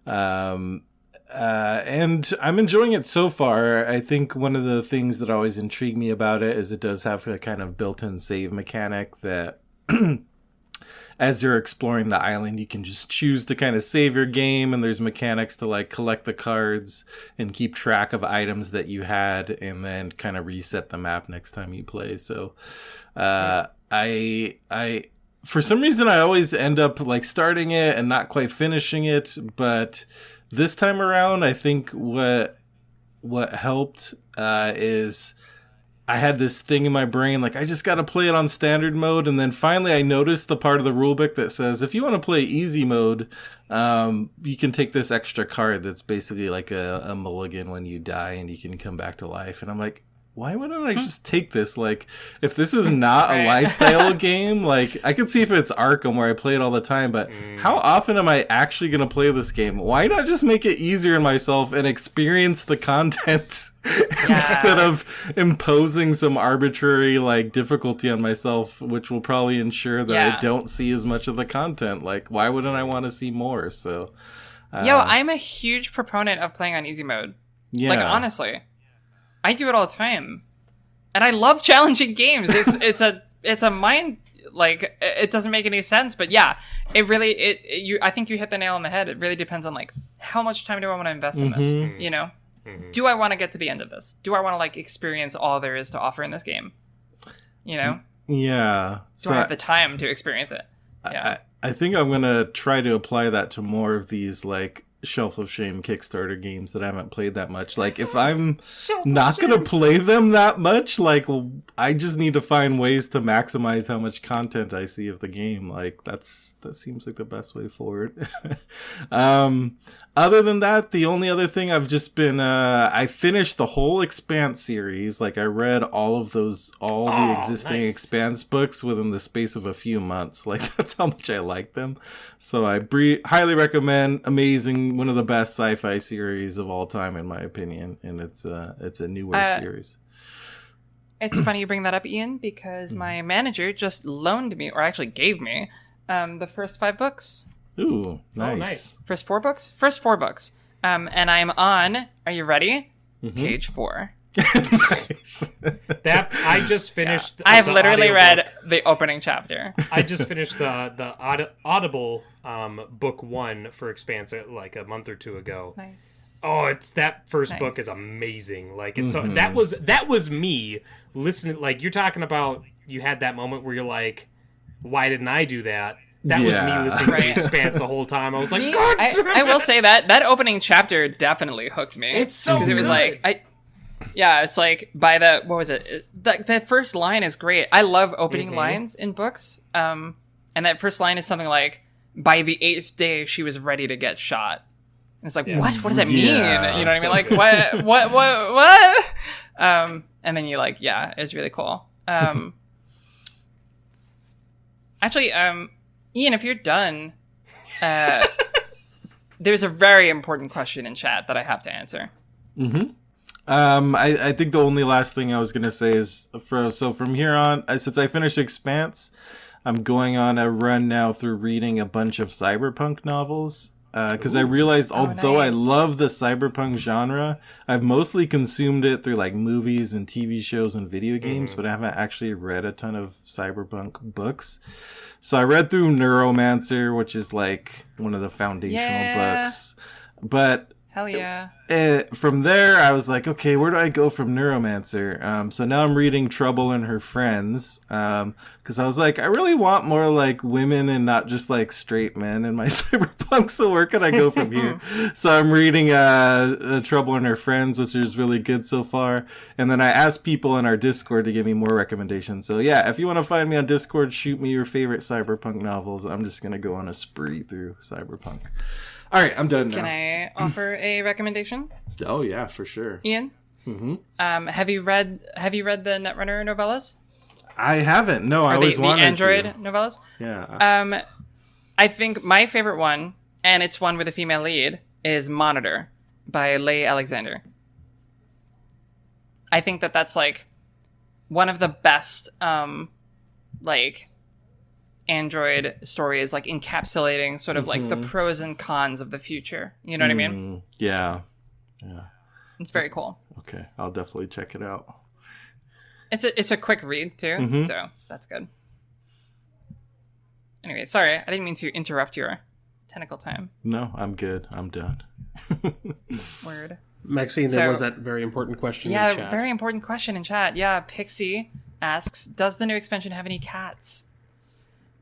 And I'm enjoying it so far. I think one of the things that always intrigued me about it is it does have a kind of built-in save mechanic that as you're exploring the island, you can just choose to kind of save your game, and there's mechanics to like collect the cards and keep track of items that you had, and then kind of reset the map next time you play. So I for some reason I always end up like starting it and not quite finishing it, but this time around I think what helped is I had this thing in my brain, like, I just got to play it on standard mode. And then finally I noticed the part of the rulebook that says, if you want to play easy mode, you can take this extra card that's basically like a mulligan when you die and you can come back to life. And I'm like, why wouldn't I just take this? Like, if this is not a lifestyle game, like, I could see if it's Arkham where I play it all the time, but how often am I actually going to play this game? Why not just make it easier on myself and experience the content instead of imposing some arbitrary, like, difficulty on myself, which will probably ensure that I don't see as much of the content? Like, why wouldn't I want to see more? So, I'm a huge proponent of playing on easy mode. Yeah. Like, honestly. I do it all the time, and I love challenging games. It's a mind, like, it doesn't make any sense, but yeah, it really I think you hit the nail on the head. It really depends on like how much time do I want to invest in this. You know, do I want to get to the end of this? Do I want to like experience all there is to offer in this game? You know, yeah. Do I have the time to experience it? Yeah, I think I'm gonna try to apply that to more of these like Shelf of Shame Kickstarter games that I haven't played that much. Like, if I'm not gonna play them that much, like, I just need to find ways to maximize how much content I see of the game. Like, that seems like the best way forward. Other than that, the only other thing I've just been I finished the whole Expanse series. Like, I read all the existing Expanse books within the space of a few months. Like, that's how much I like them. So I highly recommend. Amazing, one of the best sci-fi series of all time, in my opinion, and it's a newer series. It's funny you bring that up, Ian, because my manager just loaned me, or actually gave me, the first 5 books. Ooh, nice. Oh, nice. First 4 books? First 4 books. And I'm on, are you ready? Page 4. Nice. That I just finished. I have literally read the opening chapter. I just finished the Audible book 1 for Expanse like a month or 2 ago. Nice. Oh, it's that first book is amazing. Like, it's so that was me listening. Like, you're talking about, you had that moment where you're like, why didn't I do that? That was me listening to the Expanse the whole time. I was like, God damn it. I will say that opening chapter definitely hooked me. It's so because it was like it's like by the what was it? The first line is great. I love opening lines in books. And that first line is something like, by the 8th day she was ready to get shot. And it's like, what? What does that mean? Yeah, You know what I mean? so Like, good. what? And then you like, it's really cool. Actually, Ian, if you're done, there's a very important question in chat that I have to answer. I think the only last thing I was going to say is, from here on, since I finished Expanse, I'm going on a run now through reading a bunch of cyberpunk novels. Because I realized, although I love the cyberpunk genre, I've mostly consumed it through like movies and TV shows and video games, but I haven't actually read a ton of cyberpunk books. So I read through Neuromancer, which is like one of the foundational books. But Hell yeah. from there, I was like, okay, where do I go from Neuromancer? So now I'm reading Trouble and Her Friends, because I was like, I really want more like women and not just like straight men in my cyberpunk. So where can I go from here? So I'm reading Trouble and Her Friends, which is really good so far. And then I asked people in our Discord to give me more recommendations. So yeah, if you want to find me on Discord, shoot me your favorite cyberpunk novels. I'm just gonna go on a spree through cyberpunk. All right, I'm done now. Can I offer a recommendation? Oh yeah, for sure. Ian? Mm-hmm. Have you read the Netrunner novellas? I haven't. No, I always wanted the Android to. novellas? Yeah. I think my favorite one, and it's one with a female lead, is Monitor by Leigh Alexander. I think that's like one of the best like Android stories, like encapsulating sort of like the pros and cons of the future. You know what I mean? Yeah. It's very cool. Okay, I'll definitely check it out. It's a quick read too, so that's good. Anyway, sorry, I didn't mean to interrupt your tentacle time. No, I'm good. I'm done. Word. Maxine, there was that very important question in chat. Yeah, very important question in chat. Yeah, Pixie asks, does the new expansion have any cats?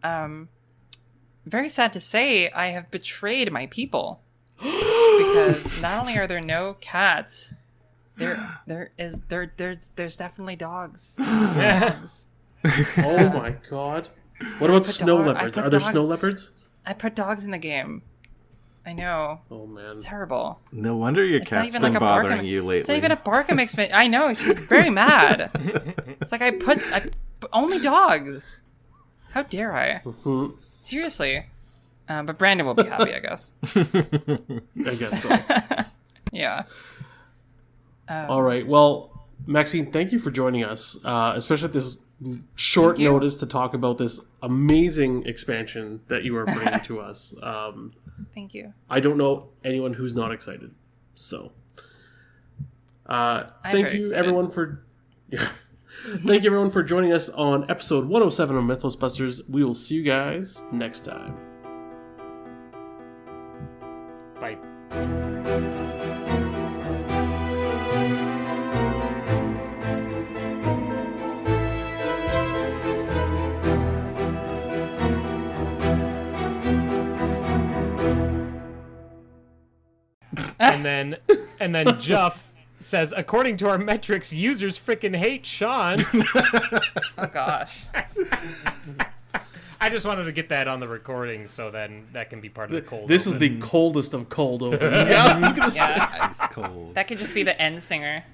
Very sad to say, I have betrayed my people. Because not only are there no cats, there's definitely dogs. Dogs. Oh my god. What about snow leopards? Are there snow leopards? I put dogs in the game. I know. Oh man. It's terrible. No wonder your cat's been bothering you lately. It's not even a Barkham expansion. I know, she's very mad. It's like I put only dogs. How dare I? Seriously. But Brandon will be happy, I guess. I guess so. Yeah. All right. Well, Maxine, thank you for joining us, especially at this short notice to talk about this amazing expansion that you are bringing to us. Thank you. I don't know anyone who's not excited. So, thank you everyone for thank you everyone for joining us on episode 107 of Mythos Busters. We will see you guys next time. Bye. And then Jeff says, according to our metrics, users freaking hate Sean. Oh gosh. I just wanted to get that on the recording so then that can be part of the cold This open. is the coldest of cold opens. Yeah, I was gonna say. Ice cold. That could just be the end stinger.